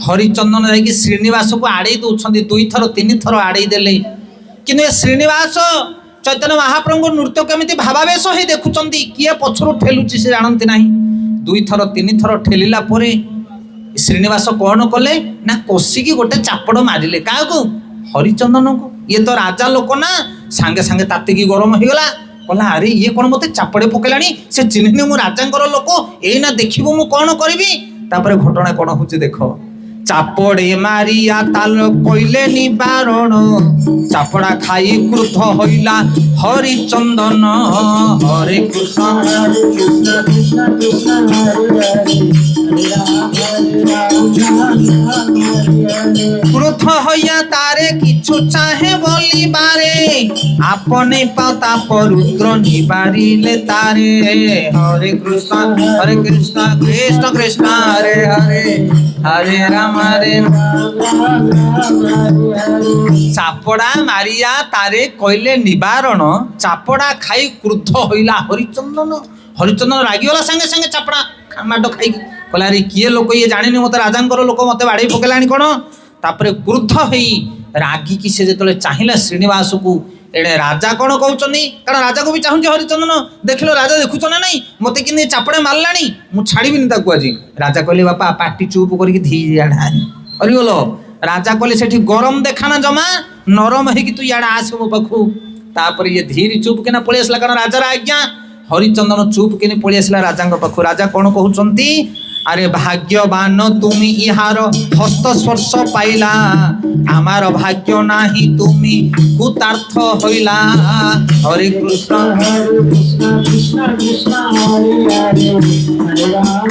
Speaker 1: ହରିଚନ୍ଦନ ଯାଇକି ଶ୍ରୀନିବାସକୁ ଆଡ଼େଇ ଦେଉଛନ୍ତି 2 ଥର 3 ଥର ଆଡ଼େଇ ଦେଲେ କିନ୍ତୁ ଏ ଶ୍ରୀନିବାସ ଚୈତନ୍ୟ ମହାପ୍ରଭୁଙ୍କ ନୃତ୍ୟ କେମିତି ଭାବାବେଶ ହେଇ ଦେଖୁଛନ୍ତି କିଏ ପଛରୁ ଠେଲୁଛି ସେ ଜାଣନ୍ତି ନାହିଁ 2 ଥର 3 ଥର ଠେଲିଲା ପରେ ଶ୍ରୀନିବାସ କ'ଣ କଲେ ନା କଷିକି ଗୋଟେ ଚାପଡ଼ ମାରିଲେ କାହାକୁ ହରିଚନ୍ଦନକୁ ଇଏ ତ ରାଜା ଲୋକ ନା ସାଙ୍ଗେ ସାଙ୍ଗେ ତାତିକି ଗରମ ହେଇଗଲା କହିଲା ଆରେ ଇଏ କ'ଣ ମୋତେ ଚାପଡ଼େ ପକେଇଲାଣି ସେ ଚିହ୍ନିନି ମୁଁ ରାଜାଙ୍କର ଲୋକ ଏଇନା ଦେଖିବ ମୁଁ କ'ଣ କରିବି ତାପରେ ଘଟଣା କ'ଣ ହଉଛି ଦେଖ ଚାପଡ଼େ ମାରିଆ ତାଲ କହିଲେ ନିବାରଣ ଚାପଡ଼ା ଖାଇ କ୍ରୁଦ୍ଧ ହଇଲା ହରିଚନ୍ଦନ ହରେ କୃଷ୍ଣ ক্রোধ হইয়া তারে কিছু চাহে বলিবারে আপনে পাতা পরুদ্র নিবারিলে তারে হরে কৃষ্ণ কৃষ্ণ কৃষ্ণ হরে হরে হরে রাম চাপড়া মারিয়া তারে কইলে নিবারণ চাপড়া খাই ক্রুদ্ধ হইলা হরিচন্দন হরিচন্দন রাগিগলা সাଙ୍ଗে সাଙ୍ଗে চাপড়া মাড খাইকি କହିଲା ଆରେ କିଏ ଲୋକ ଇଏ ଜାଣିନି ମୋତେ ରାଜାଙ୍କର ଲୋକ ମୋତେ ବାଡ଼େଇ ପକେଇଲାଣି କ'ଣ ତାପରେ କ୍ରୁଦ୍ଧ ହେଇ ରାଗିକି ସେ ଯେତେବେଳେ ଚାହିଁଲା ଶ୍ରୀନିବାସକୁ ଏଣେ ରାଜା କ'ଣ କହୁଛନ୍ତି କାରଣ ରାଜାକୁ ବି ଚାହୁଁଛି ହରିଚନ୍ଦନ ଦେଖିଲ ରାଜା ଦେଖୁଛ ନା ନାଇଁ ମୋତେ କିନ୍ତୁ ଚାପଡ଼େ ମାରିଲାଣି ମୁଁ ଛାଡ଼ିବିନି ତାକୁ ଆଜି ରାଜା କହିଲେ ବାପା ପାଟି ଚୁପ୍ କରିକି ଧୀରେ ହରିଗଲ ରାଜା କହିଲେ ସେଠି ଗରମ ଦେଖାନା ଜମା ନରମ ହେଇକି ତୁ ଇଆଡ଼େ ଆସ ମୋ ପାଖକୁ ତାପରେ ଇଏ ଧୀରେ ଚୁପ୍ କିନା ପଳେଇ ଆସିଲା କାରଣ ରାଜାର ଆଜ୍ଞା ହରିଚନ୍ଦନ ଚୁପ୍ କିନି ପଳେଇ ଆସିଲା ରାଜାଙ୍କ ପାଖକୁ ରାଜା କ'ଣ କହୁଛନ୍ତି আরে ভাগ্যবান তুমি ইহার হস্তস্পর্শ পাইলা আমার ভাগ্য নাহি তুমি কুতার্থ হইলা হরে কৃষ্ণ কৃষ্ণ কৃষ্ণ হরে হরে হরে রাম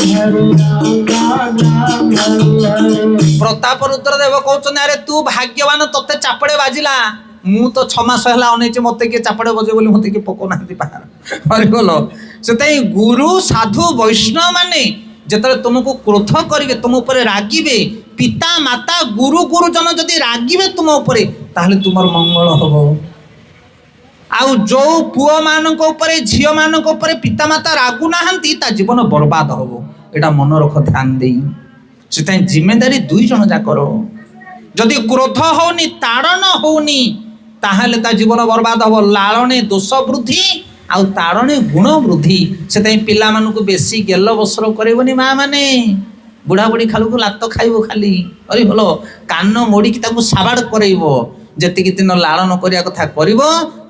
Speaker 1: প্রতাপ রুদ্রদেব কହୁଛନ୍ତି আরে তু ভাগ্যবান তোতে চাপড়ে বাজিলা ମୁଁ ତ 6 ମାସ ହେଲା ଅନେଇଛି ମୋତେ କିଏ ଚାପଡ଼େ ବଜେଇ ବୋଲି ମୋତେ କିଏ ପକଉନାହାନ୍ତି ବାହାର ହରିବୋଲ ସେଥିପାଇଁ ଗୁରୁ ସାଧୁ ବୈଷ୍ଣବ ମାନେ ଯେତେବେଳେ ତୁମକୁ କ୍ରୋଧ କରିବେ ତୁମ ଉପରେ ରାଗିବେ ପିତା ମାତା ଗୁରୁ ଗୁରୁଜନ ଯଦି ରାଗିବେ ତୁମ ଉପରେ ତାହେଲେ ତୁମର ମଙ୍ଗଳ ହବ ଆଉ ଯୋଉ ପୁଅମାନଙ୍କ ଉପରେ ଝିଅମାନଙ୍କ ଉପରେ ପିତା ମାତା ରାଗୁ ନାହାନ୍ତି ତା ଜୀବନ ବର୍ବାଦ ହବ ଏଇଟା ମନେ ରଖ ଧ୍ୟାନ ଦେଇ ସେଥିପାଇଁ ଜିମ୍ମେଦାରୀ 2 ଜଣ ଯାକର ଯଦି କ୍ରୋଧ ହଉନି ତାଡ଼ନ ହଉନି ତାହେଲେ ତା ଜୀବନ ବର୍ବାଦ ହବ ଲାଳନେ ଦୋଷ ବୃଦ୍ଧି ଆଉ ତାଡ଼ନେ ଗୁଣ ବୃଦ୍ଧି ସେଥିପାଇଁ ପିଲାମାନଙ୍କୁ ବେଶୀ ଗେଲ ବସର କରିବନି ମା ମାନେ ବୁଢ଼ା ବୁଢ଼ୀ ଖାଲକୁ ଲାତ ଖାଇବ ଖାଲି ଅରି ଭଲ କାନ ମୋଡ଼ିକି ତାକୁ ସାବାଡ଼ କରେଇବ ଯେତିକି ଦିନ ଲାଳନ କରିବା କଥା କରିବ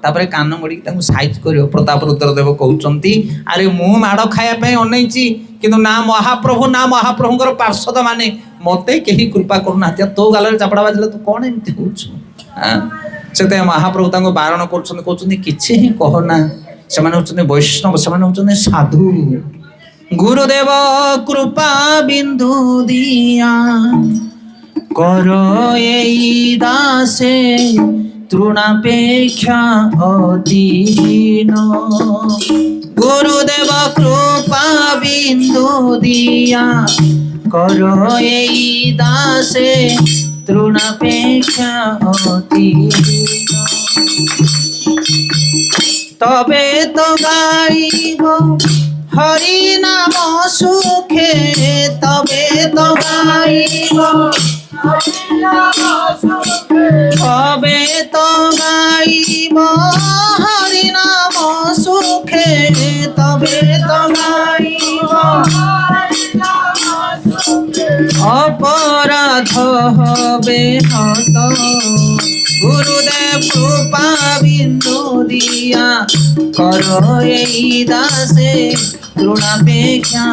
Speaker 1: ତାପରେ କାନ ମୋଡ଼ିକି ତାକୁ ସାଇଜ କରିବ ପ୍ରତାପ ରୁଦ୍ରଦେବ କହୁଛନ୍ତି ଆରେ ମୁଁ ମାଡ଼ ଖାଇବା ପାଇଁ ଅନେଇଛି କିନ୍ତୁ ନା ମହାପ୍ରଭୁଙ୍କର ପାର୍ଷଦ ମାନେ ମୋତେ କେହି କୃପା କରୁନାହାନ୍ତି ତୋ ଗାଲରେ ଚାପଡ଼ା ବାଜିଲେ ତୁ କ'ଣ ଏମିତି ହଉଛୁ ସେଥିପାଇଁ ମହାପ୍ରଭୁ ତାଙ୍କୁ ବାରଣ କରୁଛନ୍ତି କହୁଛନ୍ତି କିଛି ହିଁ କହନା ସେମାନେ ହଉଛନ୍ତି ବୈଷ୍ଣବ ସେମାନେ ହଉଛନ୍ତି ସାଧୁ ଗୁରୁଦେବ କୃପା ବିନ୍ଦୁ ଦିଆ କର ଏଇ ଦାସେ ତୃଣାପେକ୍ଷା ଅଧୀନ ଗୁରୁଦେବ କୃପା ବିନ୍ଦୁ ଦିଆ কর এই দাসে তৃণাপেক্ষা অধীন তবে তো গাইব হরি নাম সুখে তবে তো গাইব তবে তো গাইব হরি নাম সুখে তবে তো গাইব অপরাধ হবে হত गुरुदेव कृपा बिंदु दिया करो यही दासे तृणापेक्षा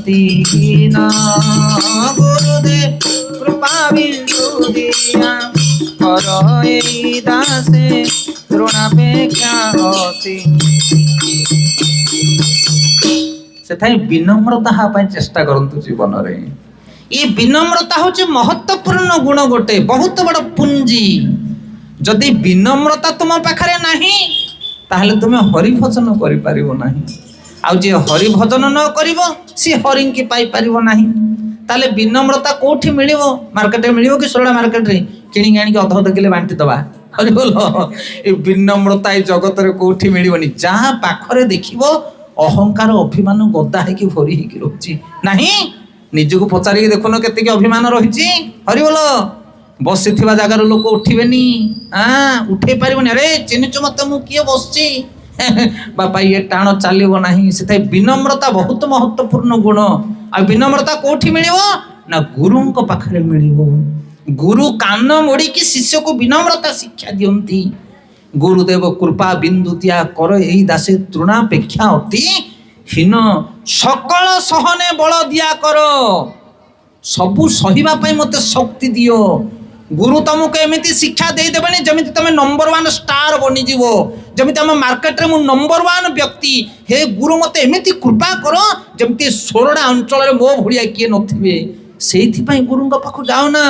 Speaker 1: दीना गुरुदेव कृपा बिंदु दिया करो यही दासे तृणापेक्षा से विनम्रता हाँ चेष्टा करंतु जीवन रे ये विनम्रता हूँ महत्वपूर्ण गुण गोटे बहुत बड़ पुंजी जदि विनम्रता तुम पाखरे नहीं ताहले तुम्हें हरि भजन करि परिबो नहीं आउ जे हरि भजन न करिवो सी हरि की पाई परिबो नहीं ताहले विनम्रता कोठी मिलिवो मार्केट रे मिलिवो कि सोडा मार्केट रे किणी आनी के अध अध किले बांटी दबा हरि बोलो ए विनम्रता ए जगत रे कोठी मिलिवोनी जहां पाखरे देखिवो अहंकार अभिमान गदा है कि भरी है कि रोची नहीं निजको पचारि देखुन केते अभिमान रही हरि बोल बसी थिबा जगार लोक उठिबेनी उठे पारिबनी अरे चिन्हचु मत मु किए बसची बापा ये टाण चलिबो नाही से विनम्रता बहुत महत्वपूर्ण गुण आ विनम्रता कोठी मिलिबो ना गुरुंक पाखरे मिलिबो गुरु कान मोड़ी की शिष्य को विनम्रता शिक्षा दियंती गुरुदेव कृपा बिंदु दिया कर यही दासे तृणापेक्षा अति हीन सकल सहने बल दिया कर सबु सहिबा पई मते शक्ति दियो गुरु तुमको एमिति शिक्षा दे देबनी जमिति तमे नंबर 1 स्टार बनी जीवो जमिति हम मार्केट रे मु नंबर 1 व्यक्ति हे गुरु मते एमिति कृपा करो जमिति सोरडा अंचल रे मो भुलिया किए नथिबे सेथि पई गुरुंग पाखु जाओ ना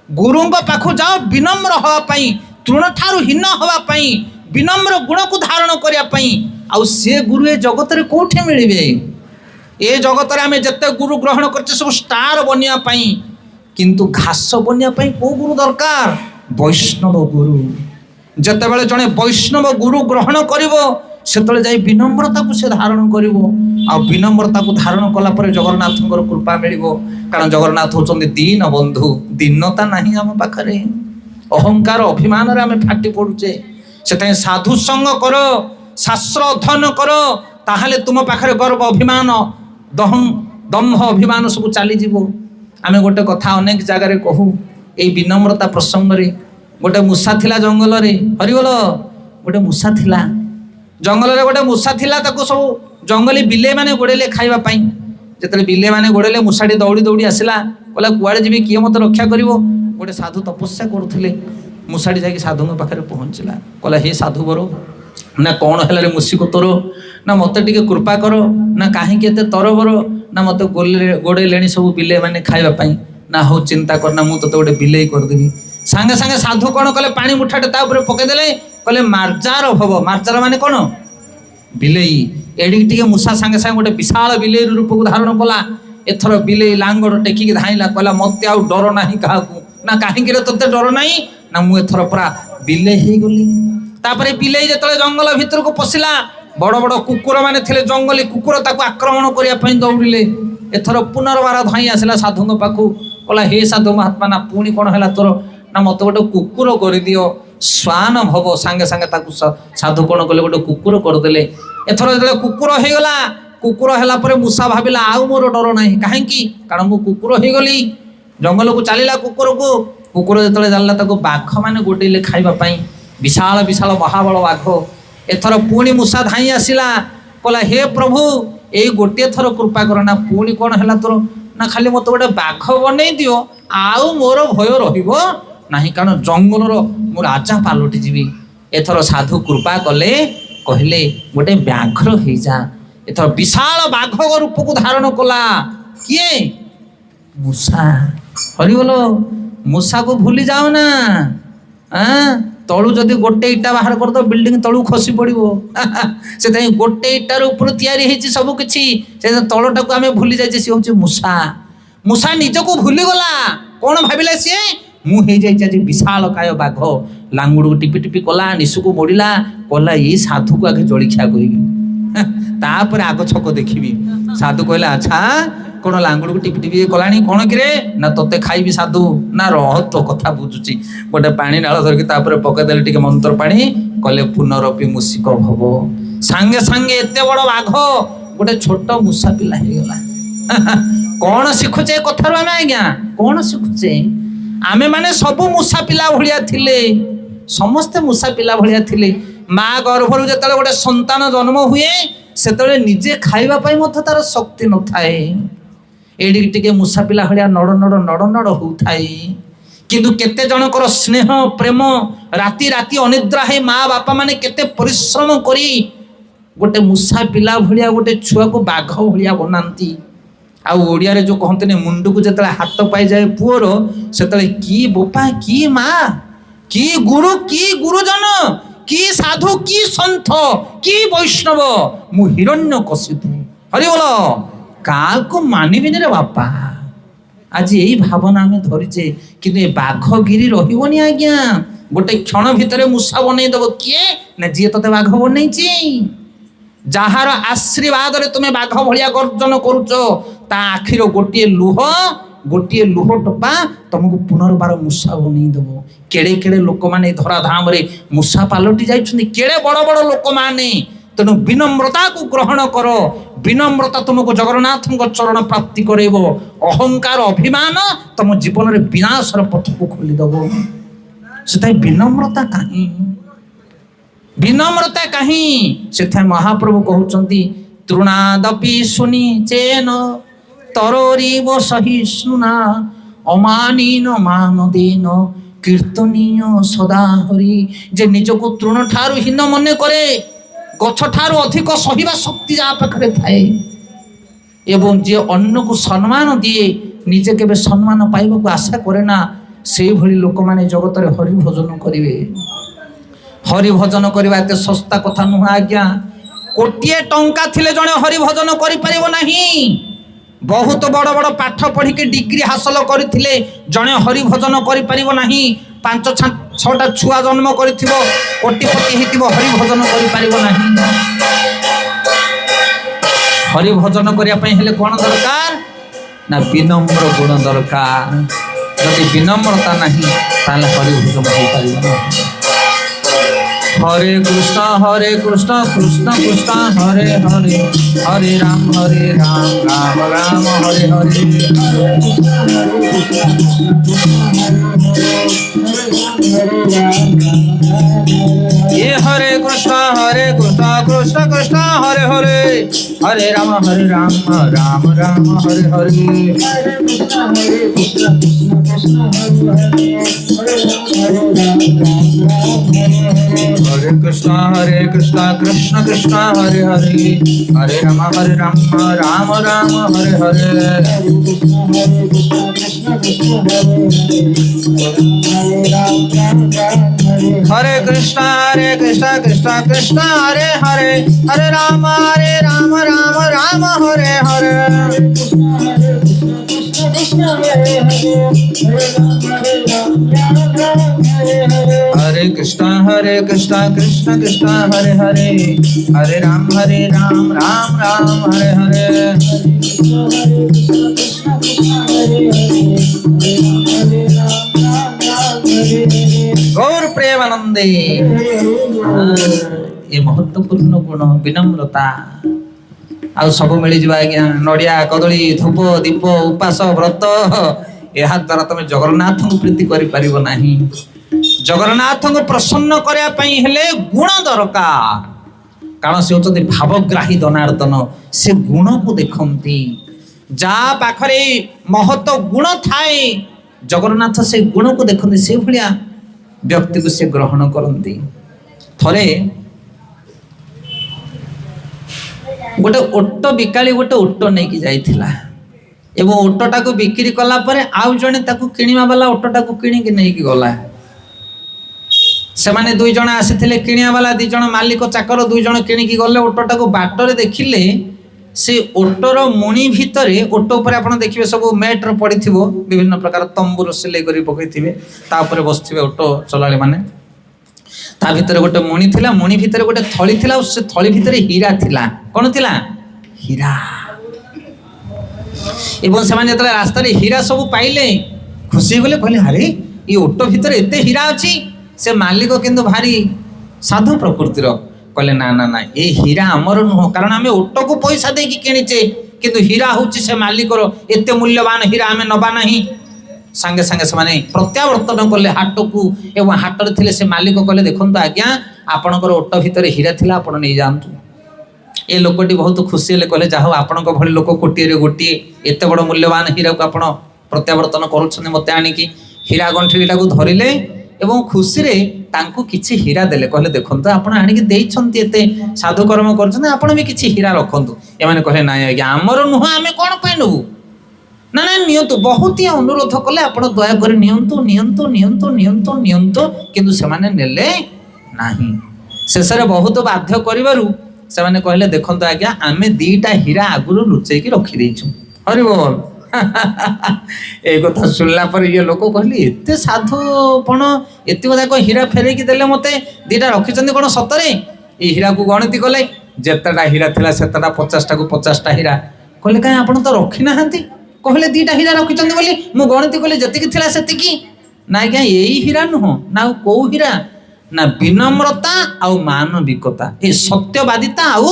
Speaker 1: गुरुंग पाखु जाओ विनम्र होवा पई तृण ठारू हीन हवा पई विनम्र गुण को धारण करिया पई आउ से गुरु ए जगत रे कोठे मिलिबे ए जगत रे हमें जत्ते गुरु ग्रहण करते सब स्टार बनिया पई किंतु घास बनिया पई को गुरु दरकार वैष्णव गुरु जत्ते बेले जने वैष्णव गुरु ग्रहण करिवो सेतले जाई विनम्रता को से धारण करिवो आ विनम्रता को धारण कला परे जगन्नाथଙ୍କର कृपा मिलिबो कारण जगन्नाथ होचंदी दीन बंधु दीनता नहीं हम पाखरे अहंकार अभिमान रे आमे फाटी पडुचे सेते साधु संग करो शास्त्र अध्ययन करो ताहले तुम पाखरे गर्व अभिमान दम्भ अभिमान सब चली जीवो आमे गोटे कथा अनेक जगह रे कहू ए विनम्रता प्रसंग रे गोटे मूसा थिला जंगल रे हरि बोल गोटे मूसा थिला जंगल रे गोटे मूसा थिला ताको सब जंगली बिले माने गोडेले खाइबा पई जेतले बिले माने गोडेले मूसाडी दौड़ी दौड़ी आसिला कहला कुआडे जीवी किए मत रक्षा करिवो गोटे साधु तपस्या करुले मूसाड़ी जाकि साधु पाखे पहुँचला कहला हे साधु बर ना कौन है रे मूसी को तोर ना मत टे कृपा कर ना कहीं तरबर ना मत गोड़े ले सब बिले मैंने खावाई ना हो चिंता करना मुझे गोटे बिले करदेवी सांगे सांगे साधु कौन कले पानी मुठाटे पकईदे कहले मार्जार भव मार्जार माने कौन बिलेई एड़ी टे मूसा सांगे सांगे गोटे विशाल बिले रूप को धारण कला एथर बिले लांगड़ टेकिक धाइला कहला मत आउ डर ना क्या ना कहीं तोते डर ना ना मुझे पूरा बिले हो गली तापर बिले जो जंगल भितर को पशिला बड़ बड़ कुकुर माने थिले जंगली कुकुर ताको आक्रमण करने दौड़े एथर पुनर्बार धाई आसला साधु पाखु कहला हे साधु महात्मा ना पुणी कौन है तोर ना मत गोटे कुकुर कर दियो श्वान भव सांगे सांगे साधु कौन कले गोटे कुकुर करदे एथर जो कुकुर हो गला कुकुर है मूसा भाविला आउ मोर डर ना कहीं कारण मु कुकुर हो गली जंगल को चलला कुकुर जो जानला बाघ मैंने गोटे खावाई विशाल विशाल महाबल बाघ एथर पुणी मूसा धाई आसला कहला हे प्रभु ये गोटे थर कृपा करना पुणी कौन है तोर ना खाली मत गोटे बाघ बन दियो आउ मोर भय रहा कारण जंगल मु राजा पालटि जीवी एथर साधु कृपा कले कहले गोटे व्याघ्र हो जा एथर विशाल बाघ रूप को धारण कला किए मूसा हरि बोलो मूसा को भूली जाओ ना तलु जदि गोटे इटा बाहर कर दो बिल्डिंग तलु खसी पड़ो से गोटे इटार ऊपर तैयारी होती सब किसी तलटा को आम भूली जाए सी हूँ मूसा मूसा निजको भूली गला कौन भाविला सी मुझे विशाल काय बाघ लांगुड़ को टिपि टिपि कला निशु को मोड़ला कहला ये साधु को आगे जलिखिया कर आग छक देखी साधु कहला अच्छा कौन लांगुड़ को टिपि टिपि कला कौन कि ना तोते खाइबी साधु ना रह तो कथा बुझुची गोटे पानी नाल धरिकी पकईदे टे मंत्र पानी कले पुनरपि मूषिक भव सांगे सांगे एत बड़ बाघ गोटे छोट मूषा पिला होगला कौन शिखुचे कथार आम आज्ञा कौन शिखुचे आमे माने सबू मूषा पिला भलिया थिले ସମସ୍ତେ ମୂଷା ପିଲା ଭଳିଆ ଥିଲେ। ମା ଗର୍ଭରୁ ଯେତେବେଳେ ଗୋଟେ ସନ୍ତାନ ଜନ୍ମ ହୁଏ ସେତେବେଳେ ନିଜେ ଖାଇବା ପାଇଁ ମଧ୍ୟ ତାର ଶକ୍ତି ନଥାଏ। ଏଇଠିକି ଟିକେ ମୂଷା ପିଲା ଭଳିଆ ନଡ଼ ନଡ଼ ହଉଥାଏ। କିନ୍ତୁ କେତେ ଜଣଙ୍କର ସ୍ନେହ ପ୍ରେମ ରାତି ରାତି ଅନିଦ୍ରା ହେଇ ମା ବାପା ମାନେ କେତେ ପରିଶ୍ରମ କରି ଗୋଟେ ମୂଷା ପିଲା ଭଳିଆ ଗୋଟେ ଛୁଆକୁ ବାଘ ଭଳିଆ ବନାନ୍ତି। ଆଉ ଓଡ଼ିଆରେ ଯୋଉ କହନ୍ତିନି ମୁଣ୍ଡକୁ ଯେତେବେଳେ ହାତ ପାଇଯାଏ ପୁଅର ସେତେବେଳେ କି ବୋପା କି ମା କି ଗୁରୁ କି ଗୁରୁଜନ କି ସାଧୁ କି ସନ୍ଥ କି ବୈଷ୍ଣବ ମୁଁ ହିରଣ୍ୟ କଶିପୁ ହରିବୋଲ କାହାକୁ ମାନିବିନି ରେ ବାପା। ଆଜି ଏଇ ଭାବନା ଆମେ ଧରିଛେ କିନ୍ତୁ ଏ ବାଘଗିରି ରହିବନି ଆଜ୍ଞା। ଗୋଟେ କ୍ଷଣ ଭିତରେ ମୂଷା ବନେଇଦବ କିଏ ନା ଯିଏ ତତେ ବାଘ ବନେଇଛି। ଯାହାର ଆଶୀର୍ବାଦରେ ତୁମେ ବାଘ ଭଳିଆ ଗର୍ଜନ କରୁଛ ତା ଆଖିର ଗୋଟିଏ ଲୁହ ଟୋପା ତମକୁ ପୁନର୍ବାର ମୂଷା ବନେଇଦବ। କେଡ଼େ କେଡ଼େ ଲୋକମାନେ ଧରାଧାମରେ ମୂଷା ପାଲଟି ଯାଇଛନ୍ତି, କେଡ଼େ ବଡ଼ ବଡ଼ ଲୋକମାନେ। ତେଣୁ ବିନମ୍ରତାକୁ ଗ୍ରହଣ କର। ବିନମ୍ରତା ତୁମକୁ ଜଗନ୍ନାଥଙ୍କ ଚରଣ ପ୍ରାପ୍ତି କରାଇବ। ଅହଙ୍କାର ଅଭିମାନ ତମ ଜୀବନରେ ବିନାଶର ପଥକୁ ଖୋଲିଦେବ। ସେଥିପାଇଁ ବିନମ୍ରତା କାହିଁ ବିନମ୍ରତା କାହିଁ ସେଥିପାଇଁ ମହାପ୍ରଭୁ କହୁଛନ୍ତି ତୃଣାଦପି ଶୁନି ଚେନ ତରୋରିବ ସହିଷ୍ଣୁନା ଅମାନୀନ ମାନ ଦେନ କୀର୍ତ୍ତନୀୟ ସଦା ହରି। ଯେ ନିଜକୁ ତୃଣ ଠାରୁ ହୀନ ମନେ କରେ, ଗଛ ଠାରୁ ଅଧିକ ସହିବା ଶକ୍ତି ଯାହା ପାଖରେ ଥାଏ ଏବଂ ଯିଏ ଅନ୍ୟକୁ ସମ୍ମାନ ଦିଏ ନିଜେ କେବେ ସମ୍ମାନ ପାଇବାକୁ ଆଶା କରେ ନା, ସେଇଭଳି ଲୋକମାନେ ଜଗତରେ ହରି ଭଜନ କରିବେ। ହରି ଭଜନ କରିବା ଏତେ ଶସ୍ତା କଥା ନୁହଁ ଆଜ୍ଞା। କୋଟିଏ ଟଙ୍କା ଥିଲେ ଜଣେ ହରି ଭଜନ କରିପାରିବ ନାହିଁ। ବହୁତ ବଡ଼ ବଡ଼ ପାଠ ପଢ଼ିକି ଡିଗ୍ରୀ ହାସଲ କରିଥିଲେ ଜଣେ ହରି ଭଜନ କରିପାରିବ ନାହିଁ। 5-6ଟା ଛୁଆ ଜନ୍ମ କରିଥିବ, କୋଟିପତି ହେଇଥିବ, ହରି ଭଜନ କରିପାରିବ ନାହିଁ। ହରି ଭଜନ କରିବା ପାଇଁ ହେଲେ କ'ଣ ଦରକାର ନା ବିନମ୍ର ଗୁଣ ଦରକାର। ଯଦି ବିନମ୍ରତା ନାହିଁ ତାହେଲେ ହରି ଭଜନ ହେଇପାରିବ ନାହିଁ। हरे कृष्ण कृष्ण कृष्ण हरे हरे हरे राम राम राम हरे हरे। ये हरे कृष्ण कृष्ण कृष्ण हरे हरे हरे राम राम राम हरे हरे। हरे कृष्ण कृष्ण कृष्ण हरे हरे हरे राम राम राम हरे हरे। हरे कृष्ण कृष्ण कृष्ण हरे हरे हरे राम राम राम हरे हरे। हरे कृष्ण कृष्ण कृष्ण हरे हरे हरे राम राम हरे हरे। गौर प्रेमानंदे। ये महत्वपूर्ण गुण विनम्रता आउ सब मिल जावा आज्ञा। नड़िया कदली धूप दीप उपास व्रत या द्वारा तुम जगन्नाथ को प्रीति कर पारिबो नाही। जगन्नाथ को प्रसन्न करया पई हेले गुण दरकार, कारण से होचंती भावग्राही दनार्दन। से गुण को देखंती, जा पाखरे महत्व गुण थाए जगन्नाथ से गुण को देखंती, से भलिया व्यक्ति को से ग्रहण करंती। थरे गोटे ओट बिकाली गोटे ओट नहीं कि जाइथिला एवं ओटटा को बिक्री कला परे आउ जने ताकू किनिया वाला ओटटा को किनि कि नहीं कि गला। सेमाने दुई जण आसीथिले किनिया वाला, दुई जण मालिक चाकर दुई जण किनि कि गले। ओटटा को बाटरे देखिले से ओटर मुणी भितरे, ओट ऊपर आपण देखिबे सब मेटर पडिथिबो, विभिन्न प्रकार तंबुर सिलाई करी पकैथिबे, ता ऊपर बसथिबे ओटो चलाळी माने। ता भितरे गोटे मुणी थिला, मुणी भितरे गोटे थळी थिला, से थळी भितरे हीरा थिला। कोन थिला? हीरा। एवं से माने जतले रास्ता रे हीरा सब पाइले खुशी गले, कहले अरे ये ओटो भितरे एते हीरा अछि। से मालिक किंतु भारी साधु प्रकृतिर, कहले ना ना ना ये हीरा हमर नुह, कारण आमे ओटो को पैसा देकी किनिचे, किंतु हीरा होछि से मालिकर, एते मूल्यवान हीरा आमे नबा नाही। ସାଙ୍ଗେ ସାଙ୍ଗେ ସେମାନେ ପ୍ରତ୍ୟାବର୍ତ୍ତନ କଲେ ହାଟକୁ ଏବଂ ହାଟରେ ଥିଲେ ସେ ମାଲିକ କହିଲେ ଦେଖନ୍ତୁ ଆଜ୍ଞା ଆପଣଙ୍କର ଓଟ ଭିତରେ ହୀରା ଥିଲା ଆପଣ ନେଇଯାଆନ୍ତୁ। ଏ ଲୋକଟି ବହୁତ ଖୁସି ହେଲେ କହିଲେ ଯାହା ହଉ ଆପଣଙ୍କ ଭଳି ଲୋକ କୋଟିଏରେ ଗୋଟିଏ ଏତେ ବଡ଼ ମୂଲ୍ୟବାନ ହୀରାକୁ ଆପଣ ପ୍ରତ୍ୟାବର୍ତ୍ତନ କରୁଛନ୍ତି ମୋତେ ଆଣିକି। ହୀରା ଗଣ୍ଠିଟାକୁ ଧରିଲେ ଏବଂ ଖୁସିରେ ତାଙ୍କୁ କିଛି ହୀରା ଦେଲେ କହିଲେ ଦେଖନ୍ତୁ ଆପଣ ଆଣିକି ଦେଇଛନ୍ତି ଏତେ ସାଧୁକର୍ମ କରୁଛନ୍ତି ଆପଣ ବି କିଛି ହୀରା ରଖନ୍ତୁ। ଏମାନେ କହିଲେ ନାଇଁ ଆଜ୍ଞା ଆମର ନୁହଁ ଆମେ କ'ଣ ପାଇଁ ନେବୁ ନା ନା ନିଅନ୍ତୁ ବହୁତ ଅନୁରୋଧ କଲେ ଆପଣ ଦୟାକରି ନିଅନ୍ତୁ ନିଅନ୍ତୁ ନିଅନ୍ତୁ ନିଅନ୍ତୁ ନିଅନ୍ତୁ କିନ୍ତୁ ସେମାନେ ନେଲେ ନାହିଁ। ଶେଷରେ ବହୁତ ବାଧ୍ୟ କରିବାରୁ ସେମାନେ କହିଲେ ଦେଖନ୍ତୁ ଆଜ୍ଞା ଆମେ ଦିଟା ହୀରା ଆଗରୁ ଲୁଚେଇକି ରଖିଦେଇଛୁ। ହରି ବୋଲ। এই কথা শুনলা পরে ইয়ে লোক কহিলি এতে সাধুপণ এত যাক হীরা ফেরাইকি দেলে মতে দুইটা রখিছেন কোণ সতরে এই হীরাকে গণতি কলে যেতেটা হীরা লা সেতেটা 50টা 50টা হীরা কহিলে কাই আপন তো রক্ষি না কহিলে দুইটা হীরা রখিছেন বলি মু গণতি কলি যেতিকি লা সেতিকি না আজ্ঞা এই হীরা নুহ না কেউ হীরা না বিনম্রতা আউ মানবিকতা এই সত্যবাদিতা আউ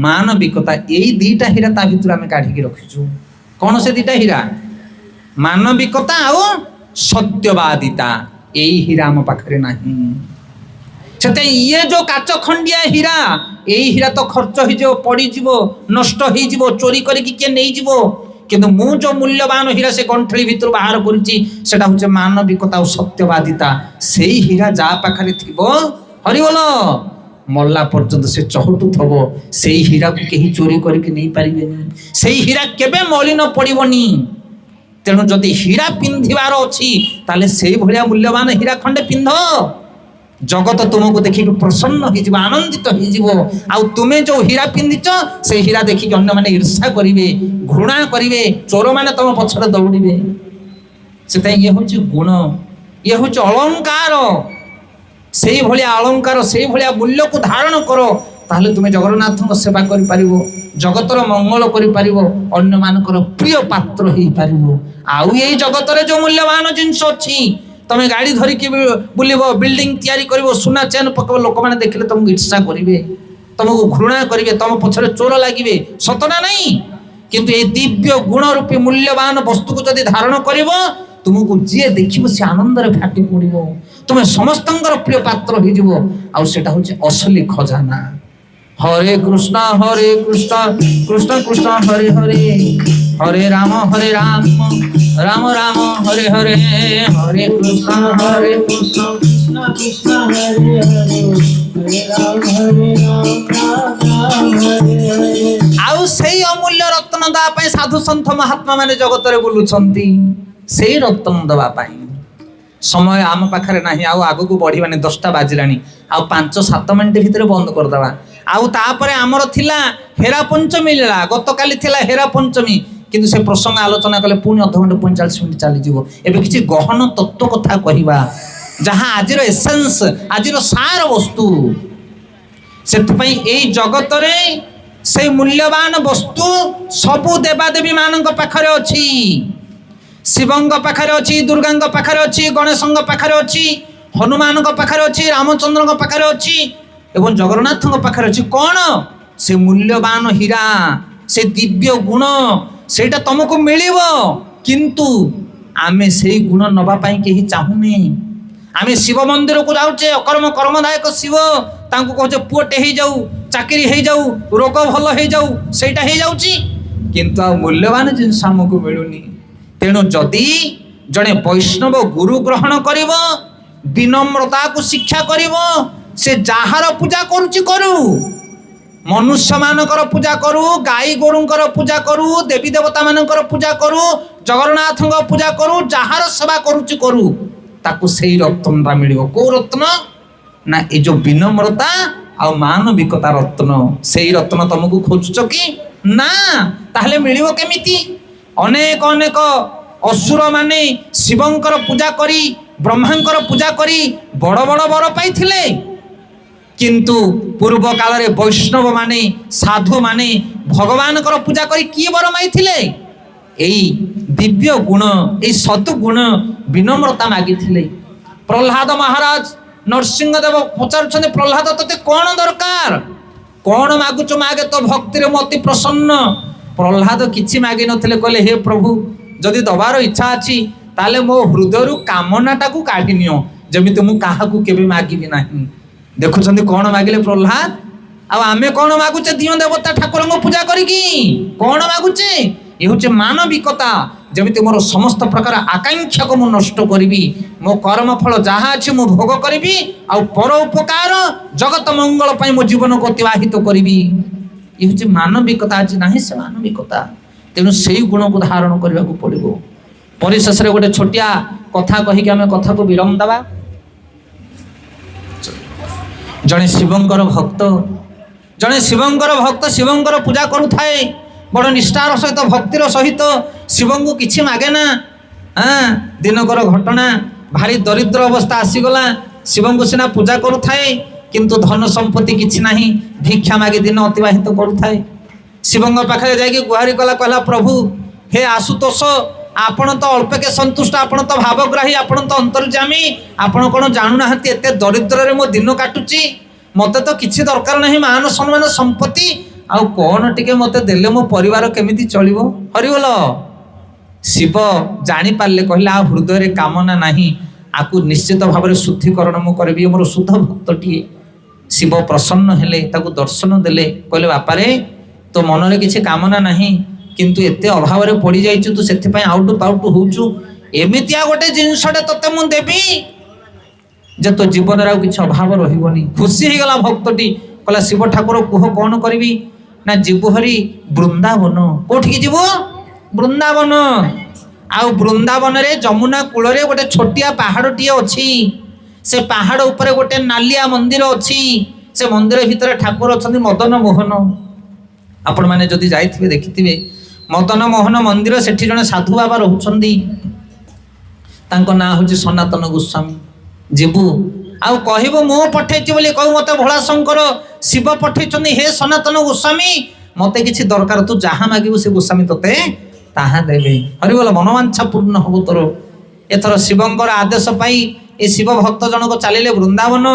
Speaker 1: মানবিকতা এই দুইটা হীরা তা ভিতরে আমি কাঢ়িকি রখিছু। कौन से दीटा हीरा मानविकता और सत्यवादिता यही हीरा आम पाखे ना ये जो काच खंडिया हीरा यही हीरा तो खर्च हो पड़ीज नष्ट हो चोरी करके किए नहीं जीव किंतु मु जो मूल्यवान हीरा से गंठली भितर बाहर करा हूँ मानविकता और सत्यवादिता से हीरा जहाँ पाखे थी हरिबोल मल्ला पर्यंत से चहुटू थब से हीरा को कहीं चोरी करके नहीं पारे से हीरा केबे मलिन पड़बनी। तेणु जदि हीरा पिंधार अच्छी ताले से भाया मूल्यवान हीरा खंडे पिंध जगत तुमको देखिक प्रसन्न हो आनंदित हो तुम्हें जो हीरा पिंधिच से हीरा देखिक अन्य मैंने ईर्षा करेंगे घृणा करेंगे चोर मैंने तुम पछरे दौड़े से ये हूँ गुण ये हूँ अलंकार से भाया अलंकार से भाया मूल्य को धारण कर ताहले तुम्हें जगन्नाथ सेवा कर जगतर मंगल कर अन्य मानकर प्रिय पात्र हो पार आउ यही जगत जो मूल्यवान जिनस अच्छी तुम्हें गाड़ी धरिकी बुल बिल्डिंग तैयारी कर सुना चेन पकड़ लोक मैंने देखले तुमको ईर्षा करेंगे तुमको घृणा करेंगे तुम पछरे चोर लगे सतना नहीं किंतु ये दिव्य गुण रूपी मूल्यवान वस्तु को जब धारण कर तुमको जी देख से आनंद फाटी पड़ो तुम्हें समस्त प्रिय पात्र हो असली खजाना। हरे कृष्ण कृष्ण कृष्ण हरे हरे हरे राम राम राम हरे हरे हरे कृष्ण कृष्ण कृष्ण हरे हरे हरे राम राम हरे हरे। आउ से अमूल्य रत्न दवाई साधु सन्थ महात्मा माने जगत रे बुलुछंती से रत्न दवाई समय आम पाखे ना आग को बढ़ानी 10टा बाजिलानी आ 5-7 मिनिट भितर बंद करदे आउे आमर थिला हेरा पंचमी लीला गत काली थिला हेरा पंचमी किंतु से प्रसंग आलोचना कले पुणी अध घंटे 45 मिनिट चलीज एवं किसी गहन तत्व कथा कहवा जहाँ आज एसेंस आज सार वस्तु से जगत रे से मूल्यवान वस्तु सबु देवादेवी मान पाखरे अच्छी शिवंग पाखरे अच्छी दुर्गा पाखरे अच्छी गणेश पाखरे अच्छी हनुमान पाखरे अच्छी रामचंद्र पाखरे अच्छी एवं जगन्नाथ पाखरे अच्छी कौन से मूल्यवान हीरा से दिव्य गुण सेटा तुमको मिलिव किंतु आमे से गुण नवा पाई कहीं चाहूने आमे शिव मंदिर को जाऊे अकर्म कर्मदायक शिव तांको कहे पुअटे हो जाऊ चाकरी हो जाऊ रोग भल हो जाऊ सेटा हो जाउची किंतु आ मूल्यवान जिनस आमको मिलुनी। तेणु जदि जड़े वैष्णव गुरु ग्रहण करिव विनम्रता को शिक्षा करिव से जहार पूजा करुची करू मनुष्य मानकर पूजा करू गाई गोरुंकर पूजा करू देवी देवता मानकर पूजा करू जगन्नाथ पूजा करू जहार सेवा करुची करू ताकू सेही रत्नटा मिलिबो। को रत्न ना ये जो विनम्रता आ मानविकता रत्न सेही रत्न तुमको खोजुच कि ना ताहले मिलिबो केमिति। अनेक अनेक असुर माने शिवंकर पूजा करी ब्रह्मांकर पूजा करी बड़ बड़ वर पाइथिले किंतु पूर्व काल रे वैष्णव माने साधु माने भगवान कर पूजा करी किए वर माइथिले एई दिव्य गुण एई सद्गुण विनम्रता मागिथिले। प्रहलाद महाराज नरसिंहदेव पचारुछन्ते प्रहलाद तते कौन दरकार कौन मागुचो मागे तो भक्ति रे मति प्रसन्न। प्रहलाद किछि मागी नथिले कहले हे प्रभु जदि दबार इच्छा अछि ତାହେଲେ ମୋ ହୃଦୟରୁ କାମନାଟାକୁ କାଢି ନିଅ, ଯେମିତି ମୁଁ କାହାକୁ କେବେ ମାଗିବି ନାହିଁ। ଦେଖୁଛନ୍ତି କ'ଣ ମାଗିଲେ ପ୍ରହ୍ଲାଦ? ଆଉ ଆମେ କ'ଣ ମାଗୁଛେ? ଦିଅ ଦେବତା ଠାକୁରଙ୍କ ପୂଜା କରିକି କ'ଣ ମାଗୁଛେ? ଏ ହେଉଛି ମାନବିକତା। ଯେମିତି ମୋର ସମସ୍ତ ପ୍ରକାର ଆକାଂକ୍ଷାକୁ ମୁଁ ନଷ୍ଟ କରିବି, ମୋ କର୍ମ ଫଳ ଯାହା ଅଛି ମୁଁ ଭୋଗ କରିବି, ଆଉ ପର ଉପକାର ଜଗତ ମଙ୍ଗଳ ପାଇଁ ମୋ ଜୀବନକୁ ଅତିବାହିତ କରିବି। ଏ ହେଉଛି ମାନବିକତା। ଆଜି ନାହିଁ ସେ ମାନବିକତା। ତେଣୁ ସେଇ ଗୁଣକୁ ଧାରଣ କରିବାକୁ ପଡ଼ିବ। ପରିଶେଷରେ ଗୋଟେ ଛୋଟିଆ କଥା କହିକି ଆମେ କଥାକୁ ବିରାମ ଦେବା। ଜଣେ ଶିବଙ୍କର ଭକ୍ତ, ଶିବଙ୍କର ପୂଜା କରୁଥାଏ ବଡ଼ ନିଷ୍ଠାର ସହିତ, ଭକ୍ତିର ସହିତ। ଶିବଙ୍କୁ କିଛି ମାଗେ ନା। ଦିନକର ଘଟଣା, ଭାରି ଦରିଦ୍ର ଅବସ୍ଥା ଆସିଗଲା। ଶିବଙ୍କୁ ସିନା ପୂଜା କରୁଥାଏ, କିନ୍ତୁ ଧନ ସମ୍ପତ୍ତି କିଛି ନାହିଁ, ଭିକ୍ଷା ମାଗି ଦିନ ଅତିବାହିତ କରୁଥାଏ। ଶିବଙ୍କ ପାଖରେ ଯାଇକି ଗୁହାରି କଲା, କହିଲା ପ୍ରଭୁ ହେ ଆଶୁତୋଷ, ଆପଣ ତ ଅଳ୍ପକେ ସନ୍ତୁଷ୍ଟ, ଆପଣ ତ ଭାବଗ୍ରାହୀ, ଆପଣ ତ ଅନ୍ତର୍ଯାମୀ, ଆପଣ କ'ଣ ଜାଣୁନାହାନ୍ତି ଏତେ ଦରିଦ୍ରରେ ମୋ ଦିନ କାଟୁଛି, ମୋତେ ତ କିଛି ଦରକାର ନାହିଁ ମାନ ସମ୍ମାନ ସମ୍ପତ୍ତି, ଆଉ କ'ଣ ଟିକେ ମୋତେ ଦେଲେ ମୋ ପରିବାର କେମିତି ଚଳିବ? ହରିବୋଲ। ଶିବ ଜାଣିପାରିଲେ, କହିଲେ ଆ ହୃଦୟରେ କାମନା ନାହିଁ, ଆକୁ ନିଶ୍ଚିତ ଭାବରେ ଶୁଦ୍ଧିକରଣ ମୁଁ କରିବି, ମୋର ଶୁଦ୍ଧ ଭକ୍ତଟିଏ। ଶିବ ପ୍ରସନ୍ନ ହେଲେ, ତାକୁ ଦର୍ଶନ ଦେଲେ, କହିଲେ ବାପାରେ ତୋ ମନରେ କିଛି କାମନା ନାହିଁ, କିନ୍ତୁ ଏତେ ଅଭାବରେ ପଡ଼ିଯାଇଛୁ, ତୁ ସେଥିପାଇଁ ଆଉଟୁ ପାଉଟୁ ହଉଛୁ। ଏମିତିଆ ଗୋଟେ ଜିନିଷଟେ ତତେ ମୁଁ ଦେବି ଯେ ତୋ ଜୀବନରେ ଆଉ କିଛି ଅଭାବ ରହିବନି। ଖୁସି ହେଇଗଲା ଭକ୍ତଟି, କହିଲା ଶିବ ଠାକୁର କୁହ କ'ଣ କରିବି? ନା ଯିବୁ ହରି ବୃନ୍ଦାବନ। କୋଉଠିକି ଯିବୁ? ବୃନ୍ଦାବନ। ଆଉ ବୃନ୍ଦାବନରେ ଯମୁନା କୂଳରେ ଗୋଟେ ଛୋଟିଆ ପାହାଡ଼ଟିଏ ଅଛି। ସେ ପାହାଡ଼ ଉପରେ ଗୋଟେ ନାଲିଆ ମନ୍ଦିର ଅଛି। ସେ ମନ୍ଦିର ଭିତରେ ଠାକୁର ଅଛନ୍ତି ମଦନ ମୋହନ। ଆପଣମାନେ ଯଦି ଯାଇଥିବେ ଦେଖିଥିବେ ମଦନ ମୋହନ ମନ୍ଦିର। ସେଠି ଜଣେ ସାଧୁ ବାବା ରହୁଛନ୍ତି, ତାଙ୍କ ନାଁ ହେଉଛି ସନାତନ ଗୋସ୍ୱାମୀ। ଯିବୁ ଆଉ କହିବୁ ମୁଁ ପଠେଇଛି ବୋଲି, କହିବୁ ମୋତେ ଭୋଳା ଶଙ୍କର ଶିବ ପଠେଇଛନ୍ତି, ହେ ସନାତନ ଗୋସ୍ୱାମୀ ମୋତେ କିଛି ଦରକାର, ତୁ ଯାହା ମାଗିବୁ ସେ ଗୋସ୍ୱାମୀ ତତେ ତାହା ଦେବେ। ହରିବୋଲ। ମନୋବାଞ୍ଛା ପୂର୍ଣ୍ଣ ହବ ତୋର। ଏଥର ଶିବଙ୍କର ଆଦେଶ ପାଇ ଏ ଶିବ ଭକ୍ତ ଜଣକ ଚାଲିଲେ ବୃନ୍ଦାବନ।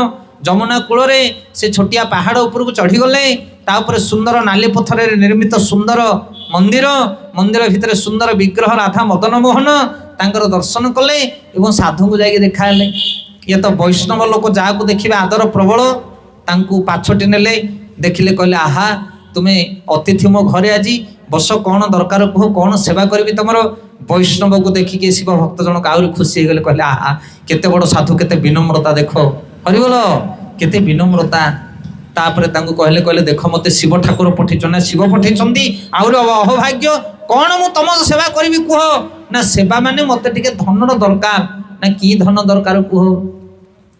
Speaker 1: ଯମୁନା କୂଳରେ ସେ ଛୋଟିଆ ପାହାଡ଼ ଉପରକୁ ଚଢ଼ିଗଲେ। ତା ଉପରେ ସୁନ୍ଦର ନାଲି ପଥରରେ ନିର୍ମିତ ସୁନ୍ଦର ମନ୍ଦିର, ମନ୍ଦିର ଭିତରେ ସୁନ୍ଦର ବିଗ୍ରହ ରାଧା ମଦନ ମୋହନ। ତାଙ୍କର ଦର୍ଶନ କଲେ ଏବଂ ସାଧୁଙ୍କୁ ଯାଇକି ଦେଖାହେଲେ। ଇଏ ତ ବୈଷ୍ଣବ ଲୋକ, ଯାହାକୁ ଦେଖିବେ ଆଦର ପ୍ରବଳ। ତାଙ୍କୁ ପାଛୋଟି ନେଲେ, ଦେଖିଲେ, କହିଲେ ଆହା ତୁମେ ଅତିଥି ମୋ ଘରେ ଆଜି ବସ, କ'ଣ ଦରକାର କୁହ, କ'ଣ ସେବା କରିବି ତମର? ବୈଷ୍ଣବକୁ ଦେଖିକି ଶିବ ଭକ୍ତ ଜଣକ ଆହୁରି ଖୁସି ହେଇଗଲେ, କହିଲେ ଆହା କେତେ ବଡ଼ ସାଧୁ, କେତେ ବିନମ୍ରତା ଦେଖ। ହରିବୋଲ। କେତେ ବିନମ୍ରତା। ତାପରେ ତାଙ୍କୁ କହିଲେ ଦେଖ ମୋତେ ଶିବ ଠାକୁର ପଠେଇଛନ୍ତି ନା, ଶିବ ପଠେଇଛନ୍ତି, ଆହୁରି ଅହଭାଗ୍ୟ, କ'ଣ ମୁଁ ତମ ସେବା କରିବି କୁହ? ନା ସେବା ମାନେ ମୋତେ ଟିକେ ଧନର ଦରକାର। ନା କି ଧନ ଦରକାର କୁହ?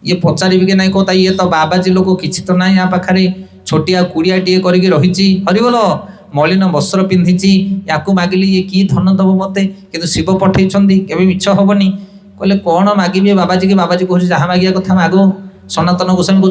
Speaker 1: ଇଏ ପଚାରିବି କି ନାହିଁ, କହୁତା ଇଏ ତ ବାବାଜୀ ଲୋକ, କିଛି ତ ନାହିଁ ୟା ପାଖରେ, ଛୋଟିଆ କୁଡ଼ିଆଟିଏ କରିକି ରହିଛି। ହରିବୋଲ। ମଳିନ ବସ୍ତ୍ର ପିନ୍ଧିଛି, ୟାକୁ ମାଗିଲି ଇଏ କି ଧନ ଦବ ମୋତେ, କିନ୍ତୁ ଶିବ ପଠେଇଛନ୍ତି, କେବେ ମିଛ ହବନି। କହିଲେ କ'ଣ ମାଗିବି ବାବାଜୀ କି? ବାବାଜୀ କହୁଛି ଯାହା ମାଗିବା କଥା ମାଗ। ସନାତନ ଗୋସ୍ୱାମୀ